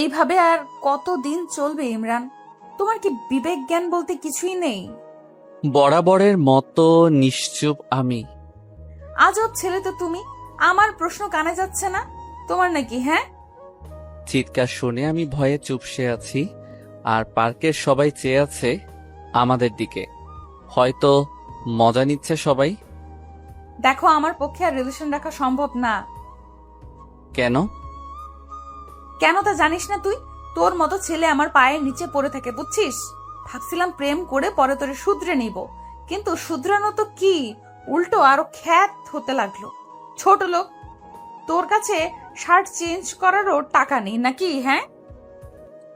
এইভাবে আর কতদিন চলবে ইমরান? তোমার কি বিবেক জ্ঞান বলতে কিছুই নেই? বরাবরের মতো নিশ্চুপ আমি। আজব ছেলে তো তুমি। আমার প্রশ্ন কানে যাচ্ছে না তোমার নাকি? হ্যাঁ, চিৎকার শুনে আমি ভয়ে চুপসে আছি, আর পার্কের সবাই চেয়ে আছে আমাদের দিকে। হয়তো মজা নিচ্ছে সবাই। দেখো আমার পক্ষে আর রিলেশন রাখা সম্ভব না। কেন? কেন তা জানিস না তুই? তোর মতো ছেলে আমার পায়ের নিচে পড়ে থাকে, বুঝছিস? ভাবছিলাম প্রেম করে পরে তোরে শুধরে নিব, কিন্তু শুধরানো তো কি, উল্টো আরো খ্যাত হতে লাগলো। ছোট লোক, তোর কাছে শার্ট চেঞ্জ করারও টাকা নেই নাকি? হ্যাঁ,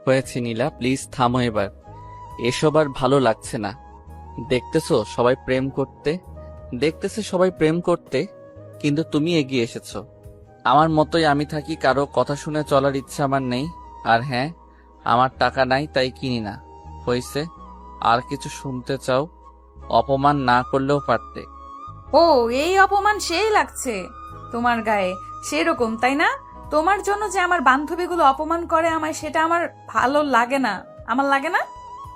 হয়েছে নীলা, প্লিজ থামো এবার। এসব আর ভালো লাগছে না। দেখতেছে সবাই প্রেম করতে, কিন্তু তুমি এগিয়ে এসেছো। আমার মতোই আমি থাকি, কারো কথা শুনে চলার ইচ্ছা আমার নেই। আর হ্যাঁ, আমার টাকা নাই তাই কিনি না। হইছে? আর কিছু শুনতে চাও? অপমান না করলেও পারতে। ও এই অপমান সেই লাগছে তোমার গায়ে, সেরকম তাই না? তোমার জন্য যে আমার বান্ধবীগুলো অপমান করে আমায়, সেটা আমার ভালো লাগে না। আমার লাগে না?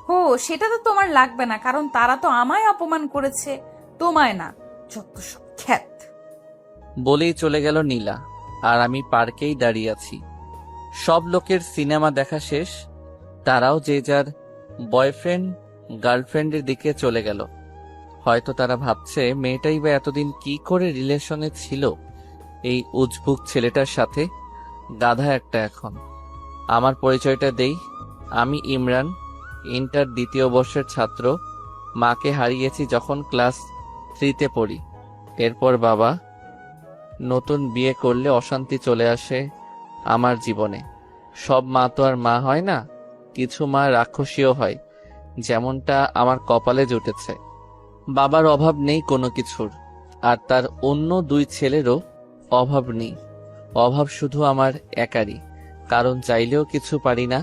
হো, সেটা তো তোমার লাগবে না, কারণ তারা তো আমায় অপমান করেছে, তোমায় না। যত সব খ্যাত। বলেই চলে গেল নীলা, আর আমি পার্কেই দাঁড়িয়ে আছি। সব লোকের সিনেমা দেখা শেষ, তারাও যে যার বয়ফ্রেন্ড গার্লফ্রেন্ডের দিকে চলে গেল। হয়তো তারা ভাবছে মেয়েটাই বা এতদিন কি করে রিলেশনে ছিল এই উজবুক ছেলেটার সাথে। গাধা একটা এখন। আমার পরিচয়টা দেই, আমি ইমরান, ইন্টার দ্বিতীয় বর্ষের ছাত্র। মাকে হারিয়েছি যখন ক্লাস 3-তে পড়ি। এরপর বাবা। নতুন বিয়ে করলে অশান্তি চলে আসে আমার জীবনে। সব মা তো আর মা হয় না, কিছু মা রাক্ষসীও হয়, যেমনটা আমার কপালে জুটেছে। বাবার অভাব নেই কোনো কিছুর, আর তার অন্য 2 ছেলেরও অভাব নেই। অভাব শুধু আমার একারই, কারণ চাইলেও কিছু পারি না।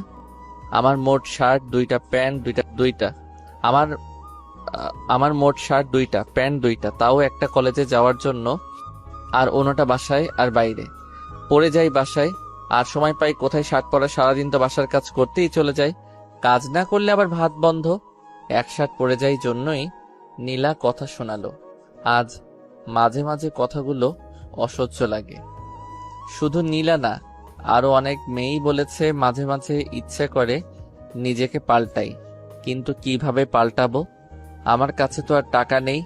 আমার মোট শার্ট 2টা, প্যান্ট 2টা। আমার আমার মোট শার্ট 2টা, প্যান্ট 2টা, তাও একটা কলেজে যাওয়ার জন্য। আর অন্যটা বাসায় আর বাইরে। পরে যাই বাসায়, আর সময় পাই কোথায় শার্ট পরা? সারাদিন তো বাসার কাজ করতেই চলে যায়, কাজ না করলে আবার ভাত বন্ধ। এক শার্ট পরে যাই জন্যই নীলা কথা শোনালো। আজ মাঝে মাঝে কথাগুলো অসহ্য লাগে। শুধু নীলা না, আরো অনেক মেয়েই বলেছে মাঝে মাঝে ইচ্ছে করে নিজেকে পাল্টাই, কিন্তু কিভাবে পাল্টাবো? আমার কাছে তো আর টাকা নেই।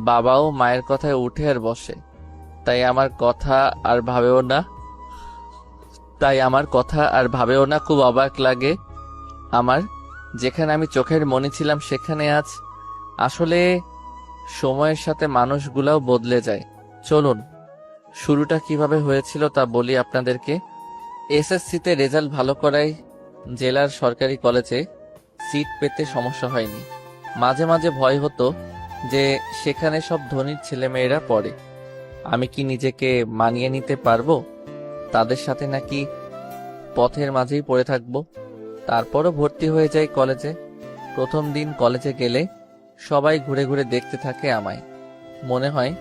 বাবাও মায়ের কথায় উঠে আর বসে, তাই আমার কথা আর ভাবেও না। খুব অবাক লাগে আমার, যেখানে আমি চোখের মনি ছিলাম সেখানে আজ। আসলে সময়ের সাথে মানুষগুলাও বদলে যায়। চলুন, শুরুটা কিভাবে হয়েছিল তা বলি আপনাদেরকে। এসএসসিতে রেজাল্ট ভালো করায় জেলার সরকারি কলেজে সিট পেতে সমস্যা হয়নি। মাঝে মাঝে ভয় হতো যে সেখানে সব ধনীর ছেলেমেয়েরা পড়ে, আমি কি নিজেকে মানিয়ে নিতে পারবো তাদের সাথে, নাকি পথের মাঝেই পড়ে থাকবো। তারপরও ভর্তি হয়ে যাই কলেজে। প্রথম দিন কলেজে গেলে সবাই ঘুরে ঘুরে দেখতে থাকে আমায়। মনে হয়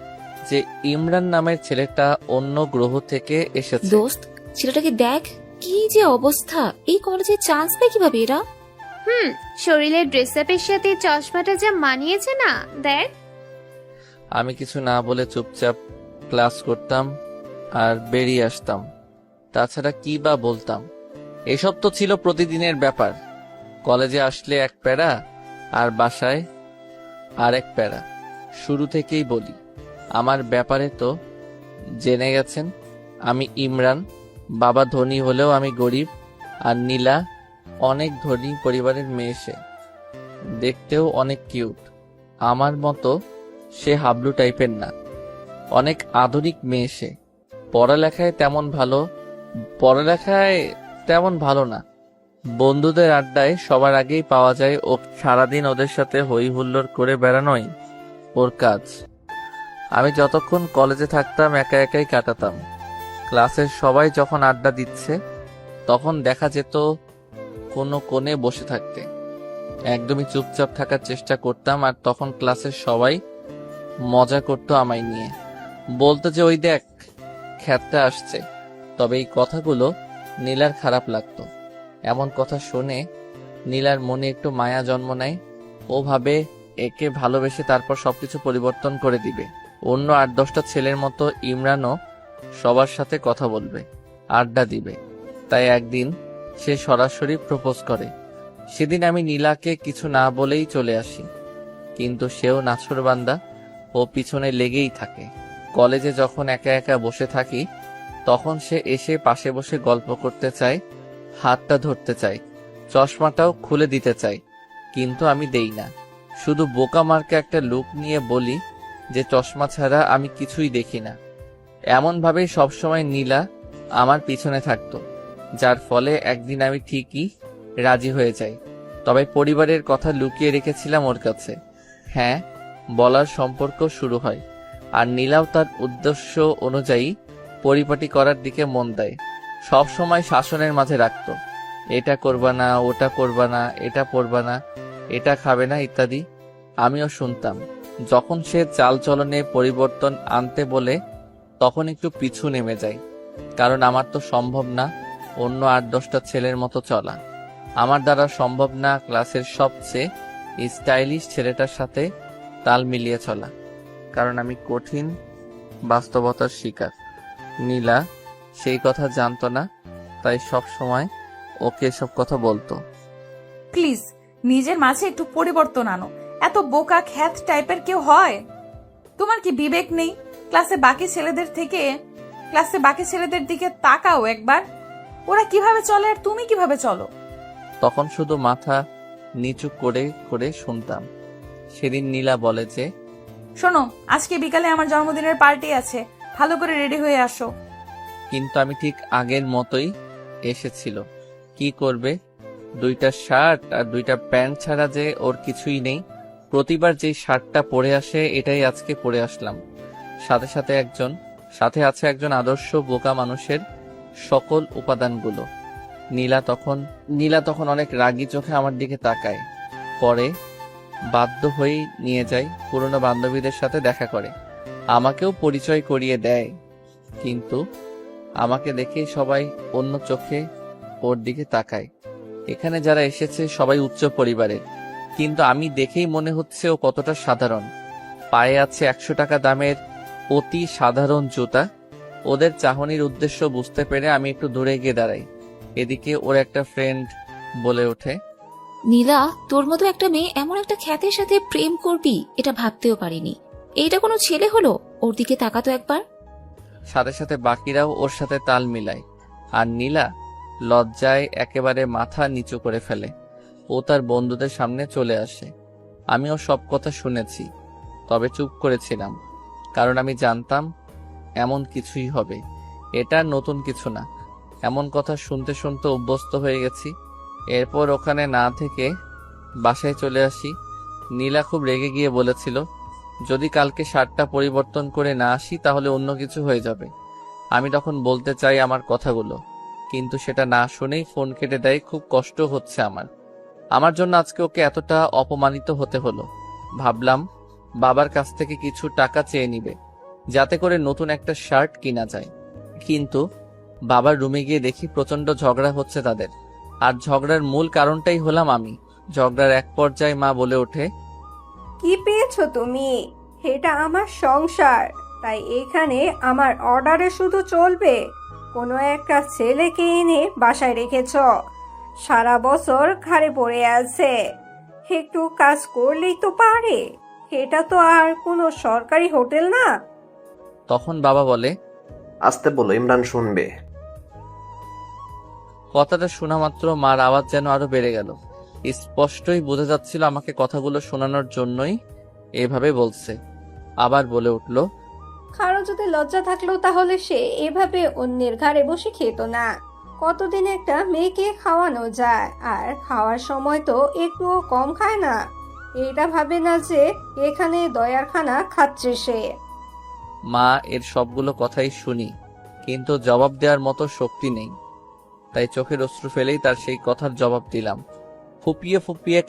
যে ইমরান নামের ছেলেটা অন্য গ্রহ থেকে এসেছে। দোস্ত, ছেলেটাকে দেখ, কি যে অবস্থা! এই কলেজে চান্স পায় কিভাবে এরা? শরীরের ড্রেস আপের সাথে চশমাটা যা মানিয়েছে না, দেখ। আমি কিছু না বলে চুপচাপ ক্লাস করতাম আর বেরিয়ে আসতাম। তাছাড়া কি বা বলতাম? এসব তো ছিল প্রতিদিনের ব্যাপার। কলেজে আসলে এক প্যারা, আর বাসায় আর এক প্যারা। শুরু থেকেই বলি, আমার ব্যাপারে তো জেনে গেছেন। আমি ইমরান, বাবা ধনী হলেও আমি গরিব। আর নীলা অনেক ধনী পরিবারের মেয়ে, সে দেখতেও অনেক কিউট। আমার মতো সে হাবলু টাইপের না, অনেক আধুনিক মেয়ে সে। পড়ালেখায় তেমন ভালো না। বন্ধুদের আড্ডায় সবার আগেই পাওয়া যায় ও। সারাদিন ওদের সাথে হই হুল্লোড় করে বেড়ানোই ওর কাজ। আমি যতক্ষণ কলেজে থাকতাম একা একাই কাটাতাম। ক্লাসের সবাই যখন আড্ডা দিচ্ছে তখন দেখা যেত কোনো কোণে বসে থাকতে। একদমই চুপচাপ থাকার চেষ্টা করতাম, আর তখন ক্লাসের সবাই মজা করতো আমায় নিয়ে। বলতো যে ওই দেখ খ্যাতটা আসছে। তবে এই কথাগুলো নীলার খারাপ লাগতো। এমন কথা শুনে নীলার মনে একটু মায়া জন্ম নেয়। ও ভাবে একে ভালোবেসে তারপর সবকিছু পরিবর্তন করে দিবে। অন্য 8-10টা ছেলের মতো ইমরানও সবার সাথে কথা বলবে, আড্ডা দিবে। তাই একদিন সে সরাসরি প্রপোজ করে। সেদিন আমি নীলাকে কিছু না বলেই চলে আসি, কিন্তু সেও নাছোড়বান্দা, ও পিছনে লেগেই থাকে। কলেজে যখন একা একা বসে থাকি তখন সে এসে পাশে বসে গল্প করতে চায়, হাতটা ধরতে চায়, চশমাটাও খুলে দিতে চায়, কিন্তু আমি দেই না। শুধু বোকা মার্কা একটা লুক নিয়ে বলি যে চশমা ছাড়া আমি কিছুই দেখি না। এমন ভাবেই সবসময় নীলা আমার পিছনে থাকতো, যার ফলে একদিন আমি ঠিকই রাজি হয়ে যাই। তবে পরিবারের কথা লুকিয়ে রেখেছিলাম ওর কাছে। হ্যাঁ, বলার সম্পর্ক শুরু হয়, আর নীলাও তার উদ্দেশ্য অনুযায়ী পরিপাটি করার দিকে মন দেয়। সব সময় শাসনের মাঝে রাখতো, এটা করবা না, ওটা করবা না, এটা পরবা না, এটা খাবে না ইত্যাদি। আমিও শুনতাম। যখন সে চালচলনে পরিবর্তন আনতে বলে তখন একটু পিছু নেমে যাই, কারণ আমার তো সম্ভব না অন্য 8-10টা ছেলের মতো চলা। আমার দ্বারা সম্ভব না ক্লাসের সবচেয়ে স্টাইলিশ ছেলেটার সাথে তাল মিলিয়ে চলা, কারণ আমি কঠিন বাস্তবতার শিকার। নীলা সেই কথা জানতো না, তাই সব সময় ওকে এসব কথা বলতো। প্লিজ নিজের মাঝে একটু পরিবর্তন আনো। এত বোকা খ্যাত টাইপের কেউ হয়? তোমার কি বিবেক নেই? ক্লাসে বাকি ছেলেদের দিকে তাকাও একবার। ওরা কিভাবে চলে আর তুমি কিভাবে চলো? তখন শুধু মাথা নিচু করে করে শুনতাম। সেদিন নীলা বলে যে, শোনো, আজকে বিকালে আমার জন্মদিনের পার্টি আছে, ভালো করে রেডি হয়ে আসো। কিন্তু আমি ঠিক আগের মতোই এসেছিল। কি করবে, 2টা শার্ট আর 2টা প্যান্ট ছাড়া যে ওর কিছুই নেই। প্রতিবার যে শার্টটা পরে আসে এটাই আজকে পরে আসলাম। সাথে আছে একজন আদর্শ বোকা মানুষের সকল উপাদানগুলো। নীলা তখন অনেক রাগী চোখে আমার দিকে তাকায়। পরে বাধ্য হয়েই নিয়ে যায়, পুরনো বান্ধবীদের সাথে দেখা করে, আমাকেও পরিচয় করিয়ে দেয়। কিন্তু আমাকে দেখেই সবাই অন্য চোখে ওর দিকে তাকায়। এখানে যারা এসেছে সবাই উচ্চ পরিবারের, কিন্তু আমি দেখেই মনে হচ্ছে ও কতটা সাধারণ। পায়ে আছে 100 টাকা দামের অতি সাধারণ জুতা। ওদের চাহনির উদ্দেশ্য বুঝতে পেরে আমি একটু দূরে গিয়ে দাঁড়াই। এদিকে ওর একটা ফ্রেন্ড বলে ওঠে, নীলা, তোর মতো একটা মেয়ে এমন একটা খ্যাতের সাথে প্রেম করবি এটা ভাবতেও পারিনি। এইটা কোনো ছেলে হলো? ওর দিকে তাকাতো একবার। সাথে সাথে বাকিরাও ওর সাথে তাল মিলায়, আর নীলা লজ্জায় একেবারে মাথা নিচু করে ফেলে। ও তার বন্ধুদের সামনে চলে আসে। আমিও সব কথা শুনেছি, তবে চুপ করেছিলাম, কারণ আমি জানতাম এমন কিছুই হবে। এটা নতুন কিছু না, এমন কথা শুনতে শুনতে অভ্যস্ত হয়ে গেছি। এরপর ওখানে না থেকে বাসায় চলে আসি। নীলা খুব রেগে গিয়ে বলেছিল, যদি কালকে শার্টটা পরিবর্তন করে না আসি তাহলে অন্য কিছু হয়ে যাবে। আমি তখন বলতে চাই আমার কথাগুলো, কিন্তু সেটা না শুনেই ফোন কেটে দেয়। খুব কষ্ট হচ্ছে আমার জন্য আজকে ওকে এতটা অপমানিত হতে হলো। ভাবলাম বাবার কাছ থেকে কিছু টাকা চেয়ে নিবে, যাতে করে নতুন একটা শার্ট কিনা যায়। কিন্তু বাবার রুমে গিয়ে দেখি প্রচন্ড ঝগড়া হচ্ছে তাদের, আর ঝগড়ার মূল কারণটাই হলাম আমি। ঝগড়ার এক পর্যায়ে মা বলে ওঠে, কি পেয়েছো তুমি? এটা আমার সংসার, তাই এখানে আমার অর্ডারে শুধু চলবে। কোনো একটা ছেলেকে এনে বাসায় রেখেছ, সারা বছর ঘাড়ে পড়ে আছে, একটু কাজ করলেই তো পারে। এটা তো আর কোনো সরকারি হোটেল না। তখন বাবা বলে, আসতে বলো, ইমরান শুনবে। কথাটা শোনা মাত্র মার আওয়াজ যেন আরো বেড়ে গেল। স্পষ্টই বোঝা যাচ্ছিল আমাকে কথাগুলো শোনানোর জন্যই এভাবে বলছে। আবার বলে উঠল, কারো যদি লজ্জা থাকলো তাহলে সে এভাবে অন্যের ঘাড়ে বসে খেত না। কতদিন একটা মেয়েকে খাওয়ানো যায়, আর খাওয়ার সময় তো একটুও কম খায় না। এটা ভাবে না যে এখানে দয়ার খানা খাচ্ছে সে। মা এর সবগুলো কথাই শুনি, কিন্তু জবাব দেওয়ার মতো শক্তি নেই। তাই চোখের অশ্রু ফেলেই তার সেই কথার জবাব দিলাম। ফুপিয়ে ফুপিয়ে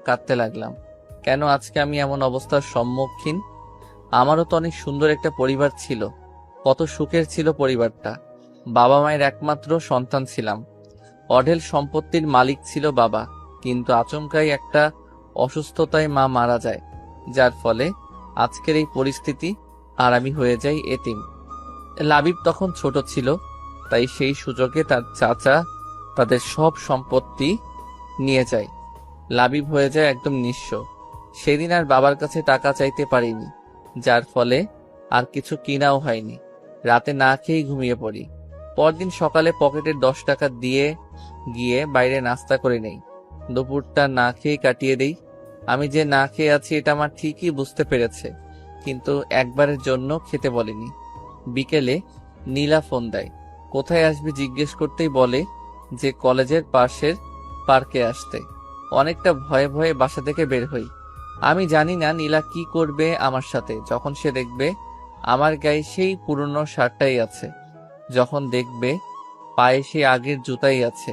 কাঁদতে লাগলাম। কেন আজকে আমি এমন অবস্থার সম্মুখীন? আমারও তো অনেক সুন্দর একটা পরিবার ছিল, কত সুখের ছিল পরিবারটা। বাবা মায়ের একমাত্র সন্তান ছিলাম, অঢেল সম্পত্তির মালিক ছিল বাবা, কিন্তু আচমকাই একটা অসুস্থতায় মা মারা যায়, যার ফলে আজকের এই পরিস্থিতি, আর আমি হয়ে যাই এতিম। লাবিব তখন ছোট ছিল, তাই সেই সুযোগে তার চাচা তাদের সব সম্পত্তি নিয়ে যায়। লাবিব হয়ে যায় একদম নিঃস্ব। সেদিন আর বাবার কাছে টাকা চাইতে পারিনি, যার ফলে আর কিছু কিনাও হয়নি। রাতে না খেয়েই ঘুমিয়ে পড়ি। পরদিন সকালে পকেটের 10 টাকা দিয়ে গিয়ে বাইরে নাস্তা করে নেই। দুপুরটা না খেয়ে কাটিয়ে দেই। আমি যে না খেয়ে আছি এটা আমার ঠিকই বুঝতে পেরেছে, কিন্তু একবারের জন্য খেতে বলেনি। বিকেলে নীলা ফোন দেয়। কোথায় আসবে জিজ্ঞেস করতেই বলে যে কলেজের পাশের পার্কে আসতে। অনেকটা ভয়ে ভয়ে বাসা থেকে বের হই। আমি জানি না নীলা কি করবে আমার সাথে, যখন সে দেখবে আমার গায়ে সেই পুরনো শার্টটাই আছে, যখন দেখবে পায়ে সেই আগের জুতাই আছে,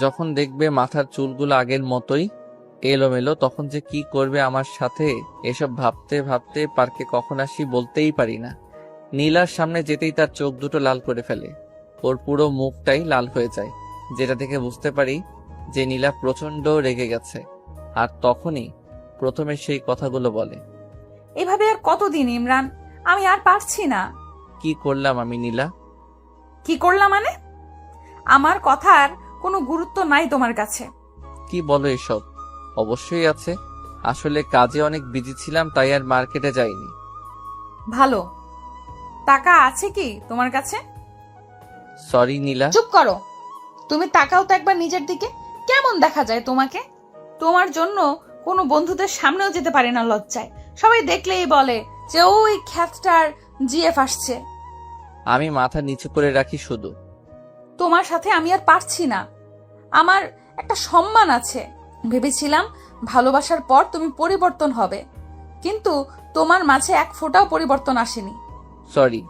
যখন দেখবে মাথার চুলগুলো আগের মতোই এলোমেলো, তখন যে কি করবে আমার সাথে। এসব ভাবতে ভাবতে পার্কে কখন আসি বলতেই পারি না। নীলার সামনে যেতেই তার চোখ দুটো লাল করে ফেলে। ওর পুরো মুখটাই লাল হয়ে যায়, যেটা দেখে বুঝতে পারি যে নীলা প্রচন্ড রেগে গেছে। আর তখনই প্রথমে সেই কথাগুলো বলে। এভাবে আর কতদিন ইমরান? আমি আর পারছি না। কি করলাম আমি নীলা? কি করলাম মানে? আমার কথার কোনো গুরুত্ব নাই তোমার কাছে? কি বলো এসব? অবশ্যই আছে, আসলে কাজে অনেক বিজি ছিলাম, তাই আর মার্কেটে যাইনি। ভালো। টাকা আছে কি তোমার কাছে? সরি নীলা। চুপ করো। তুমি তাকাও তো একবার নিজের দিকে। কেমন দেখা যায় তোমাকে? তোমার জন্য কোনো বন্ধুদের সামনেও যেতে পারে না লজ্জায়। সবাই দেখলেই বলে যে ওই খ্যাতটার জিএফ আসছে। আমি মাথা নিচু করে রাখি শুধু। তোমার সাথে আমি আর পারছি না। আমার একটা সম্মান আছে। ভেবেছিলাম ভালোবাসার পর তুমি পরিবর্তন হবে, কিন্তু তোমার মাঝে এক ফোঁটাও পরিবর্তন আসেনি। সরি।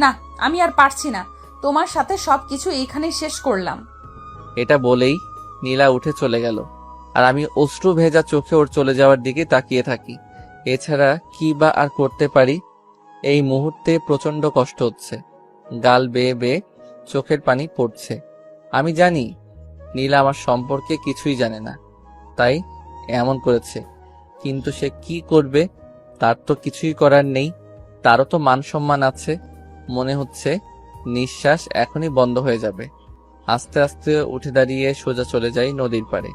না, আমি আর পারছি না। তোমার সাথে সবকিছু এইখানেই শেষ করলাম। এটা বলেই নীলা উঠে চলে গেল, আর আমি অশ্রু ভেজা চোখে ওর চলে যাওয়ার দিকে তাকিয়ে থাকি। এছাড়া কি বা আর করতে পারি? এই মুহূর্তে প্রচন্ড কষ্ট হচ্ছে, গাল বেয়ে বেয়ে চোখের পানি পড়ছে। আমি জানি নীলা আমার সম্পর্কে কিছুই জানে না, তাই এমন করেছে, কিন্তু সে কি করবে? তার তো কিছুই করার নেই। তারও তো মান সম্মান আছে। মনে হচ্ছে নিঃশ্বাস এখনই বন্ধ হয়ে যাবে। আস্তে আস্তে উঠে দাঁড়িয়ে সোজা চলে যাই নদীর পাড়ে।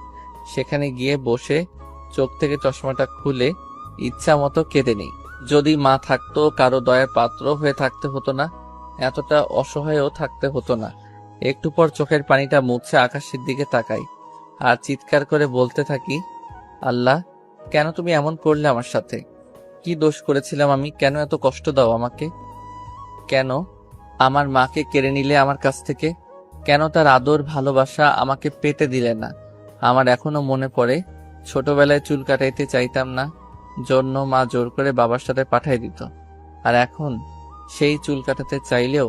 সেখানে গিয়ে বসে চোখ থেকে চশমাটা খুলে ইচ্ছা মতো কেঁদে নেই। যদি মা থাকতো, কারো দয়ার পাত্র হয়ে থাকতে হতো না, এতটা অসহায়ও থাকতে হতো না। একটু পর চোখের পানিটা মুছে আকাশের দিকে তাকাই আর চিৎকার করে বলতে থাকি, আল্লাহ, কেন তুমি এমন করলে আমার সাথে? কি দোষ করেছিলাম আমি? কেন এত কষ্ট দাও আমাকে? কেন আমার মাকে কেড়ে নিলে আমার কাছ থেকে? কেন তার আদর ভালোবাসা আমাকে পেতে দিলে না? আমার এখনো মনে পড়ে, ছোটবেলায় চুল কাটাইতে চাইতাম না, জন্য মা জোর করে বাবার সাথে পাঠাই দিত। আর এখন সেই চুল কাটাতে চাইলেও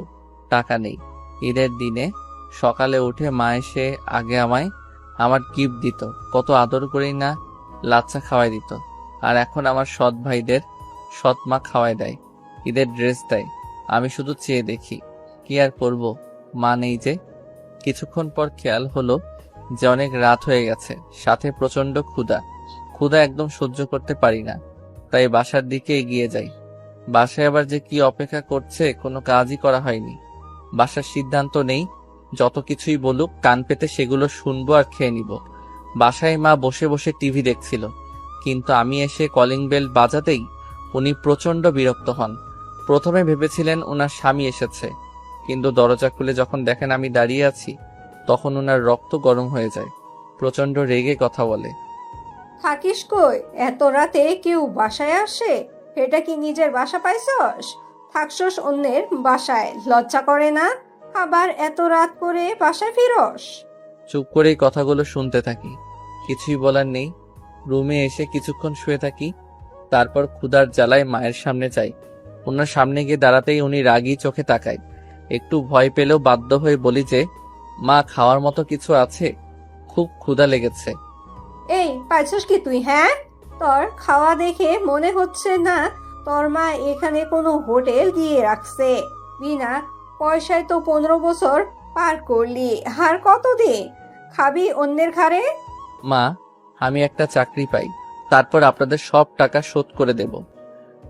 টাকা নেই। ঈদের দিনে সকালে উঠে মা এসে আগে আমায় আমার গিফট দিত, কত আদর করেই না লাচ্ছা খাওয়াই দিত। আর এখন আমার সৎ ভাইদের সৎ মা খাওয়াই দেয়, ঈদের ড্রেস দেয়। আমি শুধু চেয়ে দেখি, কি আর করব, মা নেই যে। কিছুক্ষণ পর খেয়াল হলো যে অনেক রাত হয়ে গেছে, সাথে প্রচন্ড ক্ষুধা একদম সহ্য করতে পারি না, তাই বাসার দিকে এগিয়ে যাই। বাসায় আবার যে কি অপেক্ষা করছে কোনো কাজই করা হয়নি। বাসার সিদ্ধান্ত নেই, যত কিছুই বলুক কান পেতে সেগুলো শুনবো আর খেয়ে নিব। বাসায় মা বসে বসে টিভি দেখছিল, কিন্তু আমি এসে কলিং বেল বাজাতেই উনি প্রচন্ড বিরক্ত হন। প্রথমে ভেবেছিলেন ওনার স্বামী এসেছে, কিন্তু দরজা খুলে যখন দেখেন আমি দাঁড়িয়ে আছি, তখন ওনার রক্ত গরম হয়ে যায়। প্রচন্ড রেগে কথা বলে, থাকিস কই? এত রাতে কেউ বাসায় আসে? এটা কি নিজের বাসা পাইছস? থাকছস অন্যের বাসায়, লজ্জা করে না? আবার এত রাত করে বাসায় ফিরস? চুপ করে এই কথাগুলো শুনতে থাকি। কিছুই বলার নেই। রুমে এসে কিছুক্ষণ শুয়ে থাকি, তারপর ক্ষুধার জ্বালায় মায়ের সামনে যাই। ওনার সামনে গিয়ে দাঁড়াতেই উনি রাগী চোখে তাকায়। একটু ভয় পেলেও বাধ্য হয়ে বলি যে, মা, খাওয়ার মতো কিছু আছে? খুব ক্ষুধা লেগেছে। এই পাইছস কি তুই? হ্যাঁ, তোর খাওয়া দেখে মনে হচ্ছে না তোর মা এখানে কোনো হোটেল দিয়ে রাখছে। বিনা পয়সায় তো 15 বছর পার করলি, আর কতদিন? খাবি অন্যের ঘাড়ে? মা, আমি একটা চাকরি পাই, তারপর আপনাদের সব টাকা শোধ করে দেব।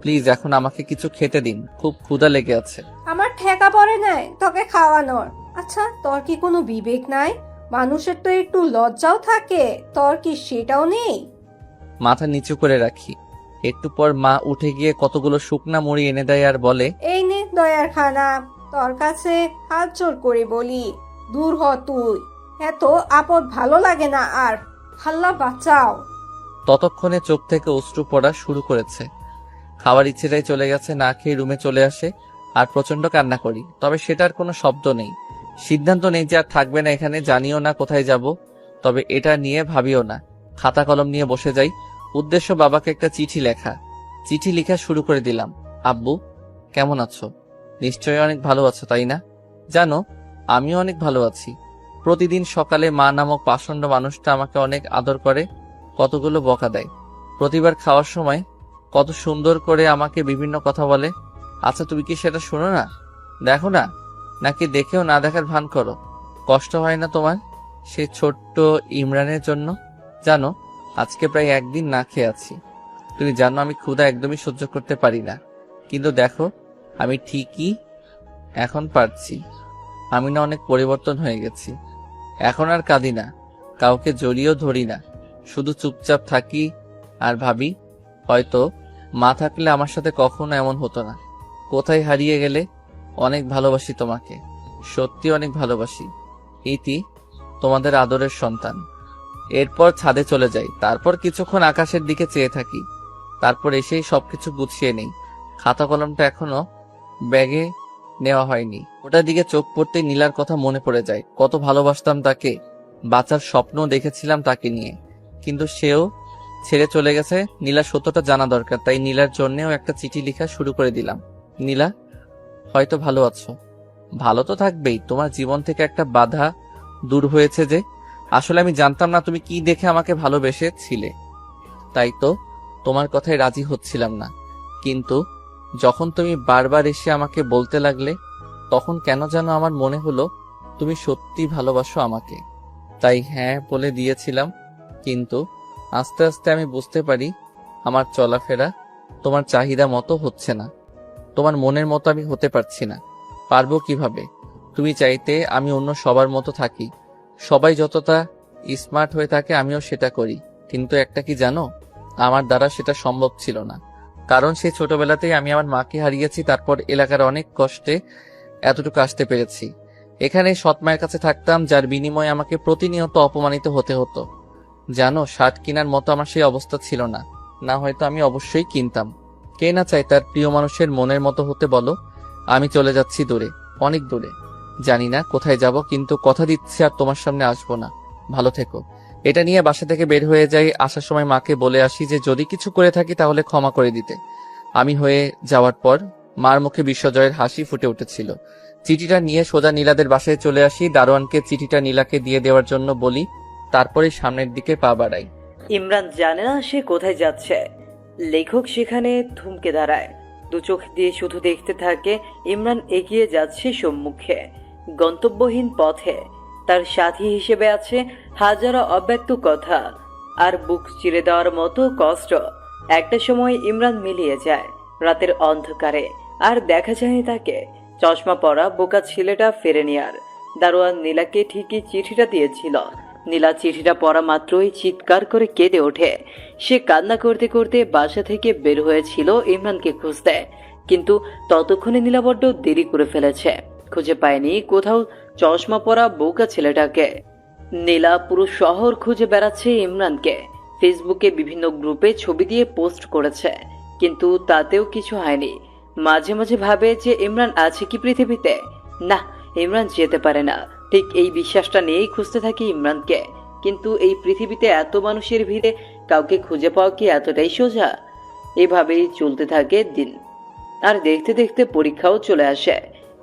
প্লিজ এখন আমাকে কিছু খেতে দিন, খুব ক্ষুধা লেগে আছে। আমার ঠেকা পড়ে নাই তোকে খাওয়ানোর। আচ্ছা, তোর কি কোনো বিবেক নাই? মানুষের তো একটু লজ্জাও থাকে, তোর কি সেটাও নেই? মাথা নিচু করে রাখি। একটু পর মা উঠে গিয়ে কতগুলো শুকনা মুড়ি এনে দেয় আর বলে, এই নে দয়ার খানা, তোর কাছে হাত জোর করে বলি, দূর হ তুই। এত আপদ ভালো লাগে না আর, আল্লাহ বাঁচাও। ততক্ষণে চোখ থেকে অশ্রু পড়া শুরু করেছে। খাওয়ার ইচ্ছেটাই চলে গেছে, না খেয়ে রুমে চলে আসে আর প্রচন্ড কান্না করি। তবে সেটার কোনো শব্দ নেই, সিদ্ধান্ত নেই যে আর থাকবে না এখানে। জানিও না কোথায় যাব, তবে এটা নিয়ে ভাবিও না। খাতা কলম নিয়ে বসে যাই, উদ্দেশ্য বাবাকে একটা চিঠি লেখা। চিঠি লেখা শুরু করে দিলাম। আব্বু, কেমন আছো? নিশ্চয়ই অনেক ভালো আছো, তাই না? জানো, আমিও অনেক ভালো আছি। প্রতিদিন সকালে মা নামক পাষণ্ড মানুষটা আমাকে অনেক আদর করে, কতগুলো বকা দেয়। প্রতিবার খাওয়ার সময় কত সুন্দর করে আমাকে বিভিন্ন কথা বলে। আচ্ছা, তুমি কি সেটা শোনো না, দেখো না, নাকি দেখেও না দেখার ভান করো? কষ্ট হয় না তোমার সে ছোট্ট ইমরানের জন্য? জানো, আজকে প্রায় একদিন না খেয়ে আছি। তুমি জানো আমি ক্ষুধা একদমই সহ্য করতে পারি না, কিন্তু দেখো আমি ঠিকই এখন পারছি। আমি না অনেক পরিবর্তন হয়ে গেছি। এখন আর কাঁদি না, কাউকে জড়িয়েও ধরি না, শুধু চুপচাপ থাকি আর ভাবি, হয়তো মা থাকলে আমার সাথে কখনো এমন হতো না। কোথায় হারিয়ে গেলে? অনেক ভালোবাসি তোমাকে, সত্যি অনেক ভালোবাসি। ইতি, তোমাদের আদরের সন্তান। এরপর ছাদে চলে যাই, তারপর কিছুক্ষণ আকাশের দিকে চেয়ে থাকি, তারপর এসেই সবকিছু গুছিয়ে নেই। খাতা কলমটা এখনো ব্যাগে নেওয়া হয়নি। ওটার দিকে চোখ পড়তেই নীলার কথা মনে পড়ে যায়। কত ভালোবাসতাম তাকে, বাঁচার স্বপ্ন দেখেছিলাম তাকে নিয়ে, কিন্তু সেও ছেড়ে চলে গেছে। নীলার সত্যটা জানা দরকার, তাই নীলার জন্যেও একটা চিঠি লেখা শুরু করে দিলাম। নীলা, হয়তো ভালো আছো, ভালো তো থাকবেই। তোমার জীবন থেকে একটা বাধা দূর হয়েছে যে। আসলে আমি জানতাম না তুমি কি দেখে আমাকে ভালোবেসেছিলে, তাই তো তোমার কথায় রাজি হচ্ছিলাম না। কিন্তু যখন তুমি বারবার এসে আমাকে বলতে লাগলে, তখন কেন যেন আমার মনে হলো তুমি সত্যি ভালোবাসো আমাকে। তাই হ্যাঁ বলে দিয়েছিলাম। কিন্তু আস্তে আস্তে আমি বুঝতে পারি আমার চলাফেরা তোমার চাহিদা মতো হচ্ছে না, তোমার মনের মতো আমি হতে পারছি না। পারবো কিভাবে? তুমি চাইতে আমি অন্য সবার মতো থাকি, সবাই যতটা স্মার্ট হয়ে থাকে আমিও সেটা করি। কিন্তু একটা কি জানো, আমার দ্বারা সেটা সম্ভব ছিল না, কারণ সেই ছোটবেলাতেই আমি আমার মাকে হারিয়েছি। তারপর এলাকার অনেক কষ্টে এতটুকু আসতে পেরেছি। এখানে সৎ মায়ের কাছে থাকতাম, যার বিনিময়ে আমাকে প্রতিনিয়ত অপমানিত হতে হতো। জানো, শার্ট কেনার মতো আমার সেই অবস্থা ছিল না, না হয়তো আমি অবশ্যই কিনতাম। কে না চায় তার প্রিয় মানুষের মনের মতো হতে বলো? আমি চলে যাচ্ছি দূরে, অনেক দূরে। জানি না কোথায় যাব, কিন্তু কথা দিচ্ছি আর তোমার সামনে আসবো না। ভালো থেকো। এটা নিয়ে বাসা থেকে বের হয়ে যাই। আসার সময় মাকে বলে আসি যে যদি কিছু করে থাকি তাহলে ক্ষমা করে দিতে। আমি হয়ে যাওয়ার পর মার মুখে বিশ্বজয়ের হাসি ফুটে উঠেছিল। চিঠিটা নিয়ে সোজা নীলাদের বাসায় চলে আসি। দারোয়ানকে চিঠিটা নীলাকে দিয়ে দেওয়ার জন্য বলি, তারপরে সামনের দিকে পা বাড়াই। ইমরান জানে না সে কোথায় যাচ্ছে। লেখক সেখানে থমকে দাঁড়ায়, দু চোখ দিয়ে শুধু দেখতে থাকে ইমরান এগিয়ে যাচ্ছে সম্মুখে, গন্তব্যহীন পথে। তার সাথী হিসেবে আছে হাজারো অব্যক্ত কথা আর বুক চিরে দেওয়ার মতো কষ্ট। একটা সময় ইমরান মিলিয়ে যায় রাতের অন্ধকারে, আর দেখা যায়নি তাকে। চশমা পরা বোকা ছেলেটা ফেরেনি আর। দারোয়ান নীলাকে ঠিকই চিঠিটা দিয়েছিল। নীলা চিঠিটা পড়া মাত্রই চিৎকার করে কেঁদে ওঠে। সে কান্না করতে করতে বাসা থেকে বের হয়েছিল ইমরানকে খুঁজতে, কিন্তু ততক্ষণে নীলা বড্ড দেরি করে ফেলেছে। খুঁজে পায়নি কোথাও চশমা পরা বোকা ছেলেটাকে। নীলা পুরো শহর খুঁজে বেড়াচ্ছে ইমরানকে। ফেসবুকে বিভিন্ন গ্রুপে ছবি দিয়ে পোস্ট করেছে, কিন্তু তাতেও কিছু হয়নি। মাঝে মাঝে ভাবে যে ইমরান আছে কি পৃথিবীতে। না, ইমরান যেতে পারে না। ঠিক এই বিশ্বাসটা নিয়েই খুঁজতে থাকি ইমরানকে। কিন্তু এই পৃথিবীতে এত মানুষের ভিড়ে কাউকে খুঁজে পাওয়া কি এতটাই সোজা? এভাবেই চলতে থাকে দিন, আর দেখতে দেখতে পরীক্ষাও চলে আসে।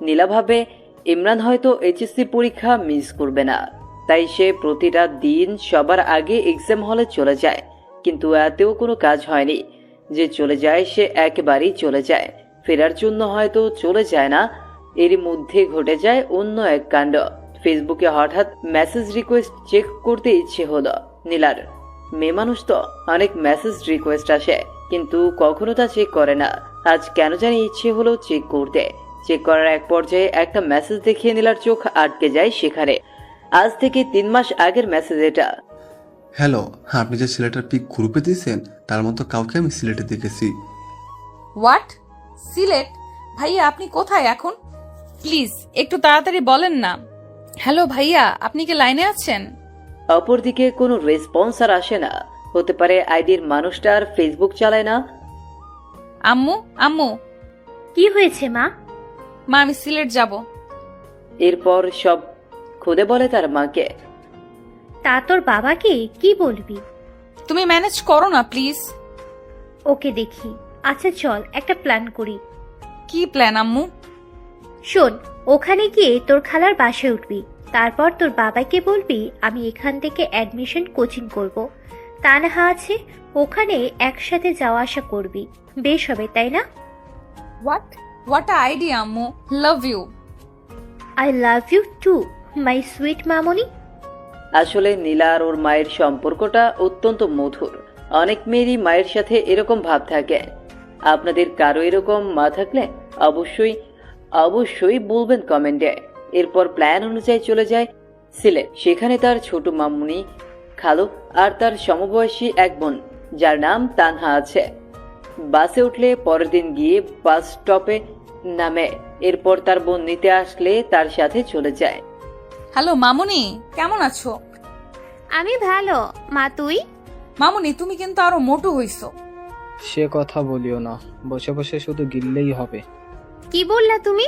নীলা ভাবে ইমরান হয়তো এইচএসসি পরীক্ষা মিস করবে না, তাই সে প্রতিটা দিন সবার আগে এক্সাম হলে চলে যায়। কিন্তু এতেও কোনো কাজ হয়নি। যে চলে যায় সে একেবারেই চলে যায়, ফেরার জন্য হয়তো চলে যায় না। এর মধ্যে ঘটে যায় অন্য এক কাণ্ড। ফেসবুকে হঠাৎ মেসেজ রিকোয়েস্ট চেক করতে ইচ্ছে হলো নীলার। মেয়ে মানুষ তো, অনেক মেসেজ রিকোয়েস্ট আসে, কিন্তু কখনো তা চেক করে না। আজ কেন জানি ইচ্ছে হলো চেক করতে। চেক করার এক পর্যায়ে একটা মেসেজ দেখিয়ে নীলার চোখ আটকে যায় সেখানে। আজ থেকে 3 মাস আগের মেসেজ এটা। হ্যালো, আপনি যে ছেলেটার পিক গ্রুপে দিয়েছেন তার মতো কাউকে আমি সিলেটে দেখেছি। হোয়াট? সিলেট? ভাইয়া আপনি কোথায় এখন? প্লিজ একটু তাড়াতাড়ি বলেন না। হ্যালো ভাইয়া, আপনি কি লাইনে আছেন? অপরদিকে কোনো রেসপন্স আর আসে না। হতে পারে আইডির মানুষটা আর ফেসবুক চালায় না। আম্মু, আম্মু। কি হয়েছে মা? মা, আমি সিলেট যাব। এরপর সব খুদে বলে তার মাকে। তা তোর বাবাকে কি বলবি? তুমি ম্যানেজ করো না প্লিজ। ওকে দেখি। আচ্ছা চল একটা প্ল্যান করি। কি প্ল্যান আম্মু? শোন, ওখানে গিয়ে তোর খালার বাসায় উঠবি। তারপর তোর বাবাকে বলবি আমি এখান থেকে অ্যাডমিশন কোচিং করব। তানহা আছে, ওখানে একসাথে যাওয়া আসা করবি। বেশ হবে, তাই না? হোয়াট আইডিয়া আম্মু, love you. I love you to my sweet মামনি। আসলে নীলা আর ওর মায়ের সম্পর্কটা অত্যন্ত মধুর। অনেক মেয়েরই মায়ের সাথে এরকম ভাব থাকে। আপনাদের কারো এরকম মা থাকলে অবশ্যই বলবেন কমেন্টে। এরপর প্ল্যান অনুযায়ী চলে যায় সিলেট। সেখানে তার ছোট মামুনি, খালু আর তার সমবয়সী এক বোন যার নাম তানহা আছে। বাসে উঠলে পরের দিন গিয়ে বাস স্টপে নামে। এরপর তার বোন নিতে আসলে তার সাথে চলে যায়। হ্যালো মামুনি, কেমন আছো? আমি ভালো মা, তুই? মামুনি, তুমি কিন্তু আরো মোটু হইছো। সে কথা বলিও না, বসে বসে শুধু গিললেই হবে। কি বললা তুমি?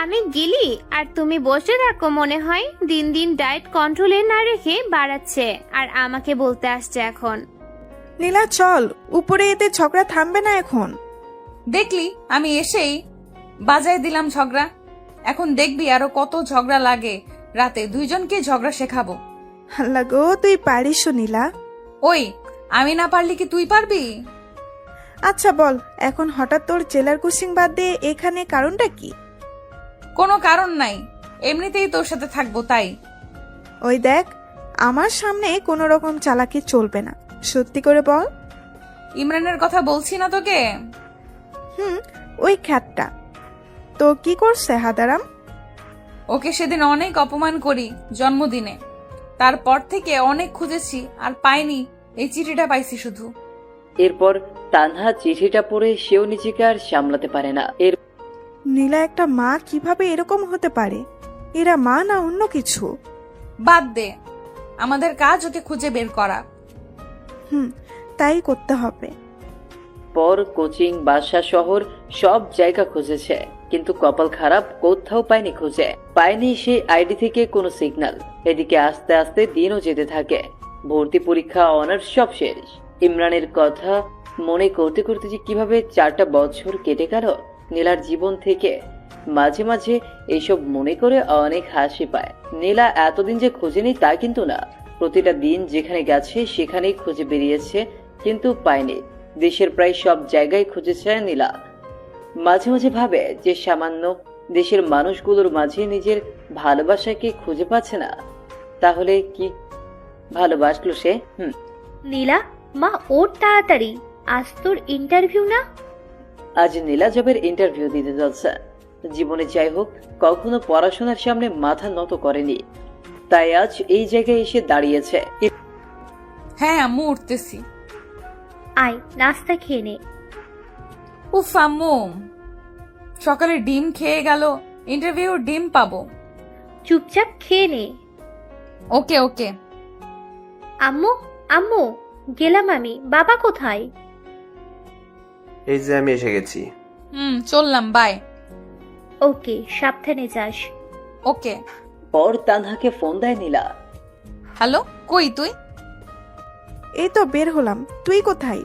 আমি গিলি আর তুমি বসে থাকো? মনে হয় দিন দিন ডায়েট কন্ট্রোলে না রেখে বাড়াচ্ছে, আর আমাকে বলতে আসছে এখন। নীলা চল, উপরে এতে ঝগড়া থামবে না এখন। দেখলি আমি এসেই বাজায় দিলাম ঝগড়া। এখন দেখবি আরো কত ঝগড়া লাগে। রাতে দুইজনকে ঝগড়া শেখাবো। আল্লাহ গো, তুই পারিস নীলা। ওই, আমি না পারলে কি তুই পারবি? আচ্ছা বল, এখন হঠাৎ তোর জেলার কোচিং বাদ দিয়ে এখানে কারণটা কি? কোনো কারণ নাই, এমনিতেই তোর সাথে থাকবো তাই। ওই দেখ, আমার সামনে কোনো রকম চালাকি চলবে না, সত্যি করে বল। ইমরানের কথা বলছি না তোকে? ওই খ্যাতটা তো কি করছে হাদারাম? ওকে সেদিন অনেক অপমান করি জন্মদিনে। তারপর থেকে অনেক খুঁজেছি আর পাইনি, এই চিঠিটা পাইছি শুধু। এরপর তানহা চিঠিটা পড়ে সেও নিজেকে আর সামলাতে পারে না। নীলা, একটা মা কিভাবে এরকম হতে পারে? এরা মা না অন্য কিছু? বাদ দে, আমাদের কাজ ওকে খুঁজে বের করা। তাই করতে হবে। পর কোচিং, বাসা, শহর সব জায়গা খুঁজেছে, কিন্তু কপাল খারাপ, কোথাও পায়নি। খুঁজে পায়নি সেই আইডি থেকে কোনো সিগন্যাল। এদিকে আস্তে আস্তে দিনও যেতে থাকে। ভর্তি পরীক্ষা, অনার্স সব শেষ। ইমরানের কথা মনে করতে করতে যে কিভাবে 4টা বছর কেটে গেল নীলার জীবন থেকে। মাঝে মাঝে এইসব মনে করে অনেক হাসি পায়। নীলা এতদিন যে খোঁজেনি তা কিন্তু না। প্রতিটা দিন যেখানে গেছে সেখানেই খুঁজে বেরিয়েছে, কিন্তু পায়নি। দেশের প্রায় সব জায়গায় খুঁজেছে নীলা। মাঝে মাঝে ভাবে যে সামান্য দেশের মানুষগুলোর মাঝে নিজের ভালোবাসাকে খুঁজে পাচ্ছে না, তাহলে কি ভালোবাসলো সে? নীলা, মা ওর তাড়াতাড়ি, আজ তোর ইন্টারভিউ না? আজ নীলা জবের ইন্টারভিউ দিতে যাচ্ছে। জীবনে যাই হোক, কখনো পড়াশোনার সামনে মাথা নত করেনি, তাই আজ এই জায়গায় এসে দাঁড়িয়েছে। হ্যাঁ আম্মু, উঠতেছি। আয় নাস্তা খেয়ে নে। উফ আম্মু, সকালে ডিম খেয়ে গেল, ইন্টারভিউ ডিম পাবো। চুপচাপ খেয়ে নে। ওকে ওকে। আম্মু, আম্মু, গেলাম আমি। বাবা কোথায়? এই যে আমি এসে গেছি। চললাম, বাই। ওকে, সাবধানে যাস। ওকে। পর তানহাকে ফোন দেয় নীলা। হ্যালো, কই তুই? এই তো বের হলাম, তুই কোথায়?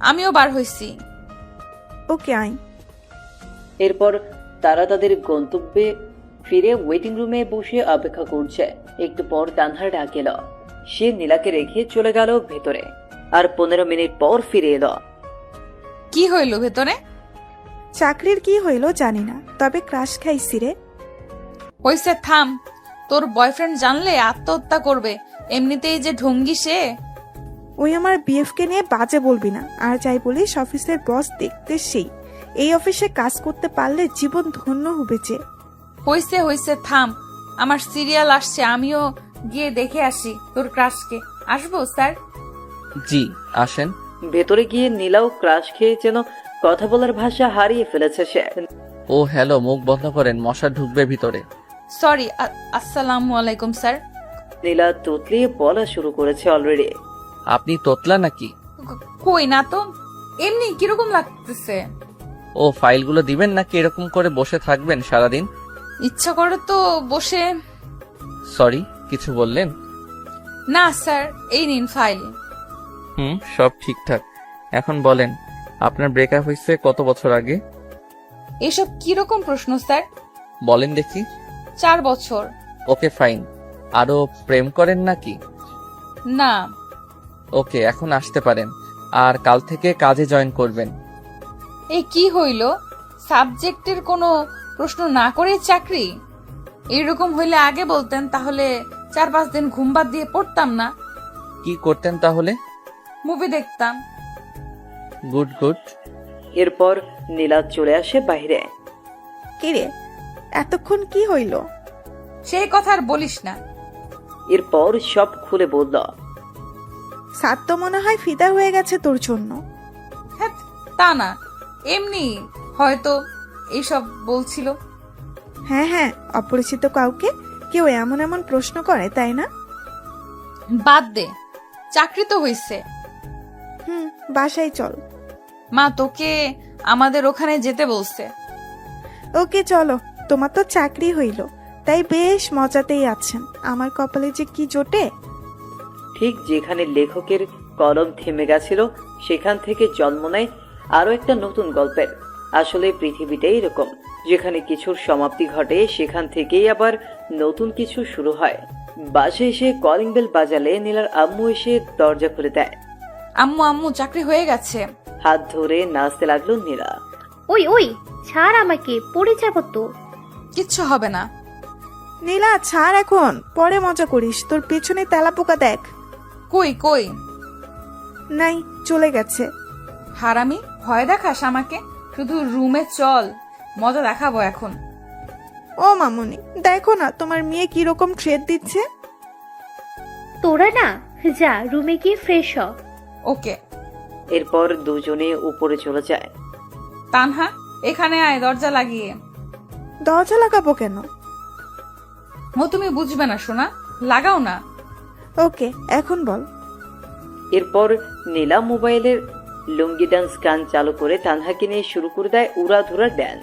আমিও বার হইছি। ওকে আয়। এরপর তারা তাদের গন্তব্যে ফিরে ওয়েটিং রুমে বসে অপেক্ষা করছে। একটু পর তানহার ডাক এলো। সে নীলাকে রেখে চলে গেল ভেতরে, আর 15 মিনিট পর ফিরে এলো। কি হইল ভেতরে? চাকরির কি হইল জানি না, তবে ক্রাশ খাইছি রে। হইছে, থাম। তোর বয়ফ্রেন্ড জানলে আত্মহত্যা করবে, এমনিতেই যে ঢঙ্গি সে। ওই আমার বিএফকে নিয়ে বাজে বলবি না, আর যাই বলিস অফিসের বস দেখতে সেই। এই অফিসে কাজ করতে পারলে জীবন ধন্য হবে যে। হইছে হইছে, থাম, আমার সিরিয়াল আসছে, আমিও গিয়ে দেখে আসি তোর ক্রাশকে। আসবো স্যার? জি আসেন। ভেতরে গিয়ে নীলাও ক্রাশ খেয়ে যেন কথা বলার ভাষা হারিয়ে ফেলেছে সে। ও হ্যালো, মুখ বন্ধ করেন, মশা ঢুকবে ভিতরে। সরি, আসসালামু আলাইকুম স্যার। নীলা তোতলিয়ে বলা শুরু করেছে অলরেডি। আপনি তোতলা নাকি? কই না তো, এমনি কিরকম লাগতেছে। ও ফাইলগুলো দিবেন নাকি এরকম করে বসে থাকবেন সারাদিন? ইচ্ছা করে তো বসে। সরি, কিছু বললেন? না স্যার, এই নিন ফাইল। সব ঠিকঠাক। এখন বলেন, আপনার ব্রেকআপ হয়েছে কত বছর আগে? এসব কিরকম প্রশ্ন স্যার? বলেন দেখি। 4 বছর। Okay fine. আরো প্রেম করেন নাকি? না। ওকে, এখন আসতে পারেন, আর কাল থেকে কাজে জয়েন করবেন। এই কি হইল, সাবজেক্টের কোনো প্রশ্ন না করে চাকরি? এরকম হইলে আগে বলতেন, তাহলে 4-5 দিন ঘুম বাদ দিয়ে পড়তাম না। কি করতেন তাহলে? মুভি দেখতাম। Good good. এরপর নীলা চলে আসে বাইরে। কিরে, এতক্ষণ কি হইল? সেই কথা আর বলিস না। এরপর সব খুলে বলল। সাত তো মনে হয় ফিদা হয়ে গেছে তোর জন্য। হ্যাঁ, তা না, এমনি হয়তো এইসব বলছিল। হ্যাঁ হ্যাঁ, অপরিচিত কাউকে কেউ এমন এমন প্রশ্ন করে, তাই না? বাদ দে, চাকরি তো হইছে। বাসায় চল। মা তোকে আমাদের ওখানে যেতে বলছে। ওকে চলো, তোমার তো চাকরি হইল, তাই বেশ মজাতেই আছেন। আমার কপালে যে কি জোটে। ঠিক যেখানে লেখকের কলম থেমে গেছিল সেখান থেকে জন্ম নেয় আরো একটা নতুন গল্পের। আসলে পৃথিবীটাই এরকম, যেখানে কিছুর সমাপ্তি ঘটে সেখান থেকেই আবার নতুন কিছু শুরু হয়। বাসে এসে কলিং বেল বাজালে নীলার আম্মু এসে দরজা খুলে দেয়। আম্মু আম্মু, চাকরি হয়ে গেছে। হাত ধরে নাচতে লাগলো নীলা। ওই ওই, ছাড় আমাকে, পড়ে যাব তো। কিচ্ছু হবে না। নীলা ছাড়, এখন পরে মজা করিস। তোর পেছনে তেলাপোকা দেখ। কই কই? নাই, চলে গেছে। হারামি, ভয় দেখাস আমাকে? শুধু রুমে চল, মজা দেখাবো এখন। ও মামুনি, দেখো না তোমার মেয়ে কিরকম ট্রেড দিচ্ছে। তোরা না, যা রুমে গিয়ে ফ্রেশ হ। ওকে। এরপর দুজনে উপরে চলে যায়। তানহা, এখানে আয়, দরজা লাগিয়ে। দরজা লাগাবো কেন? ও তুমি বুঝবে না সোনা, লাগাও না। ওকে, এখন বল। এরপর নীলা মোবাইলের লুঙ্গি ডান্স গান চালু করে তানহাকে নিয়ে শুরু করে দেয় উড়াধুরা ড্যান্স।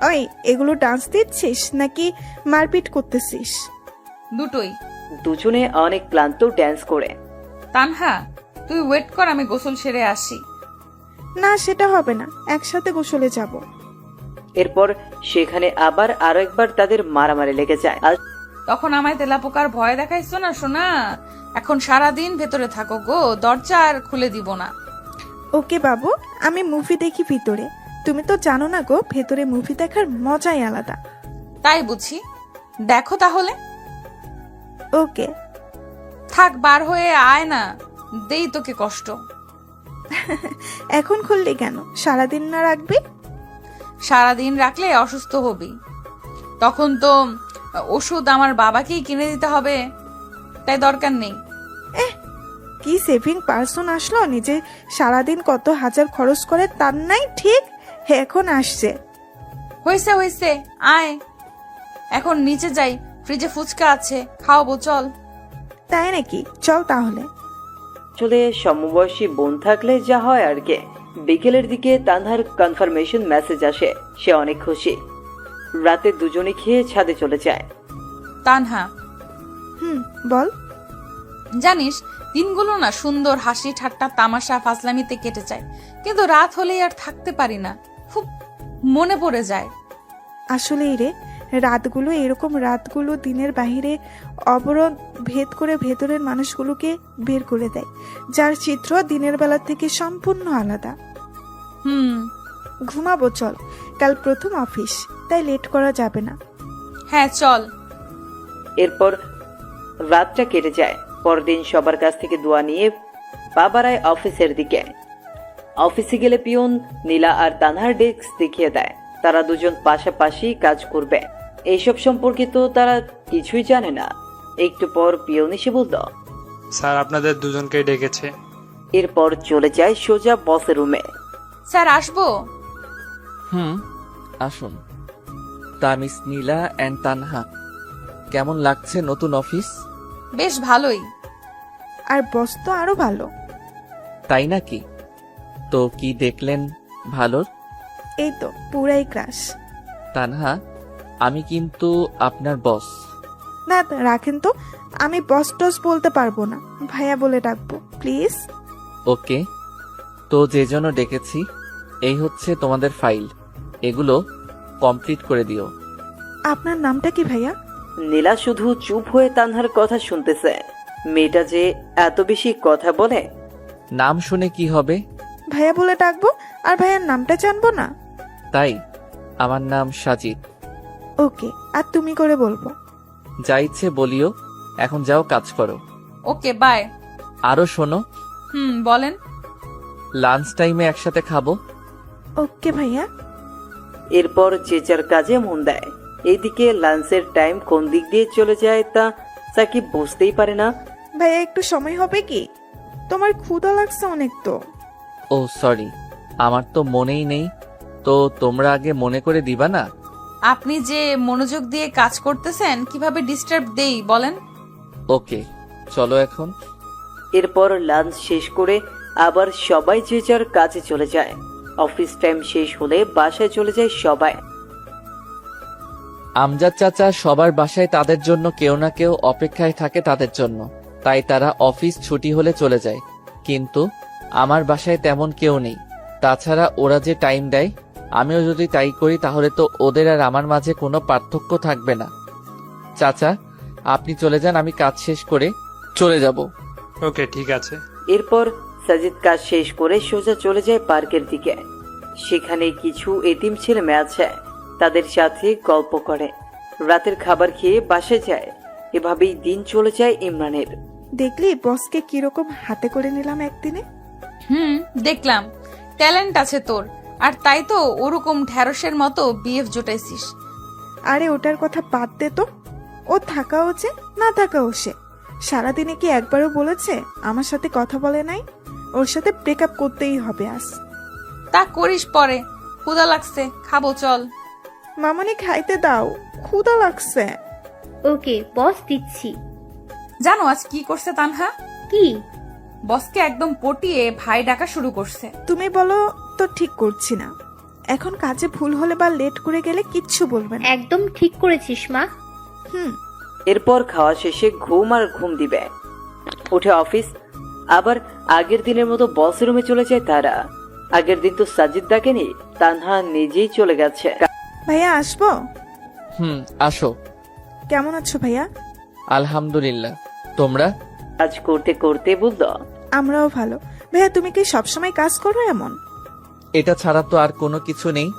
ওই, এগুলো ডান্স দিচ্ছিস নাকি মারপিট করতেছিস? দুটোই। দুজনে অনেক ক্লান্ত ড্যান্স করে। তানহা, তুই ওয়েট কর, আমি গোসল সেরে আসি। না, সেটা হবে না, একসাথে গোসলে যাব। এরপর সেখানে আবার আরো একবার তাদের মারামারি লেগে যায়। আর তখন আমায় তেলাপোকার ভয় দেখাইছো না সোনা। এখন সারাদিন ভেতরে থাকো গো, দরজা আর খুলে দিব না। ওকে বাবু, আমি মুভি দেখি ভিতরে। তুমি তো জানো না গো, ভেতরে মুভি দেখার মজাই আলাদা। তাই বুঝি, দেখো তাহলে। ওকে। থাক, বার হয়ে আয় না, দেই তোকে কষ্ট। এখন খুললি কেন? সারাদিন না রাখবি? সারাদিন রাখলে অসুস্থ হবি, তখন তো ওষুধ আমার বাবাকেই কিনে দিতে হবে, তাই দরকার নেই। কি সেভিং পার্সন আসলো, নিজে সারাদিন কত হাজার খরচ করে তার নাই ঠিক এখন আসছে। হয়েছে হয়েছে, আয় এখন নিচে যাই, ফ্রিজে ফুচকা আছে, খাওয়াবো, চল। তাই নাকি? চল তাহলে। চলে সমবয়সী বোন থাকলে যা হয় আর কি। বিকেলের দিকে তানহার কনফার্মেশন মেসেজ আসে, সে অনেক খুশি। রাতে দুজনে খেয়ে ছাদে চলে যায়। তানহা, বল। জানিস, দিনগুলো না সুন্দর হাসি ঠাট্টা তামাশা ফাজলামিতে কেটে যায়, কিন্তু রাত হলেই আর থাকতে পারি না, খুব মনে পড়ে যায়। আসলেই রে, রাতগুলো এরকম, রাতগুলো দিনের বাহিরে অবরোধ ভেদ করে ভেতরের মানুষগুলোকে বের করে দেয়, যার চিত্র দিনের বেলা থেকে সম্পূর্ণ আলাদা। ঘুমাবো চল, কাল প্রথম অফিস, তাই লেট করা যাবে না। হ্যাঁ চল। এরপর রাতটা কেটে যায়। পরদিন সবার কাছ থেকে দোয়া নিয়ে পা বাড়ায় অফিসের দিকে। অফিসে গেলে পিয়ন নীলা আর তানহার ডেস্ক দেখিয়ে দেয়। তারা দুজন পাশাপাশি কাজ করবে, এইসব সম্পর্কে তো তারা কিছুই জানে না। একটু পর পিয়ন এসে বলল, স্যার আপনাদের দুজনকেই ডেকেছে। এরপর চলে যায় সোজা বসের রুমে। স্যার আসবো? আসুন। তা মিস নীলা অ্যান্ড তানহা, কেমন লাগছে নতুন অফিস? বেশ ভালোই। আর বস তো আরো ভালো। তাই নাকি? তো কি দেখলেন ভালোর? এই তো পুরাই ক্রাশ। তানহা, আমি কিন্তু আপনার বস। না রাখেন তো, আমি বস টস বলতে পারবো না, ভাইয়া বলে ডাকবো প্লিজ। ওকে, তো যে জন্য ডেকেছি এই হচ্ছে তোমাদের ফাইল, এগুলো কমপ্লিট করে দিও। আপনার নামটা কি ভাইয়া? নীলা শুধু চুপ হয়ে তানহার কথা শুনতেছে। মেয়েটা যে এত বেশি কথা বলে। নাম শুনে কি হবে? ভাইয়া বলে ডাকবো, আর ভাইয়ার নামটা জানবো না? তাই আমার নাম সাজিদ। ওকে, আর তুমি করে বলবো। যা ইচ্ছে বলিও, এখন যাও কাজ করো। Okay bye. আরো শোনো, বলেন। লাঞ্চ টাইমে একসাথে খাবো। ওকে ভাইয়া। এরপর যে যার কাজে মন দেয়। এইদিকে লাঞ্চের টাইম কোন দিক দিয়ে চলে যায় তা সাকিব বুঝতেই পারে না। ভাইয়া একটু সময় হবে কি? তোমার ক্ষুধা লাগছে অনেক তো। ও সরি, আমার তো মনেই নেই, তো তোমরা আগে মনে করে দিবা না? আপনি যে মনোযোগ দিয়ে কাজ করতেছেন, কিভাবে ডিস্টার্ব দেই বলেন? ওকে চলো এখন। এরপর লাঞ্চ শেষ করে আবার সবাই যে যার কাজে চলে যায়। অফিস টাইম শেষ হলে বাসায় চলে যায় সবাই। আমজাদ চাচা সবার বাসায় তাদের জন্য কেউ না কেউ অপেক্ষায় থাকে তাদের জন্য, তাই তারা অফিস ছুটি হলে চলে যায়। কিন্তু আমার বাসায় তেমন কেউ নেই। তাছাড়া ওরা যে টাইম দেয়, আমিও যদি তাই করি তাহলে তো ওদের আর আমার মাঝে কোনো পার্থক্য থাকবে না। চাচা আপনি চলে যান, আমি কাজ শেষ করে চলে যাব। ওকে ঠিক আছে। এরপর সাজিদ কাজ শেষ করে সোজা চলে যায় পার্কের দিকে। সেখানে কিছু এতিম ছেলে মেয়ে আছে, তাদের সাথে গল্প করে। রাতের খাবার খেয়ে বাসায় যায়। এভাবেই দিন চলে যায় ইমরানের। দেখলি বসকে কিরকম হাতে করে নিলাম একদিনে। দেখলাম ট্যালেন্ট আছে তোর, আর তাই তো ওরকম ঢ্যাঁড়সের মতো বিএফ জোটাইছিস। আরে ওটার কথা বাদ দে তো, ও থাকাও যে না থাকাও সে। সারাদিনে কি একবারও বলেছে আমার সাথে কথা বলে নাই? ওর সাথে ব্রেকআপ করতেই হবে আজ। তা করিস পরে, ক্ষুধা লাগছে, খাবো চল। মামনি খাইতে দাও, ক্ষুধা লাগছে। ওকে বস, দিচ্ছি। জানো আজ কি করছে তানহা? কি? বসকে একদম পটিয়ে ভাই ডাকা শুরু করছে। তুমি বলো তো ঠিক করছি না। এখন কাজে ভুল হলে বা লেট করে গেলে কিচ্ছু বলবে না। একদম ঠিক করেছিস মা। এরপর খাওয়া শেষে ঘুম আর ঘুম দিবে। উঠে অফিস। আবার আগের দিনের মতো বস রুমে চলে যায় তারা। আগের দিন তো সাজিদ ডাকেনি, তানহা নিজেই চলে গেছে। ভাইয়া আসবো? আসো। কেমন আছো ভাইয়া? আলহামদুলিল্লাহ, তোমরা? কাজ করতে করতে বলল, আমরাও ভালো। ভাইয়া তুমি কি সবসময় কাজ করো এমন? এটা ছাড়া তো আর কোনো কিছু নেই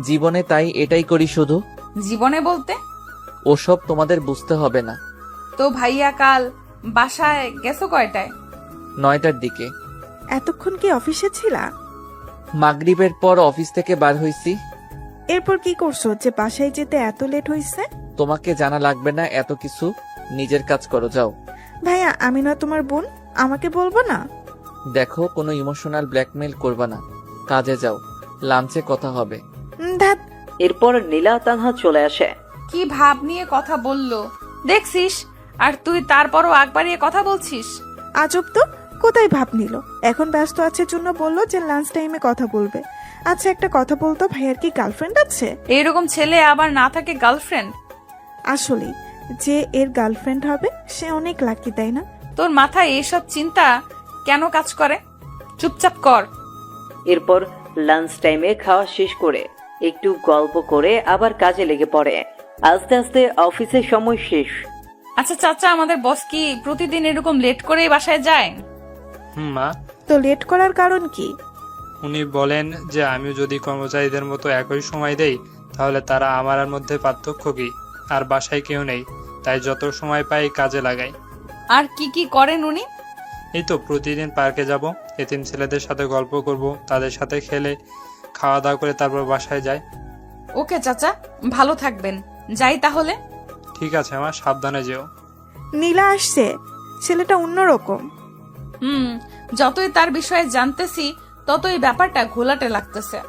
জীবনে, তাই এটাই করি শুধু। জীবনে বলতে? ওসব তোমাদের বুঝতে হবে না। তো ভাইয়া কাল বাসায় গেছো কয়টায়? 9টার দিকে। এতক্ষণ কি অফিসে ছিলা? মাগরিবের পর অফিস থেকে বার হইছি। এরপর কি করছো যে বাসায় যেতে এত লেট হইছে? তোমাকে জানা লাগবে না এত কিছু, নিজের কাজ করো যাও। ভাইয়া আমি না তোমার বোন, আমাকে বলবো না? দেখো কোনো ইমোশনাল ব্ল্যাকমেল করবা না, কাজে যাও, লাঞ্চে কথা হবে। ধ্যাৎ। এরপর নীলা তানহা চলে আসে। কি ভাব নিয়ে কথা বললো দেখছিস, আর তুই তারপরও আগ বাড়িয়ে কথা বলছিস। আজব তো, কোথায় ভাব নিল? এখন ব্যস্ত আছে জন্য বললো যে লাঞ্চ টাইমে কথা বলবে। আচ্ছা একটা কথা বলতো, ভাইয়ার কি গার্লফ্রেন্ড আছে? এইরকম ছেলে আবার না থাকে গার্লফ্রেন্ড? আসলে যে এর গার্লফ্রেন্ড হবে সে অনেক লাকি, তাই না? তোর মাথায় এইসব চিন্তা কেন কাজ করে? চুপচাপ কর। এরপর লাঞ্চ টাইমে খাওয়া শেষ করে একটু গল্প করে আবার কাজে লেগে পড়ে। আস্তে আস্তে অফিসের সময় শেষ। আচ্ছা চাচা, আমাদের বস কি প্রতিদিন এরকম লেট করেই বাসায় যায়? মা, তো লেট করার কারণ কি? উনি বলেন যে আমিও যদি কর্মচারীদের মতো একই সময় দেই তাহলে তারা আমার মধ্যে পার্থক্য কি? আর বাসায় কেউ নেই, তাই যত সময় পাই কাজে লাগাই। আর কি কি করেন উনি? এই তো প্রতিদিন পার্কে যাব, এতিম ছেলেদের সাথে গল্প করব, তাদের সাথে খেলে খাওয়া দাওয়া করে তারপর বাসায় যাই। ওকে চাচা, ভালো থাকবেন। যাই তাহলে। ঠিক আছে মা, সাবধানে যেও। নীলা আসছে, ছেলেটা অন্যরকম। যতই তার বিষয়ে জানতেছি ততই ব্যাপারটা ঘোলাটে লাগতেছে।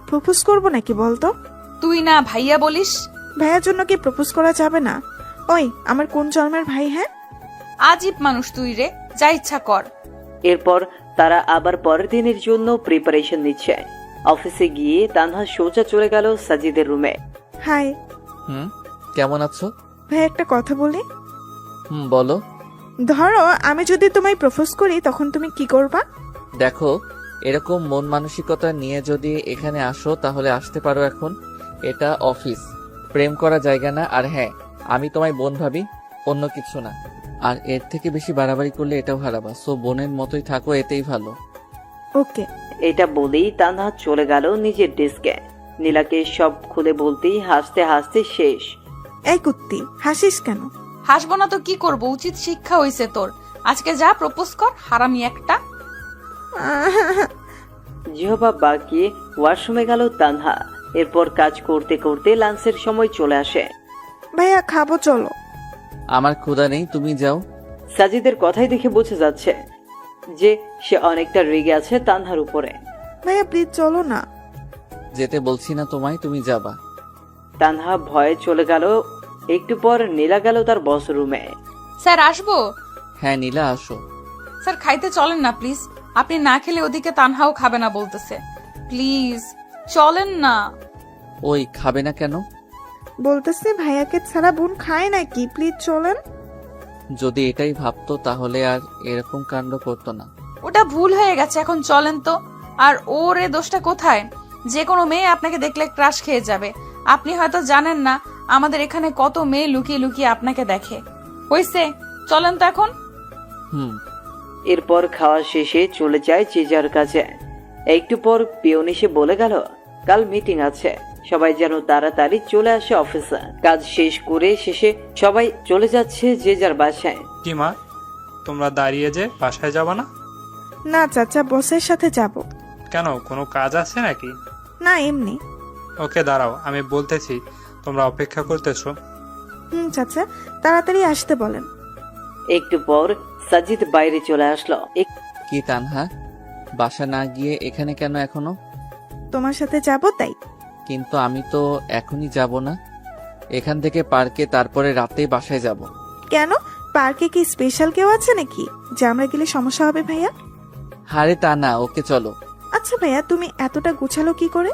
প্রপোজ করবো নাকি বলতো? তুই না ভাইয়া বলিস? ভাইয়ার জন্য কি প্রপোজ করা যাবে না? ওই আমার কোন জন্মের ভাই? হ্যাঁ, আজীব মানুষ তুই রে, যা ইচ্ছা কর। এরপর তারা আবার পরের দিনের জন্য প্রিপারেশন নিচ্ছে। অফিসে গিয়ে তানহা সোজা চলে গেল সাজিদের রুমে। হাই কেমন আছো? ভাই, একটা কথা বলি। বলো। ধরো আমি যদি তোমায় প্রপোজ করি, তখন তুমি কি করবা? দেখো, এরকম মন মানসিকতা নিয়ে যদি এখানে আসো তাহলে আসতে পারো। এখন এটা অফিস, প্রেম করা জায়গা না। আর হ্যাঁ, আমি তোমায় বোন ভাবি, অন্য কিছু না। আর এর থেকে বেশি বাড়াবাড়ি করলে এটাও হারাবা। সো বোনের মতোই থাকো, এতেই ভালো। ওকে। এটা বলেই তানহা চলে গেল নিজের ডেস্কে। নীলাকে সব খুলে বলতেই হাসতে হাসতে শেষ। এই কুত্তি, হাসিস কেন? হাসবো না তো কি করব? উচিত শিক্ষা হইছে তোর। আজকে যা প্রপোজ কর, হারামি একটা। জিহবা বাকিয়ে ওয়াশরুমে গেল তানহা। এরপর কাজ করতে করতে লাঞ্চের সময় চলে আসে। ভাইয়া খাবো, চলো। আমার ক্ষুধা নেই, তুমি যাও। সাজিদের কথাই দেখে বোঝা যাচ্ছে যে সে অনেকটা রেগে আছে তানহার উপরে। ভাইয়া প্লিজ চলো না। যেতে বলছি না তোমায়, তুমি যাবা। তানহা ভয়ে চলে গেল। একটু পর নীলা গেল তার বস রুমে। স্যার আসবো? হ্যাঁ নীলা, আসো। স্যার খাইতে চলেন না প্লিজ। আপনি না খেলে ওদিকে তানহাও খাবে না বলতেছে। প্লিজ চলেন না। ওই খাবে না কেন? বলতেছে ভাইয়াকে ছাড়া বোন খায় নাকি, প্লিজ চলেন। যদি এটাই ভাবতো তাহলে আর এরকম কাণ্ড করতো না। ওটা ভুল হয়ে গেছে, এখন চলেন তো। আর ওর এ দোষটা কোথায়? যে কোনো মেয়ে আপনাকে দেখলে ক্রাশ খেয়ে যাবে। আপনি হয়তো জানেন না আমাদের এখানে কত মেয়ে লুকিয়ে লুকিয়ে আপনাকে দেখে। হইছে, চলেন তো এখন। এরপর খাওয়া শেষে চলে যায় যে যার কাছে। একটু পর পিয়ন এসে বলে গেল কাল মিটিং আছে, সবাই যেন তাড়াতাড়ি চলে আসে অফিসে। কাজ শেষ করে শেষে সবাই চলে যাচ্ছে যে যার বাসায়। কি মা, তোমরা দাঁড়িয়ে যে বাসায় যাবা না? না চাচা, বসের সাথে যাব। কেন, কোনো কাজ আছে নাকি? না, এমনি। ওকে দাঁড়াও, আমি বলতেছি। তোমরা অপেক্ষা করতেছো? চাচা তাড়াতাড়ি আসতে বলেন। একটু পর সাজিদ বাইরে চলে আসলো। কি তানহা, বাসা না গিয়ে এখানে কেন এখনো? তোমার সাথে যাব তাই। কিন্তু আমি তো এখনই যাব না, এখান থেকে পার্কে, তারপরে রাতে বাসায় যাব। কেন, পার্কে কি স্পেশাল কেউ আছে নাকি যে আমরা গেলে সমস্যা হবে ভাইয়া? হারে তা না, ওকে চলো। আচ্ছা ভাইয়া, তুমি এতটা গুছালো কি করে?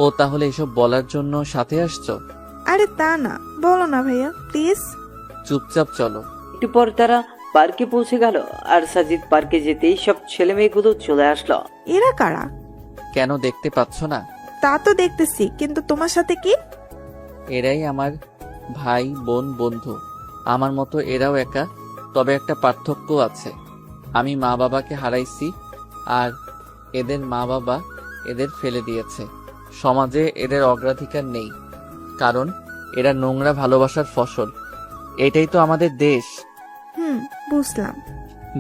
ও তাহলে এসব বলার জন্য সাথে আসছো? আরে তা না, বলো না ভাইয়া প্লিজ। চুপচাপ চলো। একটু পর তারা পার্কে পৌঁছে গেল। আর সাজিদ পার্কে যেতেই সব ছেলে মেয়েগুলো চলে আসলো। এরা কারা? কেন, দেখতে পাচ্ছ না? তা তো দেখতেছি, কিন্তু তোমার সাথে কি? এরাই আমার ভাই বোন বন্ধু। আমার মতো এরাও একা, তবে একটা পার্থক্য আছে। আমি মা বাবাকে হারাইছি, আর এদের মা বাবা এদের ফেলে দিয়েছে। সমাজে এদের অগ্রাধিকার নেই, কারণ এরা নোংরা ভালোবাসার ফসল। এটাই তো আমাদের দেশ। বুঝলাম।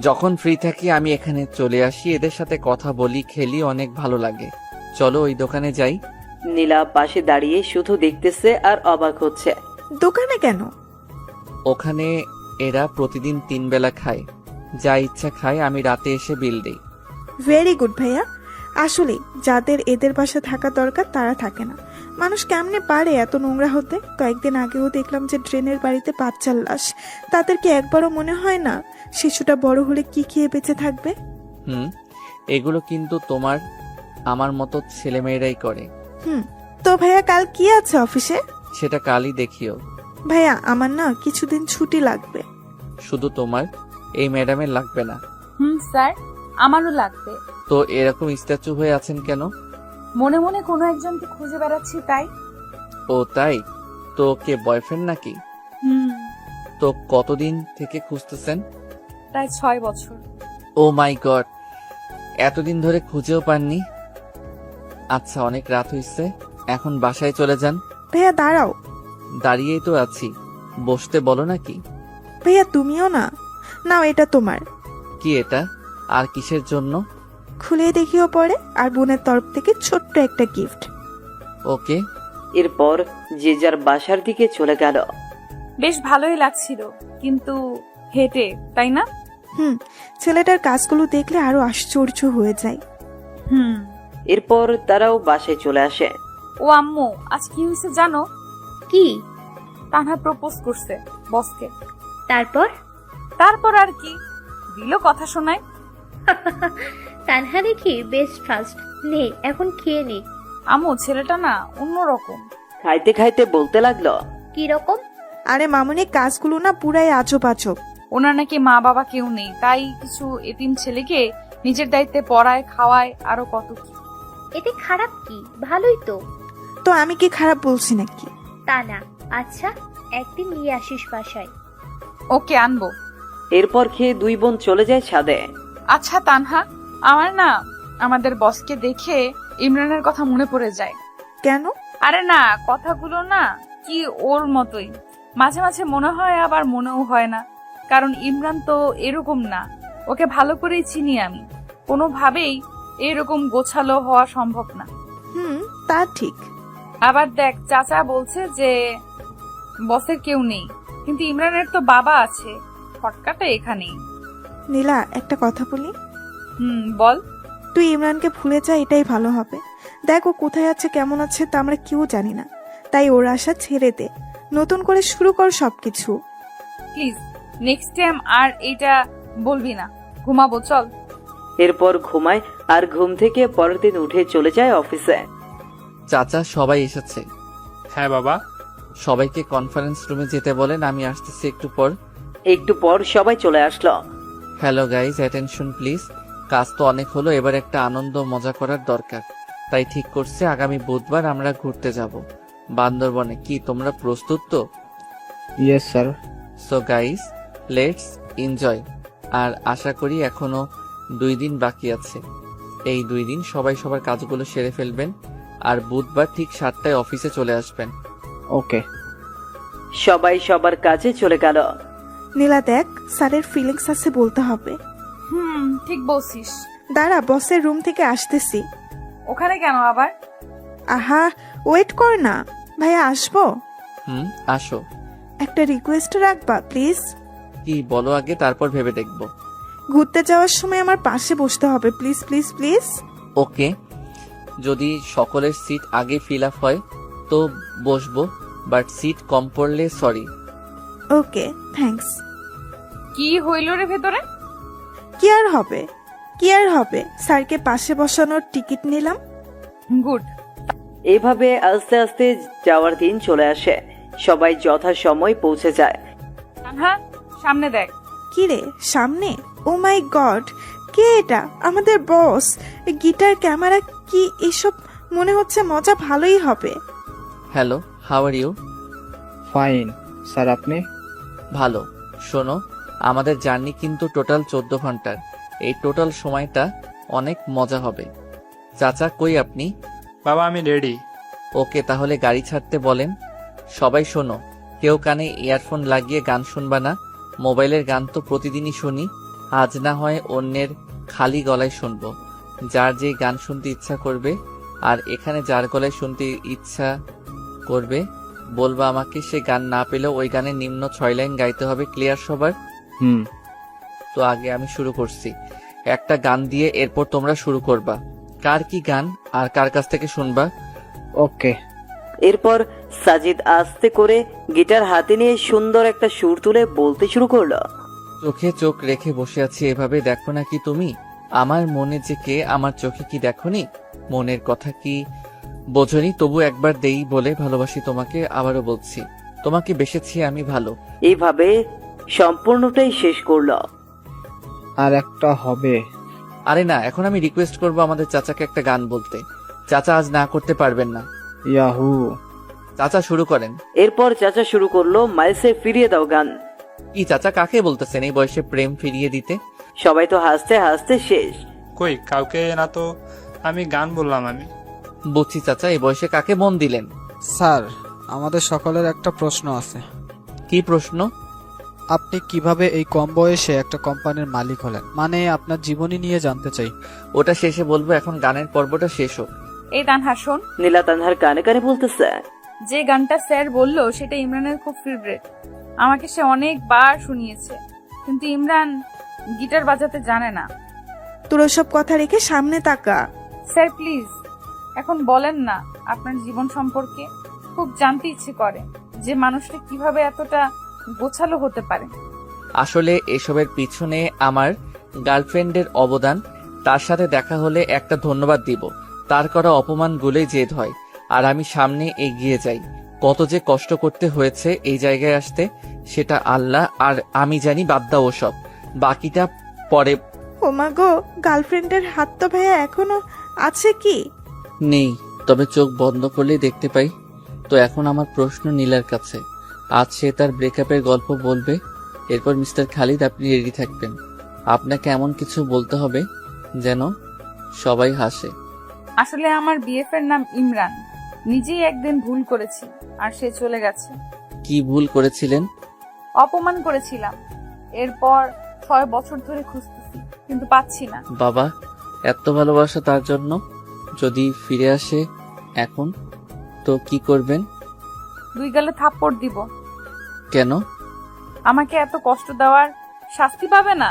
যখন ফ্রি থাকি আমি এখানে চলে আসি, এদের সাথে কথা বলি, খেলি, অনেক ভালো লাগে। চলো ওই দোকানে যাই। নীলা পাশে দাঁড়িয়ে শুধু দেখতেছে আর অবাক হচ্ছে। দোকানে কেন? ওখানে এরা প্রতিদিন 3 বেলা খায়, যা ইচ্ছা খায়। আমি রাতে এসে বিল দেই। ভেরি গুড ভাইয়া। আসলে যাদের এদের বাসা থাকা দরকার তারা থাকে না। মানুষ কেমনে পারে এত নোংরা হতে? কয়েকদিন আগেও দেখলাম যে ড্রেনের বাড়িতে বাচ্চার লাশ। তাদেরকে একবারও মনে হয় না শিশুটা বড় হলে কি খেয়ে বেঁচে থাকবে? এগুলো কিন্তু তোমার আমার মতো ছেলেমেয়েরাই করে। তো ভাইয়া কাল কি আছে অফিসে? সেটা কালই দেখিও। ভাইয়া আমার না কিছুদিন ছুটি লাগবে। শুধু তোমার, এই ম্যাডামের লাগবে না? স্যার, আমারও লাগবে। তো এরকম স্ট্যাচু হয়ে আছেন কেন? মনে মনে কোনো একজনকে খুঁজে বেড়াচ্ছি তাই। ও তাই? তো কে, বয়ফ্রেন্ড নাকি? তো কতদিন থেকে খুঁজতেছেন? প্রায় 6 বছর। ও মাই গড, এতদিন ধরে খুঁজেও পাননি? আচ্ছা, অনেক রাত হইছে, এখন বাসায় চলে যান। ভাইয়া দাঁড়াও। দাঁড়িয়েই তো আছি। বসতে বলো নাকি? ভাইয়া তুমিও না, নাও এটা তোমার। কি এটা? আর কিসের জন্য? খুলে দেখিও পরে, আর বোনের তরফ থেকে ছোট্ট একটা গিফট। ওকে। এরপর যে যার বাসার দিকে চলে গেল। বেশ ভালোই লাগছিল, কিন্তু হেঁটে, তাই না? ছেলেটার কাজগুলো দেখলে আরো আশ্চর্য হয়ে যায়। এরপর তারাও বাসায় চলে আসে। ও আম্মু, আজ কি হয়েছে জানো? কি? তানহা প্রপোজ করছে বসকে। তারপর? তারপর আর কি, দিল কথা শোনায়। তানহা দেখি বেস্ট ফার্স্ট। নে এখন খেয়ে নে। আম্মু, ছেলেটা না অন্যরকম। খাইতে খাইতে বলতে লাগলো, কি রকম? আরে মামুনি, কাজগুলো না পুরাই আজব আজব। ওনার নাকি মা বাবা কেউ নেই, তাই কিছু এতিম ছেলেকে নিজের দায়িত্বে পড়ায়, খাওয়ায়, আরো কত কি। এতে খারাপ কি? ভালোই তো। তো আমি কি খারাপ বলছি নাকি? তা না। আচ্ছা, একদিন নিয়ে আসিস বাসায়। ওকে, আনবো। এরপর খেয়ে দুই বোন চলে যায় ছাদে। আচ্ছা তানহা, আমার না আমাদের বসকে দেখে ইমরানের কথা মনে পড়ে যায়। কেন? আরে না, কথাগুলো না কি ওর মতোই। মাঝে মাঝে মনে হয়, আবার মনেও হয় না, কারণ ইমরান তো এরকম না। ওকে ভালো করেই চিনি আমি, কোনোভাবেই এরকম গোছালো হওয়া সম্ভব না। তা ঠিক। আবার দেখ, চাচা বলছে যে বসের কেউ নেই, কিন্তু ইমরানের তো বাবা আছে। ফটকাটা এখানেই। নীলা, একটা কথা বলি। বল। তুই ইমরানকে ভুলে যা, এটাই ভালো হবে। দেখ ও কোথায় আছে, কেমন আছে তা আমরা কেউ জানি না, তাই ওর আশা ছেড়ে দে, নতুন করে শুরু কর সবকিছু। প্লিজ, নেক্সট টাইম আর এটা বলবি না। ঘুমাবো, চল। এরপর ঘুমায়, আর ঘুম থেকে পরের দিন উঠে চলে যায় অফিসে। চাচা, সবাই এসেছে? হ্যাঁ বাবা। সবাইকে কনফারেন্স রুমে যেতে বলেন, আমি আসতেছি একটু পর। একটু পর সবাই চলে আসলো। Hello guys, attention please. কাজ তো অনেক হলো, এবার একটা আনন্দ মজা করার দরকার। তাই ঠিক করছে আগামী বুধবার আমরা ঘুরতে যাব বান্দরবনে। কি তোমরা প্রস্তুত তো? Yes sir. So guys, let's enjoy. আর আশা করি এখনো 2 দিন বাকি আছে। এই 2 দিন সবাই সবার কাজগুলো সেরে ফেলবেন, আর বুধবার ঠিক 7টায় অফিসে চলে আসবেন। ওকে। সবাই সবার কাজে চলে গেল। নীলা দেখ, স্যারের ফিলিংস আছে, বলতে হবে। ঠিক বলছিস। দাঁড়া, বসের রুম থেকে আসতেছি। ওখানে কেন আবার? আহা, ওয়েট কর না। ভাইয়া আসবো? আসো। একটা রিকোয়েস্ট রাখবা প্লিজ? কি বলো আগে, তারপর ভেবে দেখব। ঘুরতে যাওয়ার সময় আমার পাশে বসতে হবে, প্লিজ প্লিজ প্লিজ। ওকে, যদি সকলের সিট আগে ফিল আপ হয় তো বসবো, বাট সিট কম পড়লে সরি। ওকে, থ্যাঙ্কস। কি হইল রে ভেতরে? কি আর হবে, কি আর হবে, স্যারকে পাশে বসানোর টিকিট নিলাম। গুড। এভাবে আস্তে আস্তে যাওয়ার দিন চলে আসে। সবাই যথাসময় পৌঁছে যায়। হ্যাঁ, সামনে দেখ। কি রে, সামনে? ও মাই গড, কে এটা? আমাদের বস। গিটার, ক্যামেরা, কি এসব? মনে হচ্ছে মজা ভালোই হবে। Hello, how are you? Fine sir, আপনি? ভালো। শোনো, আমাদের জার্নি কিন্তু টোটাল 14 ঘন্টার। এই টোটাল সময়টা অনেক মজা হবে। চাচা কই আপনি? বাবা, আমি রেডি। ওকে, তাহলে গাড়ি ছাড়তে বলেন। সবাই শোনো, কেউ কানে ইয়ারফোন লাগিয়ে গান শুনবা না। মোবাইলের গান তো প্রতিদিনই শুনি, আজ না হয় অন্যের খালি গলায় শুনবো। যার যে গান শুনতে ইচ্ছা করবে, আর এখানে যার গলায় শুনতে ইচ্ছা করবে বলবা আমাকে। সে গান না পেলেও ওই গানের নিম্ন 6 লাইন গাইতে হবে। ক্লিয়ার সবার? তো আগে আমি শুরু করছি একটা গান দিয়ে, এরপর তোমরা শুরু করবা। কার কি গান আর কার কাছ থেকে শুনবা? ওকে। এরপর সাজিদ আস্তে করে গিটার হাতে নিয়ে সুন্দর একটা সুর তুলে বলতে শুরু করলো। চোখে চোখ রেখে বসে আছি এভাবে, দেখো না কি তুমি আমার মনে যে কে, আমার চোখে কি দেখোনি? মনের কথা কি বোঝনি? তবু একবার দেই বলে ভালোবাসি তোমাকে, আবারও বলছি তোমাকে বেসেছি আমি ভালো। এইভাবে সম্পূর্ণটাই শেষ করলো। আর একটা হবে। আরে না, এখন আমি রিকোয়েস্ট করব আমাদের চাচাকে একটা গান বলতে। চাচা আজ না করতে পারবেন না। ইয়াহু। চাচা শুরু করেন। এরপর চাচা শুরু করলো মাইলসে ফিরিয়ে দাও গান। কি চাচা, কাকে বলতেছেন এই বয়সে প্রেম ফিরিয়ে দিতে? সবাই তো হাসতে হাসতে শেষ। কই, কাউকে না তো, আমি গান বললাম। আমি বুঝছি চাচা, এই বয়সে কাকে মন দিলেন? স্যার, আমাদের সকলের একটা প্রশ্ন আছে। কি প্রশ্ন? আপনি কিভাবে এই কম বয়সে একটা কোম্পানির মালিক হলেন, মানে আপনার জীবনী নিয়ে জানতে চাই। ওটা শেষে বলবো, এখন গানের পর্বটা শেষ হোক। এই তানহা শোন, নীলা তানহার কানে কানে বলতেছে। যে গানটা স্যার বললো সেটা ইমরানের খুব ফেভারিট। আমাকে সে অনেকবার শুনিয়েছে, কিন্তু ইমরান গিটার বাজাতে জানে না। তোর সব কথা রেখে সামনে তাকা। স্যার প্লিজ এখন বলেন না আপনার জীবন সম্পর্কে। খুব জানতে ইচ্ছে করে যে মানুষটা কিভাবে এতটা গোছালো হতে পারে। আসলে এসবের পিছনে আমার গার্লফ্রেন্ডের অবদান। তার সাথে দেখা হলে একটা ধন্যবাদ দিব। তার করা অপমানগুলোই জেদ হয়, আর আমি সামনে এগিয়ে যাই। কত যে কষ্ট করতে হয়েছে এই জায়গায় আসতে, সেটা আল্লাহ আর আমি জানি। বাদ দাও ওসব, বাকিটা পরে। ওমা গো, গার্লফ্রেন্ডের হাত তো ভাইয়া এখনো আছে কি? নেই, তবে চোখ বন্ধ করলেই দেখতে পাই। তো এখন আমার প্রশ্ন নীলার কাছে। আজ সে তার ব্রেকআপের গল্প বলবে। এরপর মিস্টার খালিদ আপনি রেডি থাকবেন। আপনাকে এমন কিছু বলতে হবে যেন সবাই হাসে। আসলে আমার বিএফের নাম ইমরান। নিজেই একদিন ভুল করেছি আর সে চলে গেছে। কি ভুল করেছিলেন? অপমান করেছিলাম। এরপর 6 বছর ধরে খুঁজতেছি, কিন্তু পাচ্ছি না। বাবা, এত ভালোবাসা তার জন্য? যদি ফিরে আসে এখন, তো কি করবেন? 2 গালে থাপ্পড় দিব। কেন? আমাকে এত কষ্ট দেওয়ার শাস্তি পাবে না।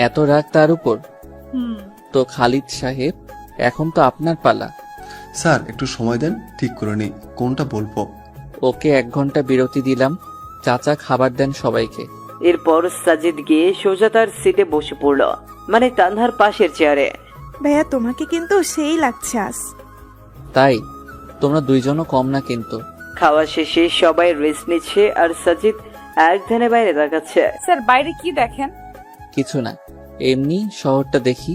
এত রাগ তার উপর? হুম। তো খালিদ সাহেব, এখন তো আপনার পালা। স্যার একটু সময় দেন, ঠিক করে নিই কোনটা বলবো। ওকে 1 ঘন্টা বিরতি দিলাম। চাচা খাবার দেন সবাইকে। এরপর সাজিদ গিয়ে সোজা তার সিটে বসে পড়ল, মানে তানহার পাশের চেয়ারে। ভাইয়া তোমাকে কিন্তু সেই লাগছে আজ। তাই? তোমরা 2 জনও কম না কিন্তু। খাওয়া শেষে সবাই রেস্ট নিচ্ছে আর সাজিদ এক ধ্যানে বাইরে তাকাচ্ছে। স্যার বাইরে কি দেখেন? কিছু না, এমনি শহরটা দেখি।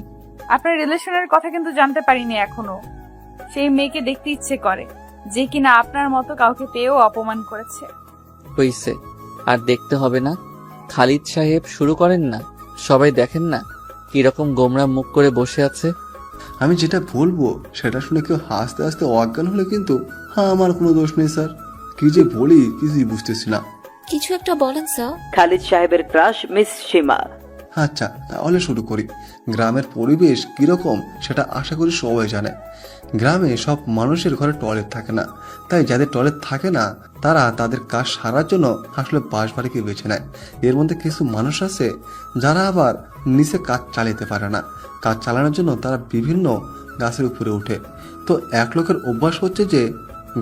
আপনার রিলেশনের কথা কিন্তু জানতে পারিনি এখনো। সেই মেয়েকে দেখতে ইচ্ছে করে যে কিনা আপনার মতো কাউকে পেয়েও অপমান করেছে। হইছে, আর দেখতে হবে না। খালিদ সাহেব শুরু করেন না। সবাই দেখেন না কিরকম গোমরা মুখ করে বসে আছে। আমি যেটা বলবো সেটা শুনে কেউ হাসতে হাসতে অজ্ঞান হলে কিন্তু আমার কোনো দোষ নেই স্যার। কি যে বলি কিছুই বুঝতেছি না। কিছু একটা বলেন স্যার। খালিদ সাহেবের ক্রাশ মিস সীমা। আচ্ছা তাহলে শুরু করি। গ্রামের পরিবেশ কিরকম সেটা আশা করি সবাই জানে। গ্রামে সব মানুষের ঘরে টয়লেট থাকে না, তাই যাদের টয়লেট থাকে না তারা তাদের কাজ সারার জন্য আসলে বাসবাড়িকে বেছে নেয়। এর মধ্যে কিছু মানুষ আছে যারা আবার নিচে কাজ চালাতে পারে না। কাজ চালানোর জন্য তারা বিভিন্ন গাছের উপরে ওঠে। তো এক লোকের অভ্যাস হচ্ছে যে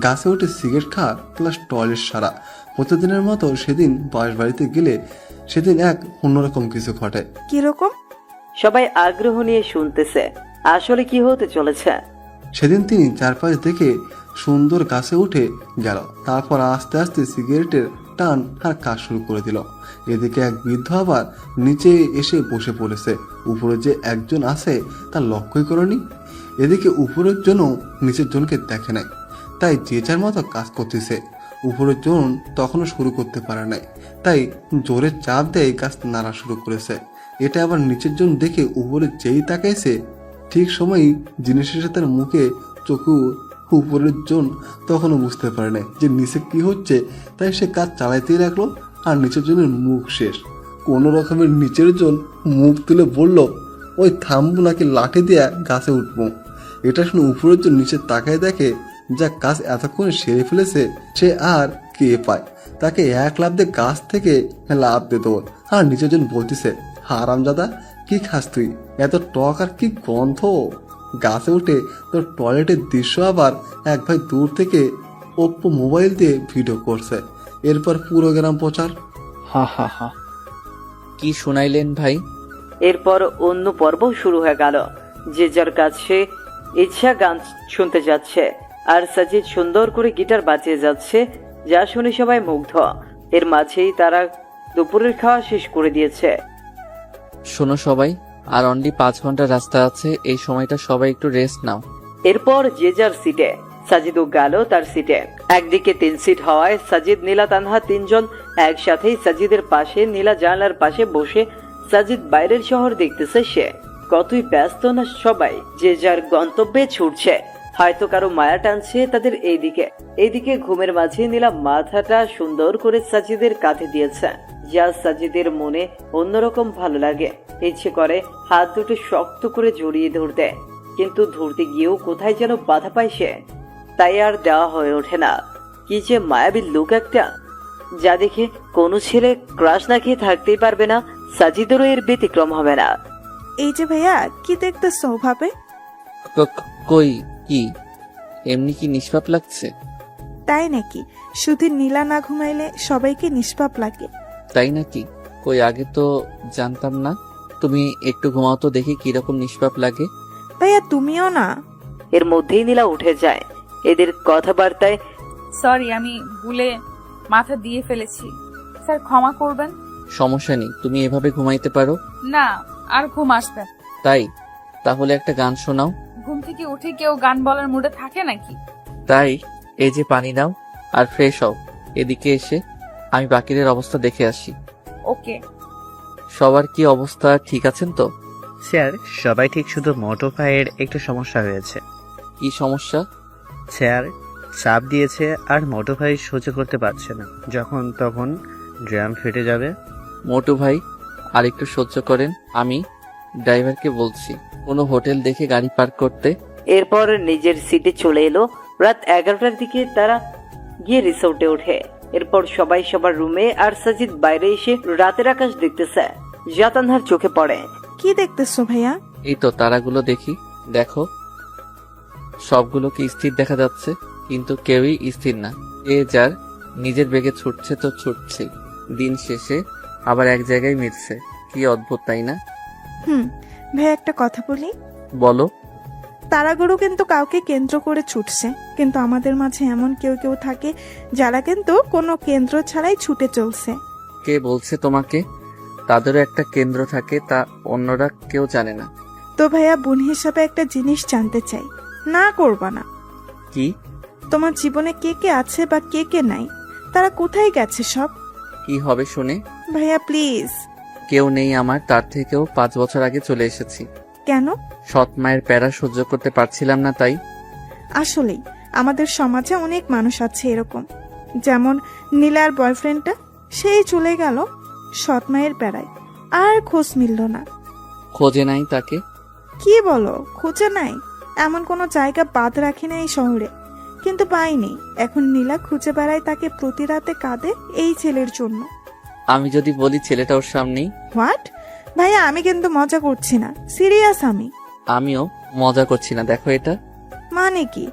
গাছে উঠে সিগারেট খাওয়া প্লাস টয়লেট সারা। প্রতিদিনের মতো সেদিন বাসবাড়িতে গেলে সেদিন এক অন্যরকম কিছু ঘটে। কিরকম? সবাই আগ্রহ নিয়ে শুনতেছে আসলে কি হতে চলেছে। সেদিন তিনি চারপাশ দেখে সুন্দর গাছে উঠে গেল। তারপর আস্তে আস্তে সিগারেটের টান আর কাজ শুরু করে দিল। এদিকে এক বৃদ্ধ আবার নিচে এসে বসে পড়েছে। উপরে যে একজন আছে তার লক্ষ্যই করেনি। এদিকে উপরের জন্য নিচের জনকে দেখে নাই, তাই যে যার মতো কাজ করতেছে। উপরের জন তখনও শুরু করতে পারে নাই, তাই জোরে চাপ দেয় গাছ নাড়া শুরু করেছে। এটা আবার নিচের জন দেখে উপরে যেই তাকাইছে ঠিক সময়ই জিনিসের সাথে তার মুখে চোখু। উপরের জন তখনও বুঝতে পারে নাই যে নিচে কি হচ্ছে, তাই সে কাজ চালাইতেই রাখলো। আর নিচের জনের মুখ শেষ। কোনো রকমের নিচের জন মুখ তুলে বলল, ওই থামবো নাকি লাঠি দিয়ে গাছে উঠবো। এটা শুনে উপরের জন নিচে তাকায় দেখে যা কাজ এতক্ষণে সেরে ফেলেছে সে আর কে পায়। তাকে এক লাফ দিয়ে গাছ থেকে লাফ দিয়ে দেবো। আর নিচের জন বলতেছে, হারামজাদা কি খাস তুই, এত টক আর কি গন্ধ। গাছে উঠে তোর টয়লেটের দৃশ্য আবার এক ভাই দূর থেকে ওপ্পো মোবাইল দিয়ে ভিডিও করছে। এরপর পুরো গ্রাম প্রচার। হা হা হা। কি শুনাইলেন ভাই? এরপর অন্য পর্ব শুরু হয়ে গেল। যে যার কাছে ইচ্ছা গান শুনতে যাচ্ছে আর সাজিদ সুন্দর করে গিটার বাজিয়ে যাচ্ছে, যা শুনে সবাই মুগ্ধ। এর মাঝেই তারা দুপুরের খাওয়া শেষ করে দিয়েছে। শোনো সবাই, আর অনলি 5 ঘন্টা রাস্তা আছে। এই সময়টা সবাই একটু রেস্ট নাও। এরপর যে যার সিটে। সাজিদও গেল তার সিটে। একদিকে 3 সিট হওয়ায় সাজিদ, নীলা, তানহা 3 জন একসাথেই সাজিদের পাশে নীলা জানলার পাশে বসে সাজিদ বাইরের শহর দেখতেছে। সে কতই ব্যস্ত না, সবাই যে যার গন্তব্যে ছুটছে। হয়তো কারো মায়া টানছে তাদের এইদিকে ঘুমের মাঝে নীলা মাথাটা সুন্দর করে সাজিদের কাঁধে দিয়েছে, যা সাজিদের মনে অন্যরকম ভালো লাগে। ইচ্ছে করে হাত দুটো শক্ত করে জড়িয়ে ধরতে, কিন্তু ধরতে গিয়েও কোথায় যেন বাধা পায় সে, তাই আর দেওয়া হয়ে ওঠে না। কি যে মায়াবী লুক একটা, যা দেখে কোনো ছেলে ক্রাশ না খেয়ে থাকতেই পারবে না। সাজিদেরও এর ব্যতিক্রম হবে না। এই যে ভাইয়া, কি দেখতেছো ভাবে? কই কি এমনি কি নিষ্পাপ লাগছে? তাই নাকি? শুধু নীলা না ঘুমাইলে সবাইকে নিষ্পাপ লাগে। তাই নাকি? কই আগে তো জানতাম না। তুমি একটু ঘুমাও তো দেখি কিরকম নিষ্পাপ লাগে। ভাইয়া তুমিও না। এর মধ্যেই নীলা উঠে যায়। এদের কথাবার্তায় সরি, আমি ভুলে মাথা দিয়ে ফেলেছি, স্যার ক্ষমা করবেন। সমস্যা নেই, তুমি এভাবে ঘুমাইতে পারো। না, আর ঘুম আসবে না। তাই তাহলে একটা গান শোনাও। ঘুম থেকে উঠে কেউ গান বলার মুডে থাকে নাকি? তাই এই যে পানি নাও আর ফ্রেশ হও। এদিকে এসে আমি বাকিদের অবস্থা দেখে আসি। ওকে। সবার কি অবস্থা, ঠিক আছেন তো? স্যার সবাই ঠিক, শুধু মোটো ভাইয়ের একটু সমস্যা হয়েছে। কি সমস্যা? স্যার চাপ দিয়েছে আর মোটো ভাই সহ্য করতে পারছে না, যখন তখন ড্রাম ফেটে যাবে। মোটু ভাই আর একটু সহ্য করেন, আমি ড্রাইভারকে বলছি কোনো হোটেল দেখে গাড়ি পার্ক করতে। এরপর নিজের সিটে চলে এলো। রাত 11টার দিকে তারা গিয়ে রিসোর্টে ওঠে। এরপর সবাই সবার রুমে, আর সাজিদ বাইরে এসে রাতের আকাশ দেখতেছে, যা তানহার চোখে পড়ে। কি দেখতেছো ভাইয়া? এই তো তারাগুলো দেখি। দেখো, সবগুলোকে স্থির দেখা যাচ্ছে, কিন্তু কেউই স্থির না। এ যার নিজের বেগে ছুটছে তো ছুটছে, দিন শেষে আবার এক জায়গায় মিটছে। কি অদ্ভুত, তাই না? ভাইয়া একটা কথা বলি। বলো। তারাগুলো কিন্তু কাউকে কেন্দ্র করে ছুটছে, কিন্তু আমাদের মাঝে এমন কেউ কেউ থাকে যারা কিন্তু কোনো কেন্দ্র ছাড়াই ছুটে চলছে। কে বলছে তোমাকে? তাদেরও একটা কেন্দ্র থাকে, তা অন্যরা কেউ জানে না। তো ভাইয়া বোন হিসাবে একটা জিনিস জানতে চাই, না করবা না। কি? তোমার জীবনে কে কে আছে বা কে কে নাই, তারা কোথায় গেছে সব? কি হবে শুনে? ভাইয়া প্লিজ। কেউ নেই আমার, তার থেকেও 5 বছর আগে চলে এসেছি। কেন? সৎ মায়ের প্যারা সহ্য করতে পারছিলাম না, তাই। আসলেই আমাদের সমাজে অনেক মানুষ আছে এরকম, যেমন নীলার বয়ফ্রেন্ডটা, সেই চলে গেল সৎ মায়ের প্যারায়, আর খোঁজ মিলল না। খোঁজে নাই তাকে? কি বলো, খোঁজে নাই? এমন কোনো জায়গা বাদ রাখি না এই শহরে, কিন্তু পাইনি। এখন নীলা খুঁজে বেড়ায় তাকে, প্রতি রাতে কাঁদে এই ছেলের জন্য। আমি যদি বলি ছেলেটা ওর সামনেই? হোয়াট? ভাইয়া আমি কিন্তু মজা করছি না, সিরিয়াস আমি। আমিও মজা করছি না, দেখো এটা। মানে কি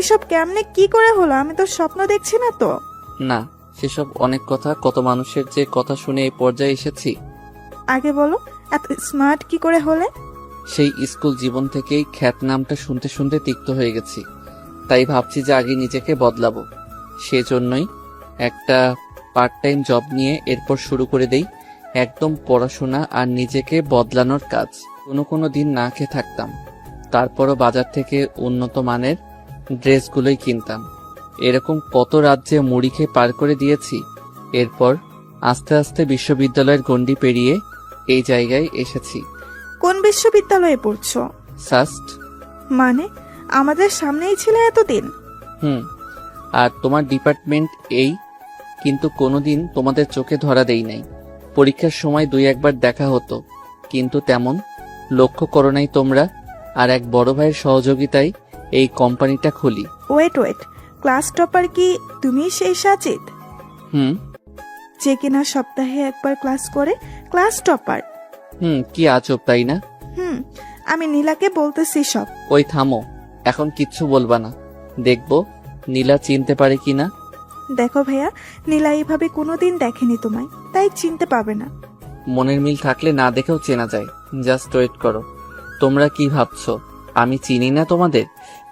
এসব? কেমনে কি করে হলো? আমি তো স্বপ্ন দেখছি না তো। না, সেসব অনেক কথা, কত মানুষের যে কথা শুনে এই পর্যায়ে এসেছি। আগে বলো, এত স্মার্ট কি করে হলে? সেই স্কুল জীবন থেকেই খ্যাত নামটা শুনতে শুনতে তিক্ত হয়ে গেছি, তাই ভাবছি যে আগে নিজেকে বদলাবো। সেজন্যই একটা পার্ট টাইম জব নিয়ে এরপর শুরু করে দেই একদম পড়াশোনা আর নিজেকে বদলানোর কাজ। কোনো দিন না খেয়ে থাকতাম, তারপরও বাজার থেকে উন্নত মানের ড্রেসগুলোই কিনতাম। এরকম কত রাজ্যে মুড়ি খেয়ে পার করে দিয়েছি। এরপর আস্তে আস্তে বিশ্ববিদ্যালয়ের গণ্ডি পেরিয়ে এই জায়গায় এসেছি। কোন বিশ্ববিদ্যালয়ে পড়ছো? সাস্ট। মানে আমাদের সামনেই ছিল এতদিন? আর তোমার ডিপার্টমেন্ট এই, কিন্তু কোনোদিন তোমাদের চোখে ধরা দেই নাই। পরীক্ষার সময় 2-1 বার দেখা হতো, কিন্তু তেমন লক্ষ্য করো নাই তোমরা। আর এক বড় ভাইয়ের সহযোগিতায় এই কোম্পানিটা খুলি। ওয়েট, ক্লাস টপার কি তুমি সেই সাজিদ? যে কিনা সপ্তাহে একবার ক্লাস করে, ক্লাস টপার? কি আজব, তাই না? আমি নীলাকে বলতেছি সব। ওই থামো, এখন কিচ্ছু বলবা না, দেখবো নীলা চিনতে পারে কিনা। দেখো ভাইয়া, নীলা এইভাবে কোনোদিন দেখেনি তোমায়, তাই চিনতে পাবে না। মনের মিল থাকলে না দেখেও চেনা যায়। জাস্ট ওয়েট করো। তোমরা কি ভাবছো আমি চিনি না তোমাদের?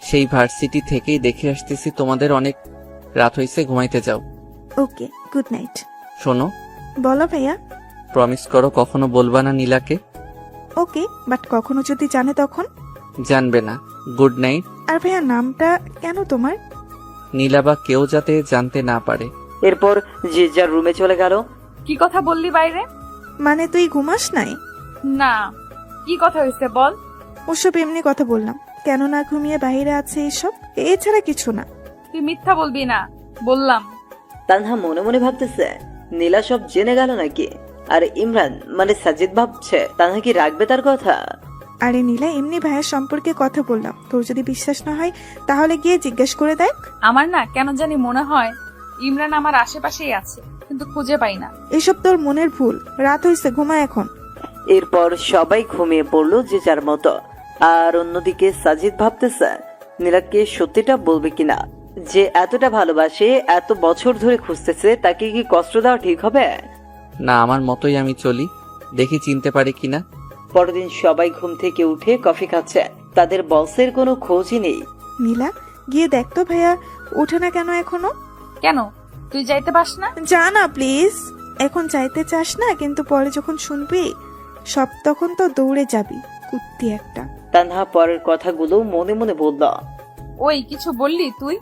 সেই ভার্সিটি থেকেই দেখে আসতেছি তোমাদের। অনেক রাত হইছে, ঘুমাইতে যাও। ওকে, গুড নাইট। শোনো। বলো ভাইয়া। প্রমিস করো কখনো বলবা না নীলাকে। ওকে, বাট কখনো যদি জানে তখন? জানবে না। Good night. আর ভাইয়া নামটা কেন তোমার? নীলা বা কেউ যাতে জানতে না পারে। এরপর যে যার রুমে চলে গেল। কি কথা বললি বাইরে? মানে তুই ঘুমাস নাই? না, কি কথা হয়েছে বল। ওসব এমনি কথা বললাম। কেন না ঘুমিয়ে বাইরে আছে এসব, এছাড়া কিছু না। তুই মিথ্যা বলবি না, বললাম। তানহা মনে মনে ভাবতেছে নীলা সব জেনে গেল নাকি। আর ইমরান মানে সাজিদ ভাবছে তানহা কি রাখবে তার কথা। আরে নীলা, এমনি ভাইয়ের সম্পর্কে কথা বললাম, তোর যদি বিশ্বাস না হয় তাহলে গিয়ে জিজ্ঞেস করে দেখ। আমার না কেন জানি মনে হয় ইমরান আমার আশেপাশেই আছে, কিন্তু খুঁজে পাই না। এসব তোর মনের ভুল, রাত হয়েছে, ঘুমা এখন। এরপর সবাই ঘুমিয়ে পড়লো যে যার মতো। আর অন্যদিকে সাজিদ ভাবতেছে নীলাকে সত্যিটা বলবে কিনা। যে এতটা ভালোবাসে, এত বছর ধরে খুঁজতেছে, তাকে কি কষ্ট দেওয়া ঠিক হবে? না, আমার মতোই আমি চলি, দেখি চিনতে পারি কিনা। পরদিন সবাই ঘুম থেকে উঠে কফি খাচ্ছে, তাদের বসের কোনো খোঁজই নেই। নীলা, গিয়ে দেখ তো ভাইয়া ওঠে না কেন এখনো। কেন, তুই যাইতে পাস না? যা না প্লিজ। এখন চাইতে চাস না, কিন্তু পরে যখন শুনবি সব তখন তো দৌড়ে যাবি, কুত্তি একটা। তানহা পরের কথাগুলো মনে মনে বলল। ওই কিছু বললি তুই?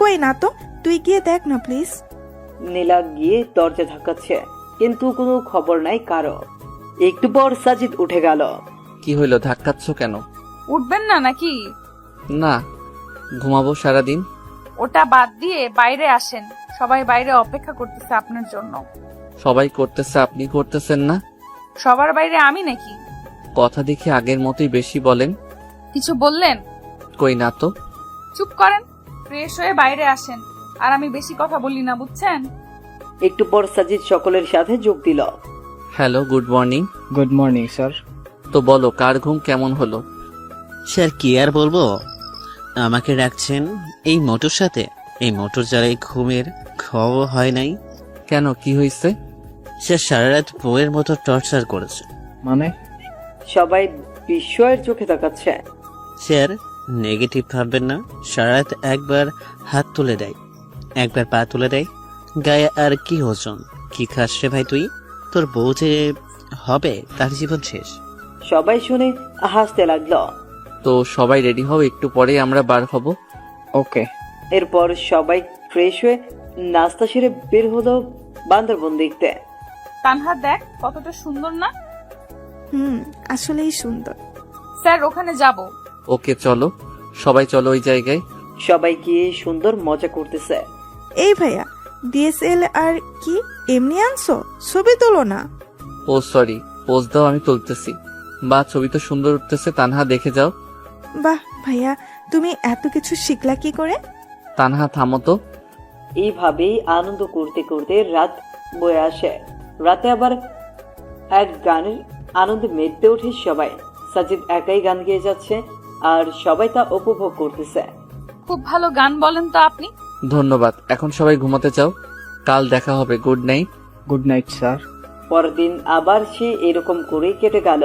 কই না তো, তুই গিয়ে দেখ না প্লিজ। নীলা গিয়ে দরজা ধাক্কাচ্ছে, কিন্তু কোনো খবর নাই কারো। একটু পর সাজিদ উঠে গেল। কি হইল, ধাক্কাচ্ছ কেন? উঠবেন না নাকি? না, ঘুমাবো সারাদিন। ওটা বাদ দিয়ে বাইরে আসেন, সবাই বাইরে অপেক্ষা করতেছে আপনার জন্য। সবাই করতেছে, আপনি করতেছেন না? সবার বাইরে আমি নাকি? কথা দেখি আগের মতোই বেশি বলেন। কিছু বললেন? কই না তো। চুপ করেন, ফ্রেশ হয়ে বাইরে আসেন। আর আমি বেশি কথা বলি না, বুঝছেন? একটু পর সাজিদ সকলের সাথে যোগ দিল। Hello, good morning. Good morning sir. তো বলো, কার ঘুম কেমন হলো? স্যার কি আর বলবো, আমাকে রাখছেন এই মোটর সাথে। এই মোটর যারা ঘুমের খাওয়া হয় নাই। কেন, কি হয়েছে? স্যার সারা রাত বউয়ের মতো টর্চার করেছে। মানে? সবাই বিস্ময়ের চোখে তাকাচ্ছে। স্যার নেগেটিভ ভাববেন না, সারা রাত একবার হাত তুলে দেয়, একবার পা তুলে দেয়, গায়ে আর কি ওজন। কি খাস রে ভাই তুই? তোর বউ যে হবে তার জীবন শেষ। সবাই শুনে হাসতে লাগলো। তো সবাই রেডি হও, একটু পরেই আমরা বার হব। ওকে। এরপর সবাই ফ্রেশ হয়ে নাস্তা সেরে বের হলো বান্দরবন দেখতে। তানহা দেখ কতটা সুন্দর না? আসলেই সুন্দর। স্যার ওখানে যাব। ওকে চলো, সবাই চলো ওই জায়গায়। সবাই গিয়ে সুন্দর মজা করতেছে। এই ভাইয়া, DSLR কি এমনি আনছো? ছবি তোলো না। ও সরি, পোজ দাও, আমি তুলতেছি। বা ছবি তো সুন্দর উঠতেছে, তানহা দেখে যাও। বাহ ভাইয়া, তুমি এত কিছু শিখলা কি করে? তানহা থামো তো। এইভাবেই আনন্দ করতে করতে রাত বয়ে আসে। রাতে আবার এক গানের আনন্দে মেতে ওঠে সবাই। সাজিদ একাই গান গেয়ে যাচ্ছে আর সবাই তা উপভোগ করতেছে। খুব ভালো গান বলেন তো আপনি। ধন্যবাদ, এখন সবাই ঘুমাতে যাও, কাল দেখা হবে। Good night. Good night sir. পরের দিন আবার সে এরকম করেই কেটে গেল।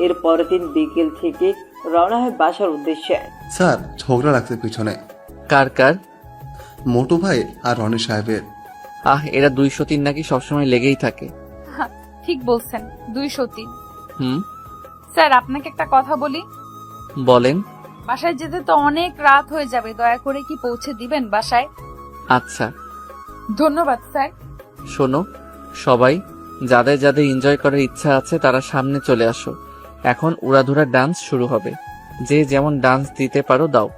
এর পরের দিন বিকেল থেকে রওনা হয় বাসার উদ্দেশ্যে। স্যার ঝগড়া লাগছে পিছনে। কার কার? মোটু ভাই আর রনি সাহেবের। এরা 203 নাকি সবসময় লেগেই থাকে। ঠিক বলছেন, 203। হুম, স্যার আপনাকে একটা কথা বলি। বলেন। বাসায় যেতে তো অনেক রাত হয়ে যাবে, দয়া করে কি পৌঁছে দিবেন বাসায়? আচ্ছা। ধন্যবাদ স্যার। শোনো সবাই, যাদের যাদের এনজয় করার ইচ্ছা আছে তারা সামনে চলে আসো। এখন উড়াধুরা ডান্স শুরু হবে, যে যেমন ডান্স দিতে পারো দাও।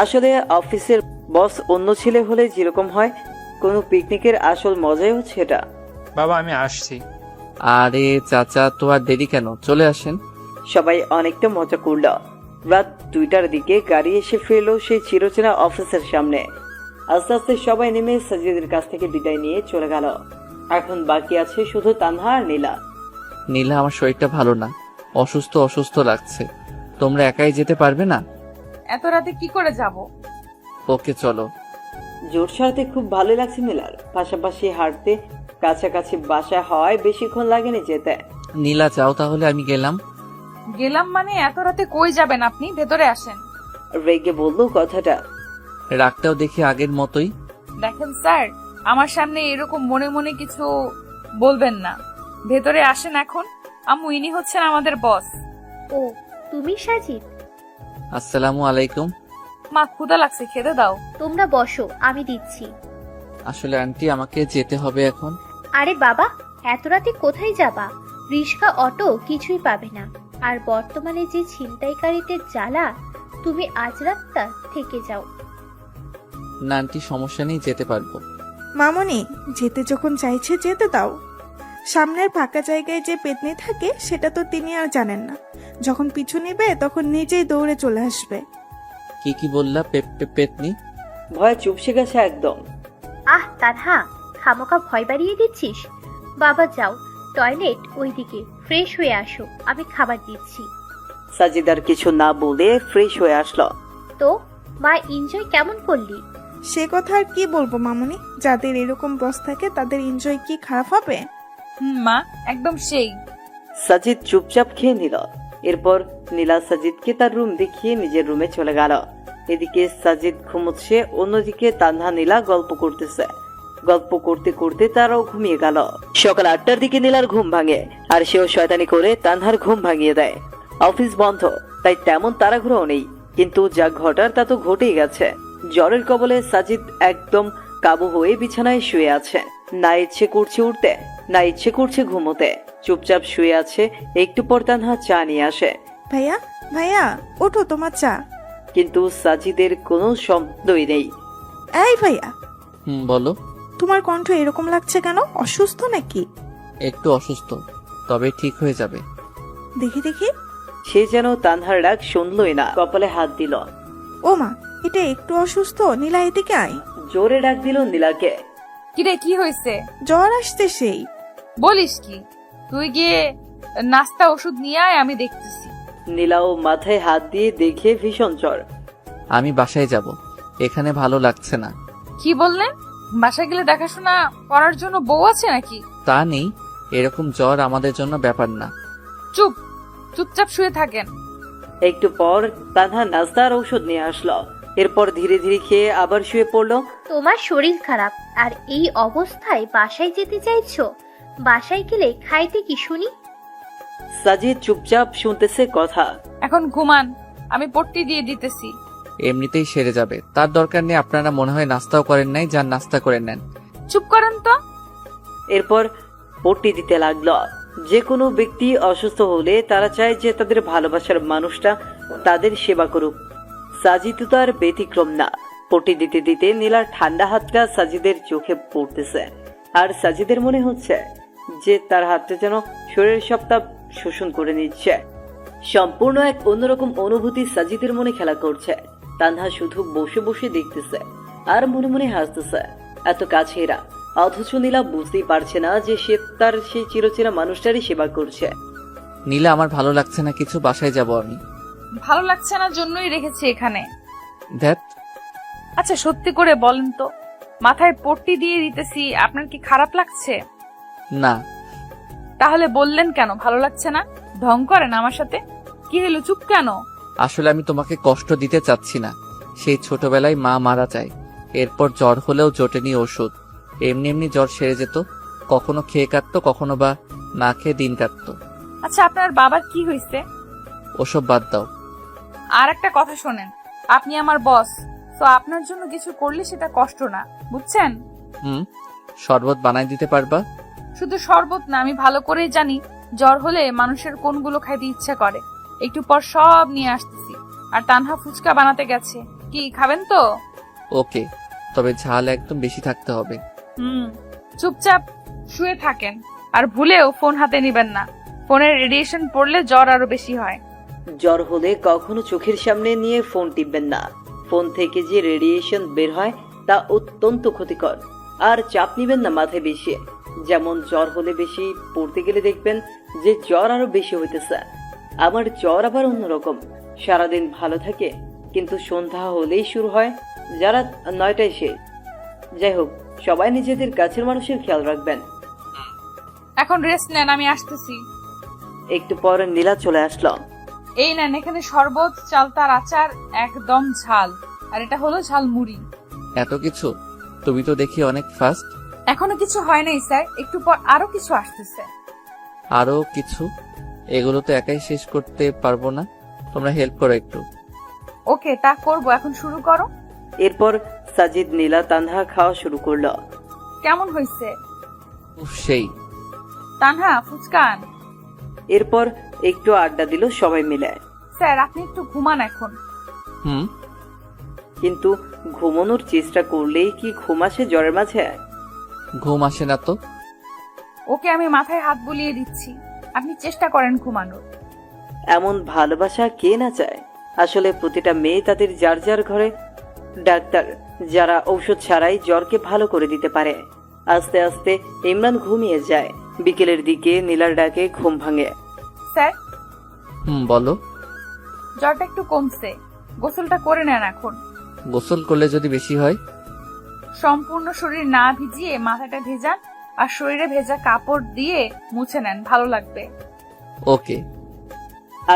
আসলে অফিসের বস অন্য ছেলে হলে যেরকম হয়, কোনো পিকনিকের আসল মজাই হচ্ছে এটা। বাবা আমি আসছি। আরে চাচা, তো আর দেরি কেন, চলে আসেন। সবাই অনেকটা মজা করল। রাত 2টার দিকে গাড়ি এসে ফিরল সেই চিরচেনা অফিসের সামনে। আস্তে আস্তে সবাই নেমে সাজিদের কাছ থেকে বিদায় নিয়ে চলে গেল। এখন বাকি আছে শুধু তানহা আর নীলা। নীলা, আমার শরীরটা ভালো না, অসুস্থ অসুস্থ লাগছে, তোমরা একাই যেতে পারবে না? এত রাতে কি করে যাব? ওকে চলো। জোর সারতে খুব ভালো লাগছে নীলার। পাশাপাশি হাঁটতে, কাছাকাছি বাসা হওয়ায় বেশিক্ষণ লাগেনি যেতে। নীলা যাও তাহলে, আমি গেলাম। গেলাম মানে এত রাতে কই যাবেন আপনি? ভেতরে আসেন। রেগে বলল কথাটা। রাগটাও দেখি আগের মতোই। দেখেন স্যার, আমার সামনে এরকম মনে মনে কিছু বলবেন না। ভেতরে আসেন এখন। আম্মু, ইনি হচ্ছেন আমাদের বস। ও তুমি সাজিদ? আসসালামু আলাইকুম। মা, ক্ষুধা লাগছে, খেতে দাও। তোমরা বসো, আমি দিচ্ছি। আসলে আন্টি, আমাকে যেতে হবে এখন। আরে বাবা, এত রাতে কোথায় যাবা? রিক্সা, অটো কিছুই পাবে না। আর বর্তমানে যে ছিনতাইকারীদের জ্বালা, তুমি আজ রাতটা থেকে যাও। না আন্টি, সমস্যা নেই, যেতে পারবো। মামনি, যেতে যখন চাইছে যেতে দাও। সামনের ফাঁকা জায়গায় যে পেতনি থাকে সেটা তো তিনি আর জানেন না। যখন পিছু নেবে তখন নিজেই দৌড়ে চলে আসবে। কি বললা? পেতনি? ভয় চুপসে গেছে একদম। আহ তানহা, খামোকা ভয় বাড়িয়ে দিচ্ছিস। বাবা যাও, টয়লেট ওইদিকে, ফ্রেশ হয়ে আসো, আমি খাবার দিচ্ছি। সাজিদার কিছু না বলে ফ্রেশ হয়ে আসলো। তো মা, এনজয় কেমন করলি? সে কথা আর কি বলবো মামনি, যাদের এরকম বস থাকে তাদের এনজয় কি খারাপ হবে? মা, একদম সেই। সাজিদ চুপচাপ খেয়ে নিল। এরপর নীলা সাজিদকে তার রুম দেখিয়ে নিজের রুমে চলে গেল। এদিকে সাজিদ ঘুমোচ্ছে, অন্যদিকে তানহা নীলা গল্প করতেছে। গল্প করতে করতে তারাও ঘুমিয়ে গেল। সকাল 8টার দিকে নীলার ঘুম ভাঙে, আর সেও শয়তানি করে তানহার ঘুম ভাঙিয়ে দেয়। অফিস বন্ধ, তাই তেমন তাড়াহুড়োও নেই, কিন্তু যা ঘটার তা তো ঘটেই গেছে। জ্বরের কবলে সাজিদ একদম কাবু হয়ে বিছানায় শুয়ে আছে। না ইচ্ছে করছে উঠতে, না ইচ্ছে করছে ঘুমোতে। চুপচাপ শুয়ে আছে। একটু পর তানহা চা নিয়ে আসে। ভাইয়া, ভাইয়া, ওঠো, তোমার চা। কিন্তু সাজিদের কোনো শব্দই নেই। এই ভাইয়া, বলো। তোমার কণ্ঠ এরকম লাগছে কেন? অসুস্থ নাকি? একটু অসুস্থ, তবে ঠিক হয়ে যাবে। দেখি দেখি। সে যেন তানহার ডাক শুনলই না, কপালে হাত দিল। ও মা, এটা একটু অসুস্থ। নীলা, এদিকে আয়। জোরে ডাক দিল নীলাকে। কিরে, কি হয়েছে? জ্বর আসছে সেই। বলিস কি? তুই গিয়ে নাস্তা ওষুধ নিয়ে আয়, আমি দেখতেছি। নীলাও মাথায় হাত দিয়ে দেখে ভীষণ জ্বর। আমি বাসায় যাব, এখানে ভালো লাগছে না। কি বললেন? বাসায় গেলে দেখাশোনা করার জন্য বউ আছে নাকি? তা নেই, এরকম জ্বর আমাদের জন্য ব্যাপার না। চুপচাপ শুয়ে থাকেন। একটু পর তানহা নাস্তা আর ঔষধ নিয়ে আসলো। এরপর ধীরে ধীরে খেয়ে আবার শুয়ে পড়লো। তোমার শরীর খারাপ আর এই অবস্থায় বাসায় যেতে চাইছো? বাসায় গেলে খাইতে কি শুনি? সাজিদ চুপচাপ শুনতেছে কথা। এখন ঘুমান, আমি পট্টি দিয়ে দিতেছি। এমনিতেই সেরে যাবে, তার দরকার নেই। আপনারা মনে হয় নাস্তাও করেন নাই, যান নাস্তা করে নেন। চুপ করেন তো। এরপর পট্টি দিতে লাগলো। যে কোনো ব্যক্তি অসুস্থ হলে তারা চায় যে তাদের ভালোবাসার মানুষটা তাদের সেবা করুক। সাজিদ তো আর ব্যতিক্রম না। পট্টি দিতে দিতে নীলার ঠান্ডা হাতটা সাজিদের চোখে পড়তেছে, আর সাজিদের মনে হচ্ছে যে তার হাতটা যেন শরীরের সব তাপ শোষণ করে নিচ্ছে। সম্পূর্ণ এক অন্যরকম অনুভূতি সাজিদের মনে খেলা করছে। তানহা শুধু বসে বসে দেখতেছে আর মনে মনে হাসতেছে। এত কাছে এরা, অথচ নীলা বুঝতেই পারছে না যে সে তার সেই চিরচেনা মানুষটারই সেবা করছে। নীলা, আমার ভালো লাগছে না কিছু, বাসায় যাব আমি। ভালো লাগছে না জন্যই রেখেছি এখানে। ধ্যাত। আচ্ছা সত্যি করে বলেন তো, মাথায় পট্টি দিয়ে দিতেছি, আপনার কি খারাপ লাগছে? না। তাহলে বললেন কেন ভালো লাগছে না? ঢং করেন আমার সাথে? কি হলো, চুপ কেন? আসলে আমি তোমাকে কষ্ট দিতে চাচ্ছি না। সেই ছোটবেলায় মা মারা যায়, এরপর জ্বর হলেও জোটেনি ওষুধ। এমনি এমনি জ্বর সেরে যেত, কখনো খেয়ে কাটতো, কখনো বা না খেয়ে দিন কাটতো। আচ্ছা আপনার বাবার কি হয়েছে? ওসব বাদ দাও। আর একটা কথা শোনেন, আপনি আমার বস, তো আপনার জন্য কিছু করলে সেটা কষ্ট না, বুঝছেন? শরবত বানাই দিতে পারবা? শুধু শরবত না, আমি ভালো করেই জানি জ্বর হলে মানুষের কোনগুলো খাইতে ইচ্ছা করে। একটু পর সব নিয়ে আসতেছি। আর তানহা ফুচকা বানাতে গেছে, কি খাবেন তো? ওকে, তবে ঝাল একদম বেশি থাকতে হবে। চুপচাপ শুয়ে থাকেন, আর ভুলেও ফোন হাতে নিবেন না। ফোনের রেডিয়েশন পড়লে জ্বর আরো বেশি হয়। জ্বর হলে কখনো চোখের সামনে নিয়ে ফোন টিপবেন না। ফোন থেকে যে রেডিয়েশন বের হয় তা অত্যন্ত ক্ষতিকর। আর চাপ নিবেন না মাথায় বেশি। যেমন জ্বর হলে বেশি পড়তে গেলে দেখবেন যে জ্বর আরো বেশি হইতেছে। আমার জ্বর আবার অন্যরকম, সারাদিন ভালো থাকে, কিন্তু সন্ধ্যা হলেই শুরু হয়, যারা 9টায় শেষ। যাই হোক, সবাই নিজেদের কাছের মানুষের খেয়াল রাখবেন। এখন রেস্ট নেন, আমি আসতেছি। একটু পর নীলা চলে আসলো। এই নেন, এখানে শরবত, চালতার আচার, একদম ঝাল, আর এটা হলো ঝাল মুড়ি। এত কিছু? তুমি তো দেখি অনেক ফাস্ট। এখনো কিছু হয় নাই স্যার, একটু পর আরো কিছু আসতেছে। আরো কিছু? এগুলো তো একাই শেষ করতে পারবো না, তোমরা হেল্প করো একটু। ওকে, তা করবো, এখন শুরু করো। এরপর সাজিদ নীলা তানহা খাওয়া শুরু করলো। কেমন হয়েছে? সেই। তানহা ফুচকান। এরপর একটু আড্ডা দিল সবাই মিলে। স্যার আপনি একটু ঘুমান এখন। হুম। কিন্তু ঘুমানোর চেষ্টা করলেই কি ঘুম আসে জ্বরের মাঝে? ঘুম আসে না তো। ওকে আমি মাথায় হাত বুলিয়ে দিচ্ছি, আপনি চেষ্টা করেন ঘুমানোর। এমন ভালোবাসা কে না চায়? আসলে প্রতিটা মেয়ে তাদের যার যার ঘরে ডাক্তার, যারা ঔষধ ছাড়াই জ্বরকে ভালো করে দিতে পারে। আস্তে আস্তে ইমরান ঘুমিয়ে যায়। বিকেলের দিকে নীলার ডাকে ঘুম ভাঙে। স্যার, বলো। জ্বরটা একটু কমছে, গোসলটা করে নেন এখন। গোসল করলে যদি বেশি হয়? সম্পূর্ণ শরীর না ভিজিয়ে মাথাটা ভেজান আর শরীরে ভেজা কাপড় দিয়ে মুছে নেন, ভালো লাগবে। ওকে।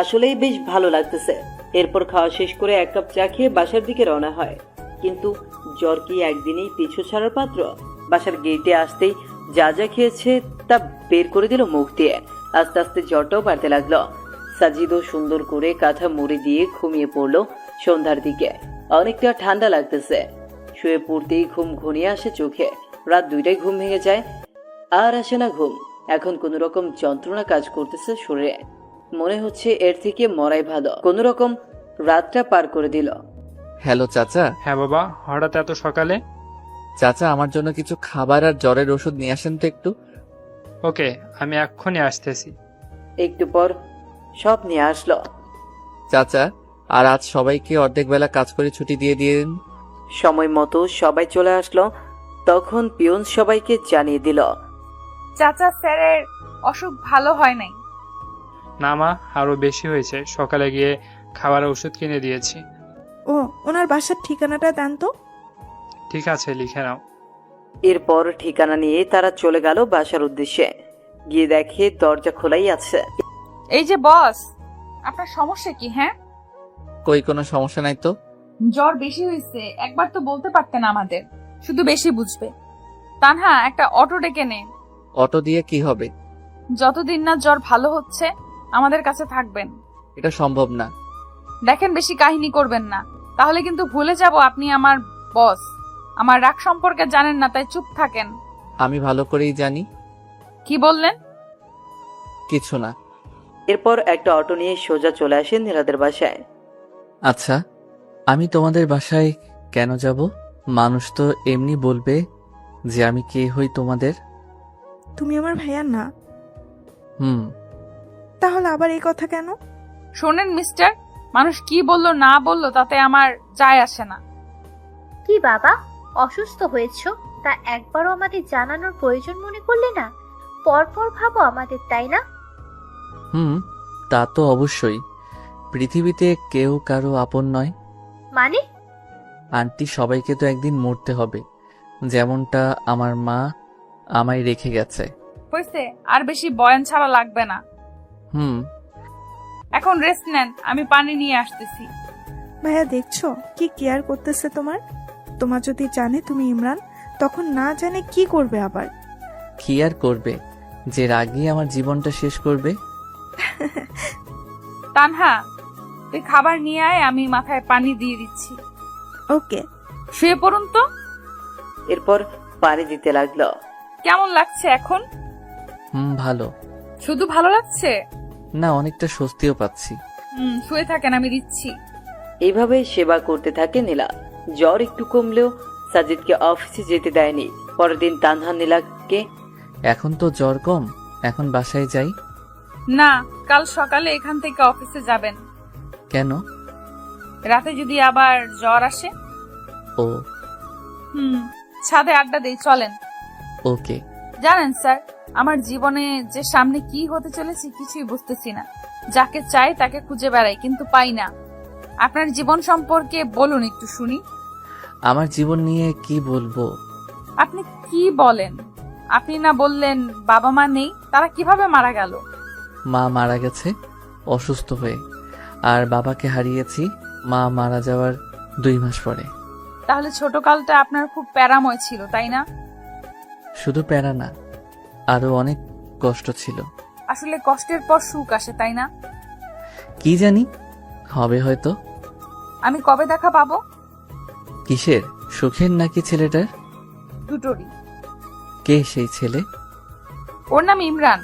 আসলেই বেশ ভালো লাগতেছে। এরপর খাওয়া শেষ করে 1 কাপ চা খেয়ে বাসার দিকে রওনা হয়। কিন্তু জ্বর কি একদিনেই পিছু ছাড়ার পাত্র? বাসার গেটে আসতেই যা যা খেয়েছে তা বের করে দিল মুখ দিয়ে। আস্তে আস্তে জ্বরটাও বাড়তে লাগলো। সাজিদও সুন্দর করে কাঁথা মুড়ি দিয়ে ঘুমিয়ে পড়লো। সন্ধ্যার দিকে অনেকটা ঠান্ডা লাগতেছে। শুয়ে পড়তেই ঘুম ঘনিয়ে আসে চোখে। রাত 2টায় ঘুম ভেঙে যায়। আর আসে না ঘুম। এখন কোন রকম যন্ত্রণা কাজ করতেছে শরীরে। মনে হচ্ছে এর থেকে মরাই ভালো। কোন রকম রাতটা পার করে দিল। হ্যালো চাচা। হ্যাঁ বাবা, হঠাৎ এত সকালে? চাচা, আমার জন্য কিছু খাবার আর জ্বরের ওষুধ নিয়ে আসেন তো একটু। ওকে, আমি এক্ষুনি আসতেছি। একটু পর সব নিয়ে আসলো। চাচা, আর আজ সবাইকে অর্ধেক বেলা কাজ করে ছুটি দিয়ে দিন। সময় মতো সবাই চলে আসলো। তখন পিয়ন সবাইকে জানিয়ে দিল, চাচা, স্যারের অসুখ ভালো হয় নাই। না মা, আরো বেশি হয়েছে। সকালে গিয়ে খাবার ওষুধ কিনে দিয়েছি। ও, ওনার বাসার ঠিকানাটা দেন তো। ঠিক আছে, লিখে নাও। এরপর ঠিকানা নিয়ে তারা চলে গেল বাসার উদ্দেশ্যে। গিয়ে দেখে দরজা খোলাই আছে। এই যে বস, আপনার সমস্যা কি? হ্যাঁ, কই কোনো সমস্যা নাই তো। জ্বর বেশি হয়েছে, একবার তো বলতে পারতেন আমাদের, শুধু বেশি বুঝবে। তানহা, একটা অটো ডেকে নে। অটো দিয়ে কি হবে? যতদিন না জ্বর ভালো হচ্ছে আমাদের কাছে থাকবেন। এটা সম্ভব না। দেখেন, বেশি কাহিনী করবেন না, তাহলে কিন্তু ভুলে যাব আপনি আমার বস। আমার রাগ সম্পর্কে জানেন না, তাই চুপ থাকেন। আমি ভালো করেই জানি। কি বললেন? কিছু না। এরপর একটা অটো নিয়ে সোজা চলে আসে নীলাদের বাসায়। আচ্ছা, আমি তোমাদের বাসায় কেন যাব? মানুষ তো এমনি বলবে যে আমি কে হই তোমাদের। তুমি আমার ভাইয়া না, হুম। তাহলে আবার এই কথা কেন? শোনেন মিস্টার, মানুষ কি বললো না বললো তাতে আমার যায় আসে না। কি বাবা, অসুস্থ হয়েছো? তা একবারও আমাদের জানানোর প্রয়োজন মনে করলে না? পরপর ভাবো আমাদের, তাই না? হুম, তা তো অবশ্যই। পৃথিবীতে কেউ কারো আপন নয়। মানে? আন্টি, সবাইকে তো একদিন মরতে হবে, যেমনটা আমার মা আমায় রেখে গেছে। হয়েছে, আর বেশি বয়ান ছাড়া লাগবে না। হুম। এখন রেস্ট নেন, আমি পানি নিয়ে আসতেছি। ভাইয়া, দেখছো কি কেয়ার করতেছে তোমার। তোমার যদি জানে তুমি ইমরান, তখন না জানে কি করবে আবার। কি আর করবে, যে রাগই আমার জীবনটা শেষ করবে। তানহা, তুই খাবার নিয়ে আয়, আমি মাথায় পানি দিয়ে দিচ্ছি। ওকে। শুয়ে পড়ুন তো। এরপর পানি দিতে লাগলো। কেমন লাগছে এখন? ভালো। শুধু ভালো লাগছে না, অনেকটা স্বস্তিও পাচ্ছি। শুয়ে থাকেন, আমি দিচ্ছি। এইভাবে সেবা করতে থাকে নীলা। জ্বর একটু কমলেও সাজিদকে অফিসে যেতে দেয়নি। পরের দিন তানহা নীলাকে, এখন তো জ্বর কম, এখন বাসায় যাই। না, কাল সকালে এখান থেকে অফিসে যাবেন। কেন? রাতে যদি আবার জ্বর আসে। ও। ছাদে আড্ডা দেই, চলেন। ওকে। জানেন স্যার, আমার জীবনে যে সামনে কি হতে চলেছে কিছুই বুঝতেছি না। যাকে চাই তাকে খুঁজে বেড়াই, কিন্তু পাই না। আপনার জীবন সম্পর্কে বলুন একটু শুনি। আমার জীবন নিয়ে কি বলবো? আপনি কি বলেন? আপনি না বললেন বাবা মা নেই, তারা কিভাবে মারা গেল? মা মারা গেছে অসুস্থ হয়ে, আর বাবাকে হারিয়েছি মা মারা যাওয়ার 2 মাস পরে। তাহলে ছোটকালটা আপনার খুব প্যারাময় ছিল, তাই না? শুধু প্যারা না, আরো অনেক কষ্ট ছিল। আসলে কষ্টের পর সুখ আসে, তাই না? কি জানি, হবে হয়তো। আমি কবে দেখা পাবো? কিসের, সুখের নাকি ছেলেটার? দুটোরই। কে সেই ছেলে? ওর নাম ইমরান।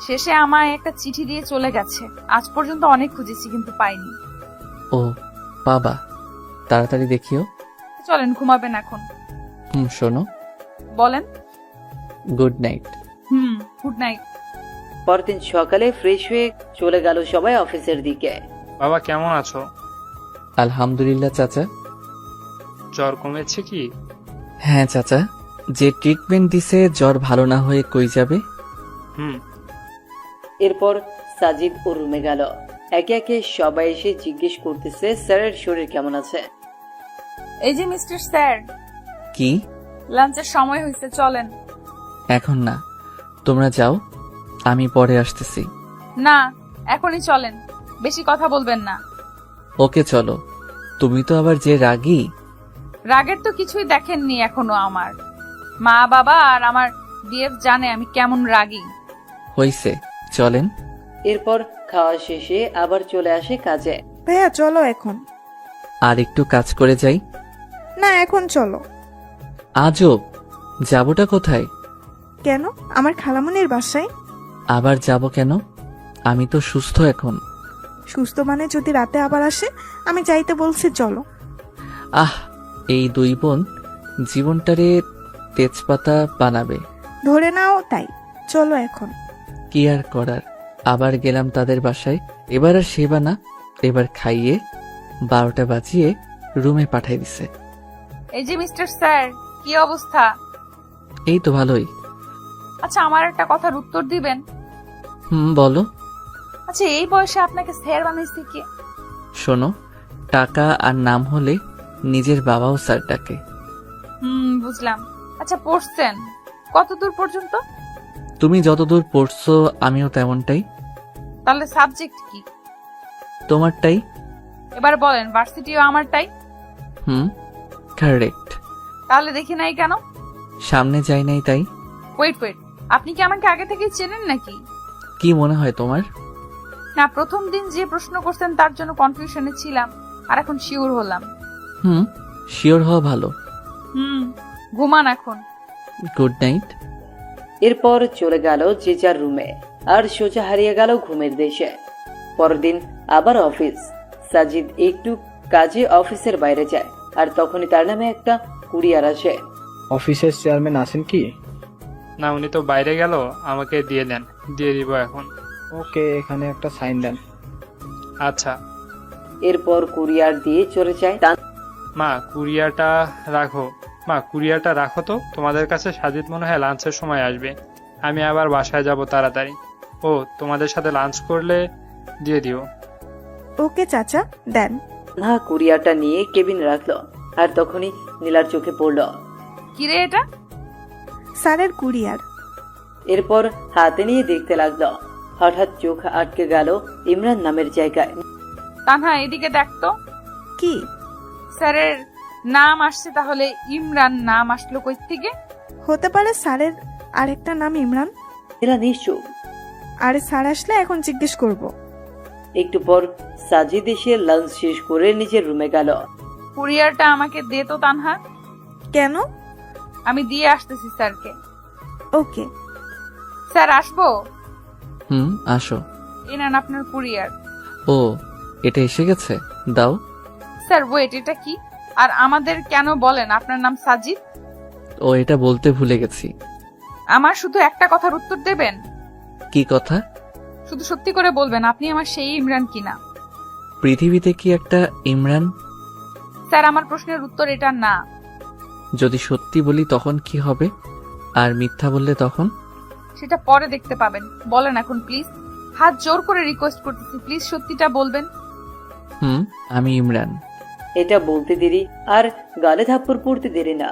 শেষে আমায় একটা চিঠি দিয়ে চলে গেছে। আজ পর্যন্ত অনেক খুঁজেছি কিন্তু পাইনি। ও বাবা। তাড়াতাড়ি দেখিও। চলেন, ঘুমাবেন এখন। শোনো, বলেন। Good night. Good night. পরদিন সকালে ফ্রেশ হয়ে চলে গেল সবাই অফিসের দিকে। বাবা কেমন আছো? আলহামদুলিল্লাহ চাচা। জ্বর কমেছে কি? হ্যাঁ চাচা, যে ট্রিটমেন্ট দিছে জ্বর ভালো না হয়ে কই যাবে। হুম। এরপর সাজিদ ওর রুমে গেল। একে একে সবাই এসে জিজ্ঞেস করতেছে স্যারের শরীর কেমন আছে। এই যে মিস্টার স্যার, কি? লাঞ্চের সময় হয়েছে, চলেন। এখন না, তোমরা যাও, আমি পরে আসতেছি। না, এখনই চলেন, বেশি কথা বলবেন না। ওকে চলো। তুমি তো আবার যে রাগী। রাগের তো কিছুই দেখেননি এখনো আমার। মা বাবা আর আমার বিএফ জানে আমি কেমন রাগী। হইছে, চলেন। এরপর খাওয়া শেষে আবার চলে আসে কাজে। ভাইয়া চলো এখন। আর একটু কাজ করে যাই। না, এখন চলো। আজব, যাবোটা কোথায়? কেন? আমার খালামনির বাসায়। আবার যাব কেন? আমি তো সুস্থ এখন। সুস্থ মানে যদি রাতে আবার আসে? আমি যাইতে বলছি, চলো। আহ, এই দুই বোন জীবনটারে তেজপাতা বানাবে। ধরে নাও তাই, চলো এখন। কি আর করার, আবার গেলাম তাদের বাসায়। এবার আর সেবা না, এবার খাইয়ে 12টা বাজিয়ে রুমে পাঠাই দিছে। এই যে মিস্টার স্যার, কি অবস্থা? এই তো ভালোই। আচ্ছা, আমার একটা কথার উত্তর দিবেন? বলো। আচ্ছা, এই বয়সে আপনাকে স্যার বানাইছে কে? শোনো, টাকা আর নাম হলে নিজের বাবাও স্যার ডাকে। বুঝলাম। আচ্ছা, পড়ছেন কতদূর পর্যন্ত? তুমি যতদূর পড়ছো আমিও তেমনটাই। তাহলে সাবজেক্ট কি? তোমারটাই। এবার বলেন, ভার্সিটিও আমারটাই। কারেক্ট। তাহলে দেখি নাই কেন? সামনে যাই নাই তাই। ওয়েট, আপনি কি আমাকে আগে থেকে চেনেন নাকি? কি মনে হয় তোমার? না, প্রথম দিন যে প্রশ্ন করছেন তার জন্য কনফিউশনে ছিলাম, আর এখন শিওর হলাম। শিওর হওয়া ভালো। ঘুমান এখন। Good night. এরপর চলে গেল যে যার রুমে, আর সোজা হারিয়ে গেল ঘুমের দেশে। পরদিন আবার অফিস। সাজিদ একটু কাজে অফিসের বাইরে যায়, আর তখনই তার নামে একটা কুরিয়ার আসে। অফিসের চেয়ারম্যান আছেন কি? না, উনি তো বাইরে গেল, আমাকে দিয়ে দেন। দিয়ে দিব এখন। ওকে, এখানে একটা সাইন দেন। আচ্ছা। এরপর কুরিয়ার দিয়ে চলে যায়। মা, কুরিয়ারটা রাখো। মা, কুরিয়ারটা রাখো তো, তোমাদের কাছে সাজিদ মনে হয় লাঞ্চের সময় আসবে। আমি আবার বাসায় যাব তাড়াতাড়ি। ও তোমাদের সাথে লাঞ্চ করলে দিয়ে দিও। ওকে চাচা, দেন। না, কুরিয়ারটা নিয়ে কেবিন রাখলো, আর তখনই নীলার চোখে পড়লো। কিরে এটা? স্যারের কুরিয়ার। এরপর হাতে নিয়ে দেখতে লাগলো। হঠাৎ চোখ আটকে গেল ইমরান নামের জায়গায়। তানহা, এদিকে দেখতো। কি? স্যারের নাম আসছে, তাহলে ইমরান নাম আসলো কই থেকে? হতে পারে স্যারের আরেকটা নাম ইমরান। এরা নিশ্চয়। আরে স্যার আসলে এখন জিজ্ঞেস করব। একটু পর সাজিদ এসে লাঞ্চ শেষ করে নিজের রুমে গেল। কুরিয়ারটা আমাকে দে তো তানহা। কেন? আমি দিয়ে আসতেছি স্যারকে। ওকে। স্যার, আসবো? আসো। এই নেন আপনার কুরিয়ার। ও, এটা এসে গেছে, দাও। স্যার ওয়েট, এটা কি? আর আমাদের কেন বলেন আপনার নাম সাজিদ? ও, এটা বলতে ভুলে গেছি। আমার শুধু একটা কথার উত্তর দেবেন। কি কথা? শুধু সত্যি করে বলবেন আপনি আমার সেই ইমরান কিনা। পৃথিবীতে কি একটা ইমরান? স্যার, আমার প্রশ্নের উত্তর এটা না। যদি সত্যি বলি তখন কি হবে, আর মিথ্যা বললে তখন? সেটা পরে দেখতে পাবেন। বলেন এখন প্লিজ, হাত জোর করে রিকোয়েস্ট করতেছি, প্লিজ সত্যিটা বলবেন। আমি ইমরান। এটা বলতে দেরি আর গালে থাপ্পড় পড়তে দেরি না।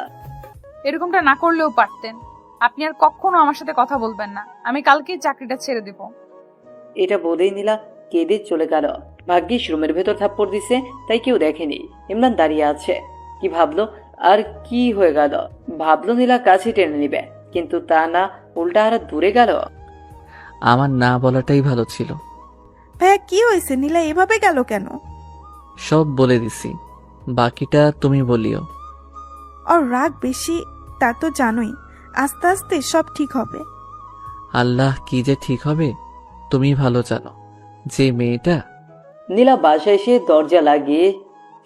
এরকমটা না করলেও পারতেন। আপনি আর কখনো আমার সাথে কথা বলবেন না। আমি কালকেই চাকরিটা ছেড়ে দিব। এটা বলেই নীলা কেঁদে চলে গেল। ভাগ্যিস রুমের ভেতর থাপ্পড় দিছে, তাই কেউ দেখেনি। ইমরান দাঁড়িয়ে আছে। কি ভাবলো আর কি হয়ে গেল? ভাবলো নীলা কাছে টেনে নিবে, কিন্তু তা না, উল্টা আর দূরে গেল। আমার না বলাটাই ভালো ছিল। ভাইয়া, কি হয়েছে? নীলা এভাবে গেল কেন? সব বলে দিছি, বাকিটা তুমি বলিও। আর রাগ বেশি, তা তো জানোই। আস্তে আস্তে সব ঠিক হবে। আল্লাহ, কি যে ঠিক হবে তুমি ভালো জানো। যে মেয়েটা। নীলা বাসায় এসে দরজা লাগিয়ে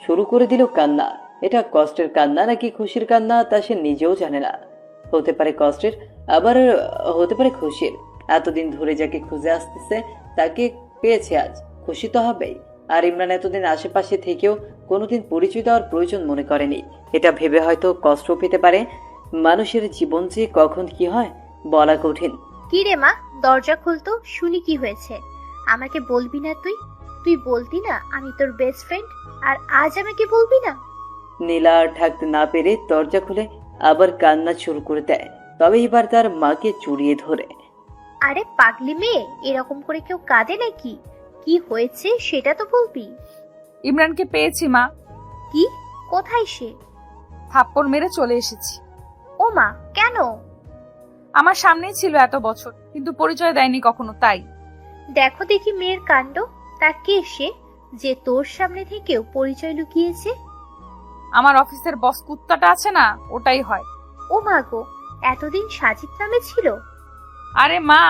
শুরু করে দিল কান্না। এটা কষ্টের কান্না নাকি খুশির কান্না তা সে নিজেও জানে না। হতে পারে কষ্টের, আবার হতে পারে খুশির। এতদিন ধরে যাকে খুঁজে আসতেছে তাকে পেয়েছে আজ, খুশি তো হবেই। আর ইমরান এতদিন আশেপাশে থেকেও কোনোদিন পরিচয় দেওয়ার প্রয়োজন মনে করেনি। এটা ভেবে হয়তো কষ্ট পেতে পারে। মানুষের জীবন যে কখন কি হয় বলা কঠিন। কি রে মা, দরজা খুলতো, শুনি কি হয়েছে। আমাকে বলবি না তুই? তুই বলতি না আমি তোর বেস্ট ফ্রেন্ড, আর আজ আমাকে বলবি না? নীলা আর থাকতে না পেরে দরজা খুলে আবার কান্না শুরু করে দেয়, তবে এবার তার মাকে জড়িয়ে ধরে। আরে পাগলি মেয়ে, এরকম করে কেউ কাঁদে নাকি? কি হয়েছে সেটা তো বলবি। ইমরানকে পেয়েছি মা। কি? কোথায় সে? থাপ্পড় মেরে চলে এসেছি। ও মা, কেন? আমার সামনেই ছিল এত বছর, কিন্তু পরিচয় দেয়নি কখনো, তাই। দেখো দেখি মেয়ের কাণ্ড। তা কে সে যে তোর সামনে থেকেও পরিচয় লুকিয়েছে? আমার অফিসের বস কুত্তাটা আছে না, ওটাই হয়। ও মা গো, এতদিন সাজিদ নামে ছিল? আরে মা,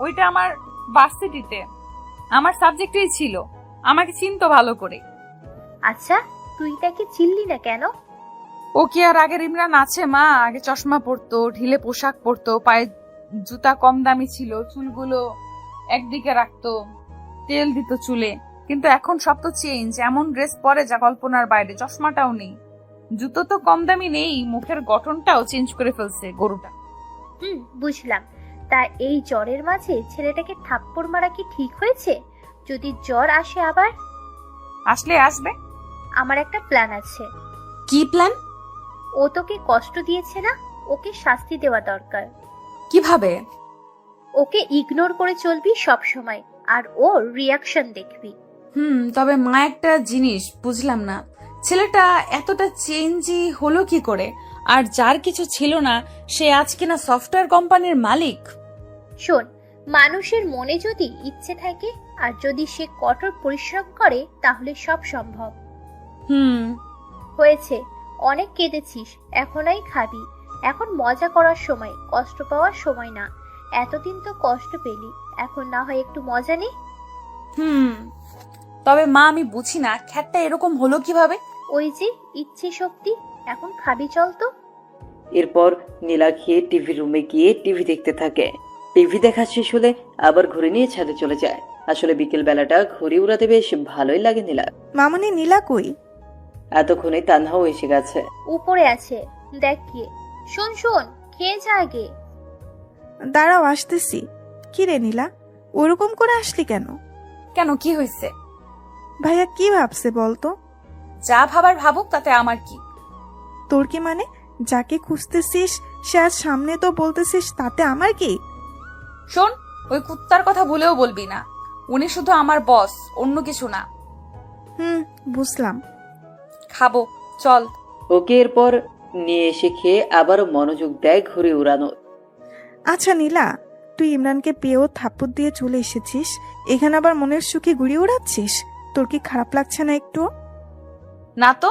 ওইটা আমার ভার্সিটিতে আমার সাবজেক্টেই ছিল, আমাকে চিনতো ভালো করে। আচ্ছা, তুই তাকে চিনলি না কেন? ও কি আর আগের ইমরান আছে মা? আগে চশমা পরতো, ঢিলে পোশাক পরতো, পায়ে জুতা কম দামি ছিল, চুলগুলো একদিকে রাখতো, তেল দিত চুলে। কিন্তু এখন সব তো চেঞ্জ, এমন ড্রেস পরে যা কল্পনার বাইরে। চশমাটাও নেই, জুতো তো কম দামি নেই, মুখের গঠনটাও চেঞ্জ করে ফেলছে গরুটা। বুঝলাম। তা এই জ্বরের মাঝে ছেলেটাকে থাপ্পড় মারা কি ঠিক হয়েছে? যদি জ্বর আসে আবার? আসলে আসবে। আমার একটা প্ল্যান আছে। কি প্ল্যান? ও তোকে কষ্ট দিয়েছে না, ওকে শাস্তি দেওয়া দরকার। কিভাবে? ওকে ইগনোর করে চলবি সব সময়, আর ওর রিয়াকশন দেখবি। তবে মা, একটা জিনিস বুঝলাম না, ছেলেটা এতটা চেঞ্জই হলো কি করে? আর যার কিছু ছিল না সে আজ কিনা সফটওয়্যার কোম্পানির মালিক। শোন, মানুষের মনে যদি ইচ্ছে থাকে আর যদি সে কঠোর পরিশ্রম করে তাহলে সব সম্ভব। হয়েছে, অনেক কেঁদেছিস, এখনই খাবি। এখন মজা করার সময়, কষ্ট পাওয়ার সময় না। এতদিন তো কষ্ট পেলি, এখন না হয় একটু মজা নে। তবে মা, আমি বুঝি না খ্যাতটা এরকম হলো কিভাবে। ওই যে ইচ্ছে শক্তি। এখন খাবি, চল তো। এরপর নীলা খেয়ে টিভি রুমে গিয়ে টিভি দেখতে থাকে। টিভি দেখা শেষ হলে আবার ঘুরে নিয়ে ছাদে চলে যায়। আসলে বিকেল বেলাটা ঘুরে উড়াতে বেশ ভালোই লাগে নীলা। মামনি, নীলা কই? এতক্ষণে তানহাও এসে গেছে। উপরে আছে, দেখ গিয়ে। শোন শোন, খেয়ে যা আগে। দাঁড়াও, আসতেছি। কি রে নীলা, ওরকম করে আসলি কেন? কেন, কি হয়েছে? ভাইয়া কি ভাবছে বলতো? যা ভাবার ভাবুক, তাতে আমার কি? তোর কি মানে? যাকে খুঁজতেছিস সে আজ সামনে তো বলতেছিস, তাতে আমার কি? শোন, ওই কুত্তার কথা ভুলেও বলবি না। উনি শুধু আমার বস, অন্য কিছু না। বুঝলাম। খাবো, চল। ওকে এরপর নিয়ে এসে খেয়ে আবারও মনোযোগ দেয় ঘুরে উড়ানো। আচ্ছা নীলা, তুই ইমরানকে পেয়েও থাপ্পড় দিয়ে চলে এসেছিস, এখানে আবার মনের সুখে ঘুরে উড়াচ্ছিস। তোর কি খারাপ লাগছে না একটু? না তো,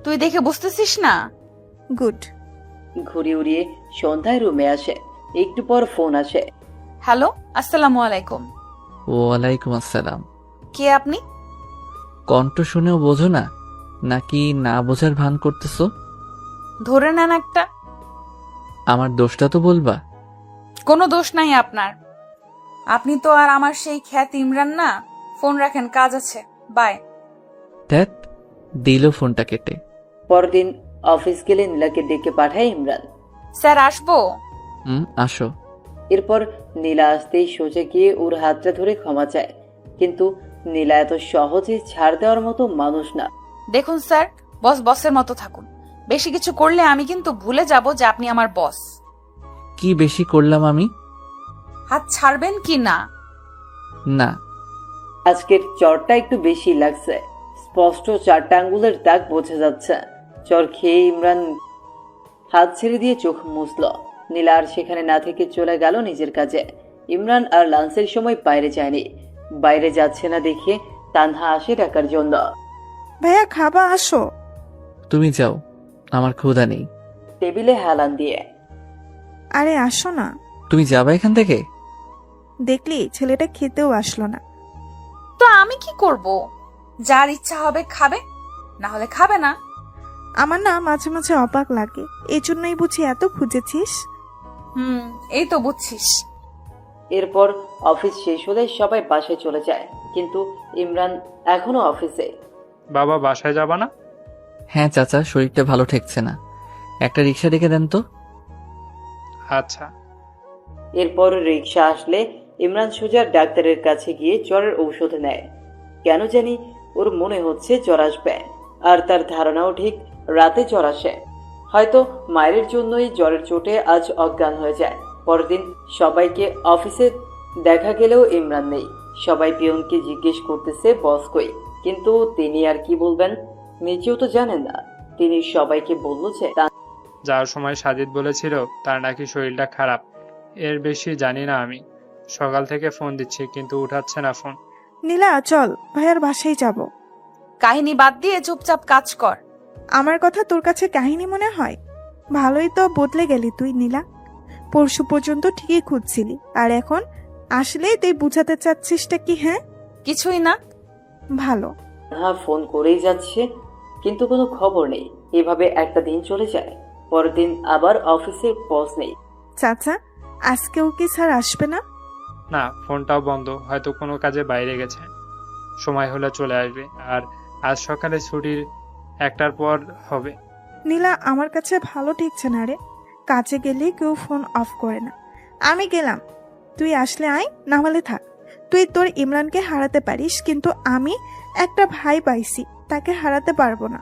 তুই দেখে বুঝতেছিস না? গুড। ঘুরে উড়িয়ে সন্ধ্যায় রুমে আসে। একটু পর ফোন আসে। হ্যালো, আসসালামু আলাইকুম। ওয়ালাইকুম আসসালাম। কে আপনি? কণ্ঠ শুনেও বোঝো না, নাকি না বোঝার ভান করতেছো? ধরে নেন একটা। আমার দোষটা তো বলবা। কোনো দোষ নাই আপনার। আপনি তো আর আমার সেই খ্যাত ইমরান না। ফোন রাখেন, কাজ আছে, বাই। ধ্যাত, দিল ফোনটা কেটে। পরদিন অফিস গেলে নীলাকে ডেকে পাঠায় ইমরান। স্যার, আসবো? আসো। এরপর নীলা আসতেই সোজা গিয়ে ওর হাতটা ধরে ক্ষমা চায়। কিন্তু নীলা এত সহজে ছাড় দেওয়ার মতো মানুষ না। দেখুন স্যার, বস বসের মতো থাকুন। বেশি কিছু করলে আমি কিন্তু ভুলে যাব যে আপনি আমার বস। কি বেশি করলাম আমি? হাত ছাড়বেন কি না? না। আজকের চরটা একটু বেশি লাগছে, স্পষ্ট 4টা আঙ্গুলের দাগ বোঝা যাচ্ছে। চর খেয়ে ইমরান হাত ছেড়ে দিয়ে চোখ মুছল। নীলা আর সেখানে না থেকে চলে গেল নিজের কাজে। ইমরান আর লাঞ্চের সময় বাইরে যায়নি। বাইরে যাচ্ছে না দেখে তানহা আসে ডাকার জন্য। ভাইয়া, খাবা, আসো। তুমি যাও, আমার ক্ষুধা নেই। টেবিলে হেলান দিয়ে। আরে আসো না। তুমি যাবে এখান থেকে? দেখলি ছেলেটা খেতেও আসলো না। তো আমি কি করব? যার ইচ্ছা হবে খাবে। না হলে খাবে না। আমার না মাঝে মাঝে অবাক লাগে, এই জন্যই বুঝি এত খুঁজেছিস। এই তো বুঝছিস। এরপর অফিস শেষ হলে সবাই বাসায় চলে যায়, কিন্তু ইমরান এখনো অফিসে। বাবা বাসায় যাবা না? হ্যাঁ চাচা, শরীরটা ভালো ঠেকছে না, একটা রিক্সা ডেকে দেন তো। আচ্ছা। এরপর রিক্সা আসলে ইমরান সোজা ডাক্তারের কাছে গিয়ে জ্বরের ঔষধ নেয়। কেন জানি ওর মনে হচ্ছে জ্বর আসবে, আর তার ধারণাও ঠিক রাতে জ্বর আসে। হয়তো মায়ের জন্যই জ্বরের চোটে আজ অজ্ঞান হয়ে যায়। পরের দিন সবাইকে অফিসে দেখা গেলেও ইমরান নেই। সবাই পিয়নকে জিজ্ঞেস করতেছে বস কই, কিন্তু তিনি আর কি বলবেন, নিজেও তো জানেন না। তিনি সবাইকে বলল যে যাওয়ার সময় সাজিদ বলেছিল তার নাকি শরীরটা খারাপ। এর বেশি জানি না আমি। সকাল থেকে ফোন দিচ্ছি কিন্তু উঠাচ্ছে না ফোন। নীলা চল, ভাইয়ার বাসায় যাব। কাহিনী বাদ দিয়ে চুপচাপ কাজ কর। আমার কথা তোর কাছে কাহিনী মনে হয়? ভালোই তো বদলে গেলি তুই নীলা। পরশু পর্যন্ত ঠিকই খুঁজছিলি, আর এখন আসলেই তুই বুঝাতে চাচ্ছিসটা কি? হ্যাঁ কিছুই না। ভালো। হ্যাঁ, ফোন করেই যাচ্ছে কিন্তু কোনো খবর নেই। এভাবে একটা দিন চলে যায়। পরের দিন আবার অফিসে বস নেই। চাচা আজকেও কি স্যার আসবে না? না, ফোনটাও বন্ধ, হয়তো কোনো কাজে বাইরে গেছে। সময় হলে চলে আসবে। আর আজ সকালে ছুটির 1টার পর হবে। নীলা আমার কাছে ভালো ঠেকছে না রে, কাজে গেলে কেউ ফোন অফ করে না। আমি গেলাম, তুই আসলে আয়, না হলে থাক। তুই তোর ইমরানকে হারাতে পারিস, কিন্তু আমি একটা ভাই পাইছি, তাকে হারাতে পারবো না।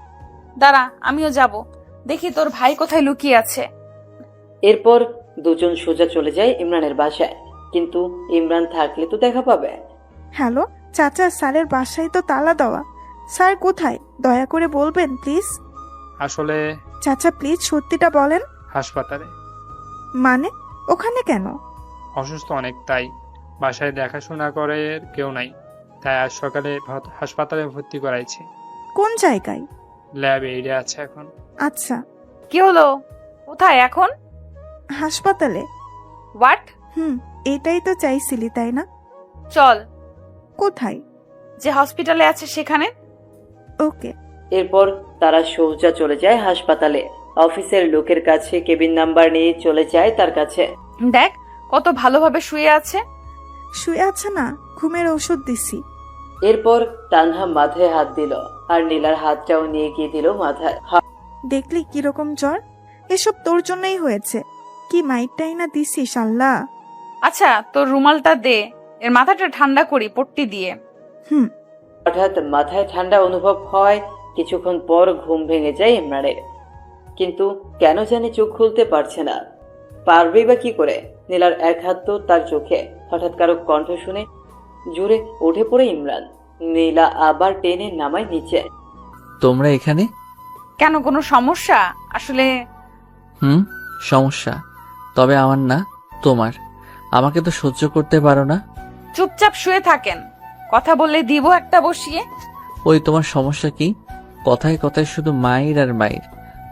দাঁড়া, আমিও যাব, দেখি তোর ভাই কোথায় লুকিয়ে আছে। এরপর দুজন সোজা চলে যায় ইমরানের বাসায়, কিন্তু ইমরান থাকলে তো দেখা পাবে। হ্যালো চাচা, স্যারের বাসায় তো তালা দেওয়া। স্যার কোথায় দয়া করে বলবেন প্লিজ? আসলে চাচা প্লিজ সত্যিটা বলেন। হাসপাতালে। মানে ওখানে কেন? অসুস্থ অনেক, তাই বাসায় দেখাশোনা করে কেউ নাই, তাই আজ সকালে হাসপাতালে ভর্তি করাইছি। কোন জায়গায়? ল্যাব এইডে আছে এখন। আচ্ছা। কি হলো, কোথায় এখন? হাসপাতালে। হোয়াট? এটাই তো চাইছিলি তাই না? চল। কোথায়? যে হসপিটালে আছে সেখানে। ওকে। এরপর তারা সোজা চলে যায় হাসপাতালে। অফিসের লোকের কাছে কেবিন নাম্বার নিয়ে চলে যায় তার কাছে। দেখ কত ভালোভাবে শুয়ে আছে। শুয়ে আছে না, ঘুমের ওষুধ দিছি। এরপর তানহা মাথায় হাত দিল, আর নীলার হাতটাও নিয়ে গিয়ে দিল মাথায়। দেখলি কিরকম জ্বর? এসব তোর জন্যই হয়েছে। কি মাইটটাই না দিছিস আল্লাহ। আচ্ছা তোর রুমালটা দে, এর মাথাটা ঠান্ডা করি পট্টি দিয়ে। হঠাৎ মাথায় ঠান্ডা অনুভব হয়। কিছুক্ষণ পর ঘুম ভেঙে যায় ইমরানের, কিন্তু কেন জানি চোখ খুলতে পারছে না। পারবেই বা কি করে? নীলার এক হাত তো তার চোখে। হঠাৎ কারো কণ্ঠ শুনে জোরে উঠে পড়ে ইমরান। নীলা আবার টেনে নামায় নিচে। তোমরা এখানে কেন, কোনো সমস্যা? আসলে সমস্যা, তবে আমার না তোমার। আমাকে তো সহ্য করতে পারো না। চুপচাপ শুয়ে থাকেন, কথা বললে দিব একটা বসিয়ে। ওই তোমার সমস্যা কি? কথায় কথায় শুধু মায়ের আর মায়ের।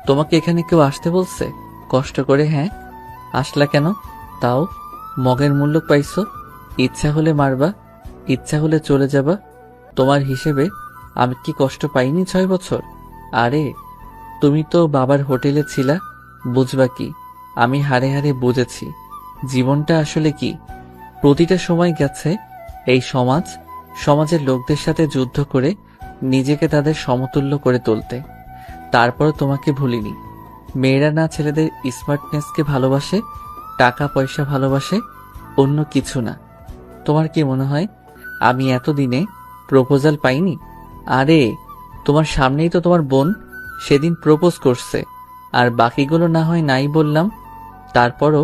তোমাকে এখানে কেউ আসতে বলছে কষ্ট করে? হ্যাঁ, আসলা কেন? তাও মগের মূল্য পাইছো। ইচ্ছা হলে মারবা, ইচ্ছা হলে চলে যাবা। তোমার হিসেবে আমি কি কষ্ট পাইনি 6 বছর? আরে তুমি তো বাবার হোটেলে ছিলা, বুঝবা কি? আমি হারে হারে বুঝেছি জীবনটা আসলে কি। প্রতিটা সময় গেছে এই সমাজের লোকদের সাথে যুদ্ধ করে নিজেকে তাদের সমতুল্য করে তুলতে। তারপর তোমাকে ভুলিনি। মেয়েরা না ছেলেদের স্মার্টনেসকে ভালোবাসে, টাকা পয়সা ভালোবাসে, অন্য কিছু না। তোমার কি মনে হয় আমি এতদিনে প্রপোজাল পাইনি? আরে তোমার সামনেই তো তোমার বোন সেদিন প্রপোজ করছে, আর বাকিগুলো না হয় নাই বললাম। তারপরও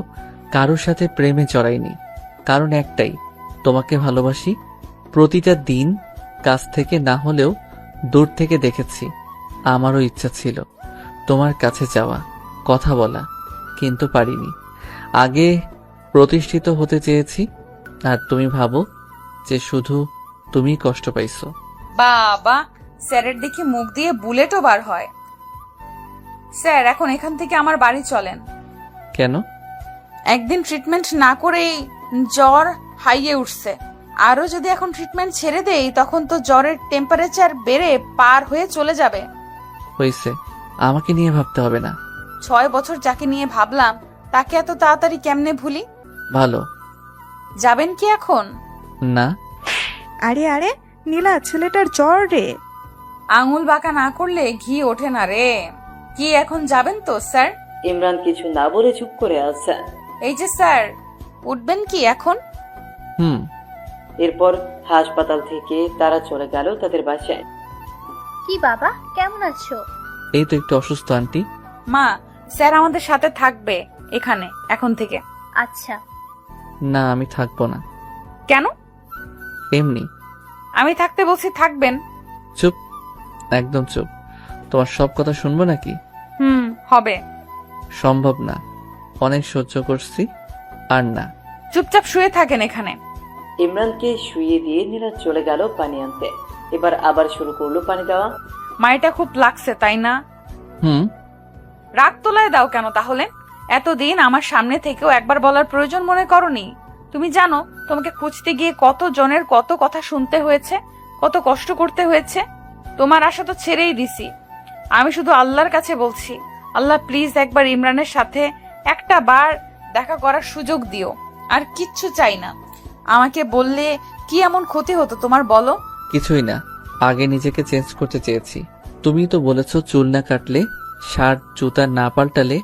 কারোর সাথে প্রেমে জড়াইনি, কারণ একটাই, তোমাকে ভালোবাসি। প্রতিটা দিন কাছ থেকে না হলেও দূর থেকে দেখেছি। আমারও ইচ্ছা ছিল তোমার কাছে যাওয়া, কথা বলা, কিন্তু পারিনি। আগে প্রতিষ্ঠিত হতে চেয়েছি, আর তুমি ভাবো যে শুধু তুমি কষ্ট পাইছো। বাবা, স্যারের দেখে মুখ দিয়ে বুলেটও বার হয়। স্যার এখন এখান থেকে আমার বাড়ি চলেন। কেন? একদিন ট্রিটমেন্ট না করেই জ্বর হাইয়ে উঠছে। আরো যদি এখন ট্রিটমেন্ট ছেড়ে দেই তখন তো জ্বরের টেম্পারেচার বেড়ে পার হয়ে চলে যাবে। হয়েছে, আমাকে নিয়ে ভাবতে হবে না। 6 বছর যাকে নিয়ে ভাবলাম তাকে এত তাড়াতাড়ি কেমনে ভুলি? ভালো। যাবেন কি এখন? না। আরে আরে নীলা, ছেলেটার জ্বর রে। আঙুল বাঁকা না করলে ঘি ওঠে না রে। কি এখন যাবেন তো স্যার? ইমরান কিছু না বলে চুপ করে আছে। এই যে স্যার, উঠবেন কি এখন? হুম। এরপর হাসপাতাল থেকে তারা চলে গেল তাদের বাসায়। কি বাবা, কেমন আছো? এই তো একটু অসুস্থ আন্টি। মা, স্যার আমাদের সাথে থাকবে এখানে এখন থেকে। আচ্ছা। না, আমি থাকবো না। কেন? এমনি। আমি থাকতে বলছি, থাকবেন। চুপ, একদম চুপ। তোমার সব কথা শুনবো নাকি? হবে। সম্ভব না, অনেক সহ্য করছি, আর না। চুপচাপ শুয়ে থাকেন এখানে। ইমরানকে শুইয়ে দিয়ে নীলা চলে গেল পানি আনতে। এবার আবার শুরু করলো পানি দেওয়া। মাইটা খুব লাগছে তাই না? হুম। রাগ তোলায় দাও কেন তাহলে? এতদিন আমার সামনে থেকেও একবার বলার প্রয়োজন মনে করনি? তুমি জানো তোমাকে খুঁজতে গিয়ে কত জনের কত কথা শুনতে হয়েছে, কত কষ্ট করতে হয়েছে। তোমার আশা তো ছেড়েই দিছি। আমি শুধু আল্লাহর কাছে বলছি, আল্লাহ প্লিজ একবার ইমরানের সাথে একটা বার দেখা করার সুযোগ দিও। আর কিচ্ছু চাই না। আমাকে বললে কি এমন ক্ষতি হতো তোমার বলো? কিছুই না, আগে নিজেকে চেঞ্জ করতে চেয়েছি। তুমি তো বলেছো চুল না কাটলে, শার্ট জুতা না পাল্টালে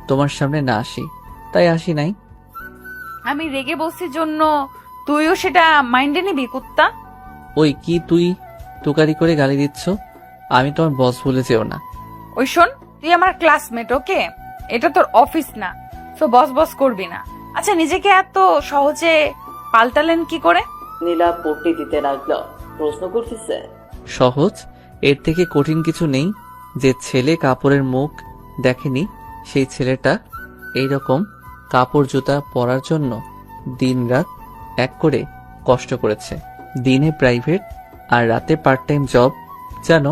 তোমার সামনে না আসি, তাই আসি নাই। আমি রেগে বসছি জন্য তুইও সেটা মাইন্ডে নিবি কুত্তা? ওই কি তুই তুকারি করে গালি দিচ্ছ? আমি তোমার বস বলে যেও না। ওই শোন, তুই আমার ক্লাসমেট, ওকে? এটা তোর অফিস না, তো বস বস করবি না। আচ্ছা, নিজেকে এত সহজে পাল্টালেন কি করে? নীলা পট্টি দিতে লাগলো। প্রশ্ন করতেছে, সহজ? এর থেকে কঠিন কিছু নেই। যে ছেলে কাপড়ের মুখ দেখেনি, সেই ছেলেটা এইরকম কাপড় জুতা পরার জন্য দিনরাত এক করে কষ্ট করেছে। দিনে প্রাইভেট আর রাতে পার্ট টাইম জব। জানো,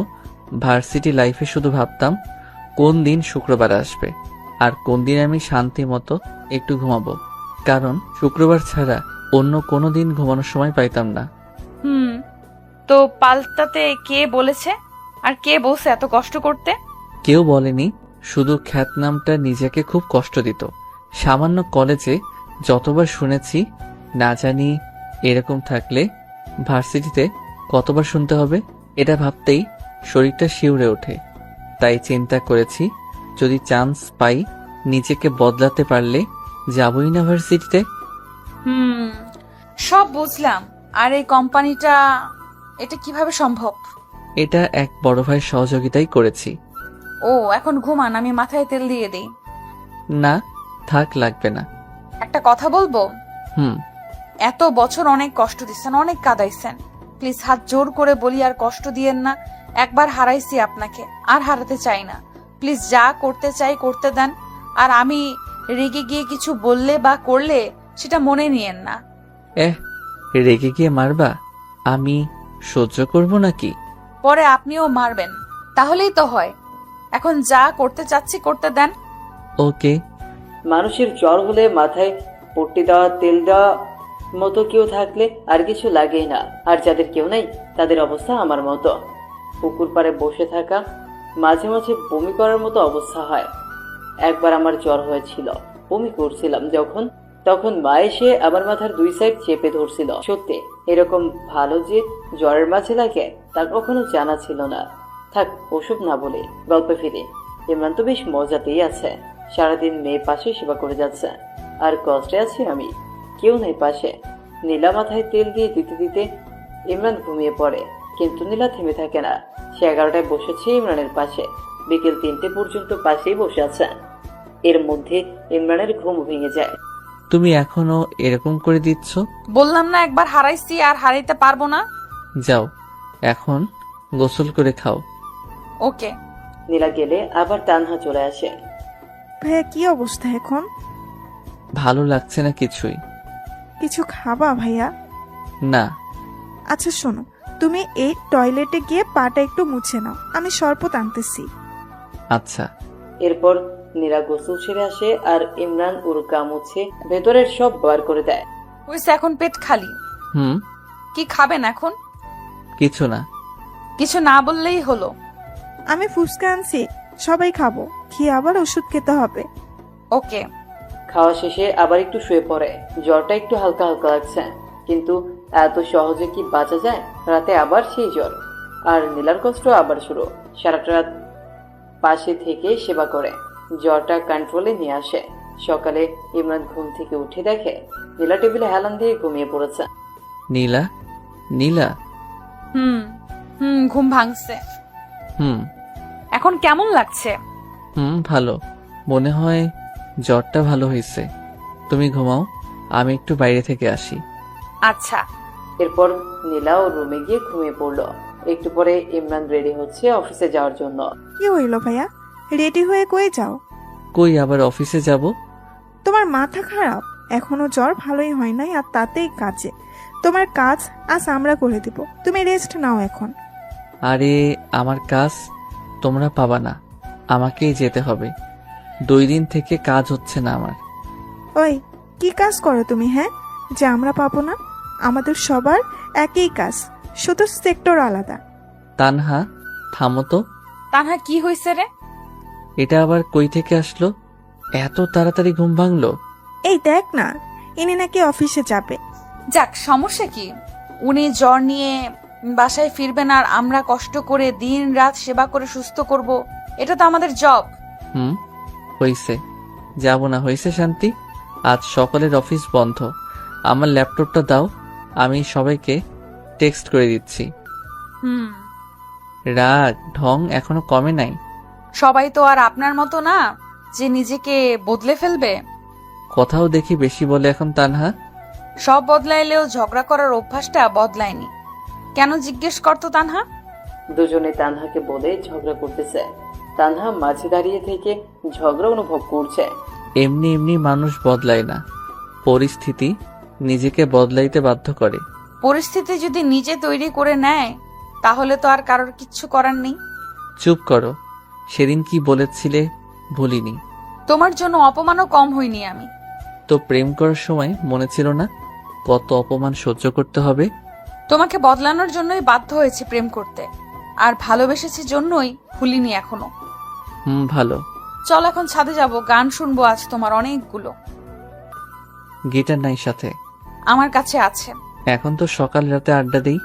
ভার্সিটি লাইফে শুধু ভাবতাম কোন দিন শুক্রবার আসবে আর কোন দিন আমি শান্তি মতো একটু ঘুমাবো, কারণ শুক্রবার ছাড়া অন্য কোনো দিন ঘুমানোর সময় পাইতাম না। তো পাল্টাতে কে বলেছে? আর কে বলছে এত কষ্ট করতে? কেউ বলেনি, শুধু খ্যাতনামটা নিজেকে খুব কষ্ট দিত। সামান্য কলেজে যতবার শুনেছি, না জানি এরকম থাকলে ভার্সিটিতে কতবার শুনতে হবে। এটা ভাবতেই শরীরটা শিউরে ওঠে। তাই চিন্তা করেছি, যদি চান্স পাই নিজেকে বদলাতে পারলে যাবই না ভার্সিটিতে। সব বুঝলাম। আর এই কোম্পানিটা, এটা কিভাবে সম্ভব? এটা এক বড় ভাইয়ের সহযোগিতাই করেছি। ও, এখন ঘুমান, আমি মাথায় তেল দিয়ে দিই। না থাক, লাগবে না। একটা কথা বলবো? হুম। এত বছর অনেক কষ্ট দিচ্ছেন, অনেক কাঁদাইছেন। প্লিজ হাত জোর করে বলি, আর কষ্ট দিয়েন না। একবার হারাইছি আপনাকে, আর হারাতে চাই না। প্লিজ যা করতে চাই করতে দেন। আর আমি রেগে গিয়ে কিছু বললে বা করলে সেটা মনে নিয়েন না। রেগে গিয়ে মারবা? আমি সহ্য করব নাকি? পরে আপনিও মারবেন, তাহলেই তো হয়। এখন যা করতে চাচ্ছি করতে দেন। ওকে। মানুষের জ্বর হলে মাথায় পট্টি দেওয়া, তেল দেওয়া মতো কেউ থাকলে আর কিছু লাগেই না। আর যাদের কেউ নেই তাদের অবস্থা আমার মতো। পুকুর পাড়ে বসে থাকা, মাঝে মাঝে বমি করার মতো অবস্থা হয়। একবার আমার জ্বর হয়েছিল, বমি করছিলাম যখন, তখন মা এসে আমার মাথার 2 সাইড চেপে ধরছিল। সত্যি এরকম ভালো যে জ্বরের মাঝে লাগে তা কখনো জানা ছিল না। থাক, ওসব না বলে গল্পে ফিরে। ইমরান তো বেশ মজাতেই আছে। সারাদিন মেয়ে পাশে সেবা করে যাচ্ছে, আর কষ্টে আছি আমি, কেউ নেই পাশে। নীলা মাথায় তেল দিয়ে দিতে দিতে ইমরান ঘুমিয়ে পড়ে, কিন্তু নীলা থেমে থাকে না। সে 11টায় বসেছে ইমরানের পাশে, বিকেল 3টে পর্যন্ত পাশেই বসে আছে। এর মধ্যে ইমরানের ঘুম ভেঙে যায়। তুমি এখনো এরকম করে দিচ্ছ? বললাম না একবার হারাইছি, আর হারাইতে পারবো না। যাও, এখন গোসল করে খাও। ওকে। নীলা গেলে আবার তানহা চলে আসে। ভাইয়া কি অবস্থা এখন? ভালো লাগছে না কিছুই। কিছু খাবা ভাইয়া? না। আচ্ছা শোনো, তুমি এই টয়লেটে গিয়ে পাটা একটু মুছে নাও, আমি শরবত আনতেছি। আচ্ছা। এরপর নীলা গোসল ছেড়ে আসে আর ইমরান ওর গা মুছে ভেতরের সব বার করে দেয়। হইছে, এখন পেট খালি। কি খাবেন এখন? কিছু না। কিছু না বললেই হলো। আমি ফুচকা আনছি, সবাই খাবো, খেয়ে আবার ওষুধ খেতে হবে। ওকে। খাওয়া শেষে আবার একটু শুয়ে পড়ে। জ্বরটা একটু হালকা হালকা লাগছে, কিন্তু এত সহজে কি বাঁচা যায়? রাতে আবার সেই জ্বর, আর নীলার কষ্ট আবার শুরু। সারাটা রাত পাশে থেকে সেবা করে জ্বরটা কন্ট্রোলে নিয়ে আসে। সকালে ইমরান ঘুম থেকে উঠে দেখে নীলা টেবিলে হেলান দিয়ে ঘুমিয়ে পড়েছে। নীলা, নীলা। হুম হুম, ঘুম ভাঙছে। হুম এখন কেমন লাগছে? ভালো। মনে হয় জ্বরটা ভালো হয়েছে। তুমি ঘুমাও, আমি একটু বাইরে থেকে আসি। আচ্ছা। এরপর নীলা ও রুমে গিয়ে ঘুমিয়ে পড়লো। একটু পরে ইমরান রেডি হচ্ছে অফিসে যাওয়ার জন্য। কি হইল ভাইয়া, রেডি হয়ে কই যাও? কই আবার অফিসে যাব? তোমার মাথা খারাপ? এখনো জ্বর ভালোই হয় নাই, আর তাতেই কাজে। তোমার কাজ আজ আমরা করে দিব, তুমি রেস্ট নাও এখন। আরে আমার কাজ তোমরা পাবা না, আমাকেই যেতে হবে। 2 দিন থেকে কাজ হচ্ছে না আমার। ওই কি কাজ করো তুমি, হ্যাঁ, যে আমরা পাবো না? আমাদের সবার একই কাজ, শুধু সেক্টর আলাদা। তানহা, থামো তো। তানহা, কি হয়েছে রে? এটা আবার কই থেকে আসলো? এত তাড়াতাড়ি ঘুম ভাঙলো? এই দেখ না, ইনি নাকি অফিসে যাবে। যাক, সমস্যা কি? উনি জ্বর নিয়ে বাসায় ফিরবেন, আর আমরা কষ্ট করে দিন রাত সেবা করে সুস্থ করব। এটা তো আমাদের জব। হইছে, যাব না। হইছে শান্তি, আজ সকালের অফিস বন্ধ। আমার ল্যাপটপটা দাও, আমি সবাইকে টেক্সট করে দিচ্ছি। রাগ ঢং এখনো কমে নাই। সবাই তো আর আপনার মতো না যে নিজেকে বদলে ফেলবে। কথাও দেখি বেশি বলে এখন তানহা। সব বদলাইলেও ঝগড়া করার অভ্যাসটা বদলায়নি। কেন জিজ্ঞেস করতো তানহা? দুজনে তানহাকে বলে ঝগড়া করতেছে। তানহা মাঝে দাঁড়িয়ে থেকে ঝগড়া অনুভব করছে। এমনি এমনি মানুষ বদলায় না, পরিস্থিতি নিজেকে বদলাইতে বাধ্য করে। পরিস্থিতি যদি নিজে তৈরি করে নেয়, তাহলে তো আর কারোর কিচ্ছু করার নেই। চুপ করো, সেদিন কি বলেছিলে ভুলিনি। তোমার জন্য অপমানও কম হইনি আমি। তো প্রেম করার সময় মনে ছিল না কত অপমান সহ্য করতে হবে? তোমাকে বদলানোর জন্যই বাধ্য হয়েছে প্রেম করতে, আর ভালোবেসেছি জন্যই ভুলিনি এখনো। ভালো। চল এখন ছাদে যাব, গান শুনবো আজ তোমার অনেকগুলো। গিটার নাই সাথে? আমার কাছে আছে। এখন তো সকাল রাতে আড্ডা দেই,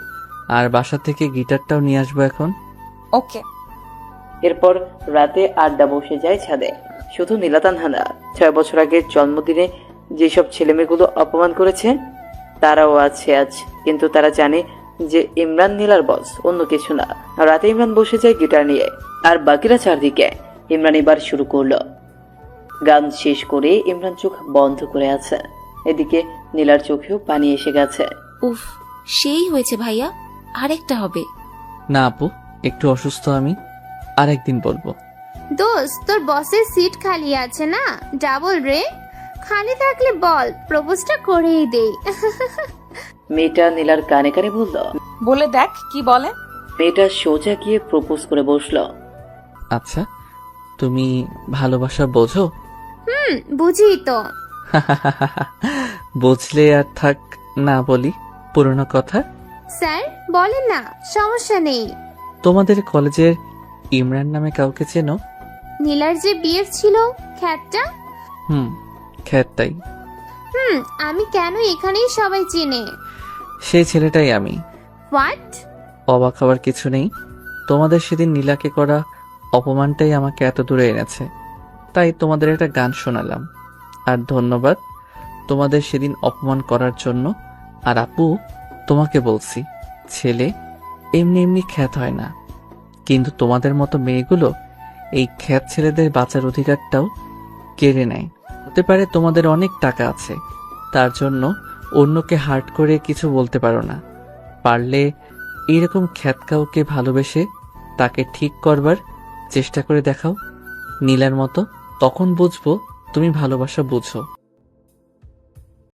আর বাসা থেকে গিটারটাও নিয়ে আসবো এখন। ওকে। এরপর রাতে আড্ডা বসে যায় ছাদে। শুধু নীলা তানহা না, 6 বছর আগে জন্মদিনে যেসব ছেলেমেয়েগুলো অপমান করেছে তারাও আছে আজ। কিন্তু তারা জানে যে ইমরান নীলার বস, অন্য কিছু না। রাতে ইমরান বসে যায় গিটার নিয়ে, আর বাকিরা চারদিকে। ইমরান এবার শুরু করলো। গান শেষ করে ইমরান চোখ বন্ধ করে আছে। এদিকে নীলার চোখেও পানি এসে গেছে। উফ, সেই হয়েছে ভাইয়া, আরেকটা হবে। না আপু, একটু অসুস্থ আমি, আরেকদিন বলবো। দোস্ত, তোর বসের সিট খালি আছে না, ডাবল রে। খালি থাকলে বল, প্রপোজটা করেই দেই। মেয়েটা নীলার কানে কানে বলল। বলে দেখ কি বলে। মেয়েটা সোজা গিয়ে প্রপোজ করে বসলো। আচ্ছা, তুমি ভালোবাসা বোঝো? বুঝি তো। বুঝলে আর থাক না বলি পুরনো কথা। স্যার বলেন না, সমস্যা নেই। তোমাদের কলেজের ইমরান নামে কাউকে চেনো? নীলার যে বিয়ে ছিল, খ্যাতটা। খ্যাতটাই। আমি কেন, এখানেই সবাই চেনে। সেই ছেলেটাই আমি। হোয়াট? অবাক হওয়ার কিছু নেই, তোমাদের সেদিন নীলাকে করা অপমানটাই আমাকে এত দূরে এনেছে। তাই তোমাদের একটা গান শোনালাম, আর ধন্যবাদ তোমাদের সেদিন অপমান করার জন্য। আর আপু, তোমাকে বলছি, ছেলে এমনি এমনি খ্যাত হয় না, কিন্তু তোমাদের মতো মেয়েগুলো এই খ্যাত ছেলেদের বাঁচার অধিকারটাও কেড়ে নেয়। হতে পারে তোমাদের অনেক টাকা আছে, তার জন্য অন্যকে হার্ট করে কিছু বলতে পারো না। পারলে এরকম খ্যাত কাউকে ভালোবেসে তাকে ঠিক করবার চেষ্টা করে দেখাও নীলার মতো, তখন বুঝবো তুমি ভালোবাসা বুঝো।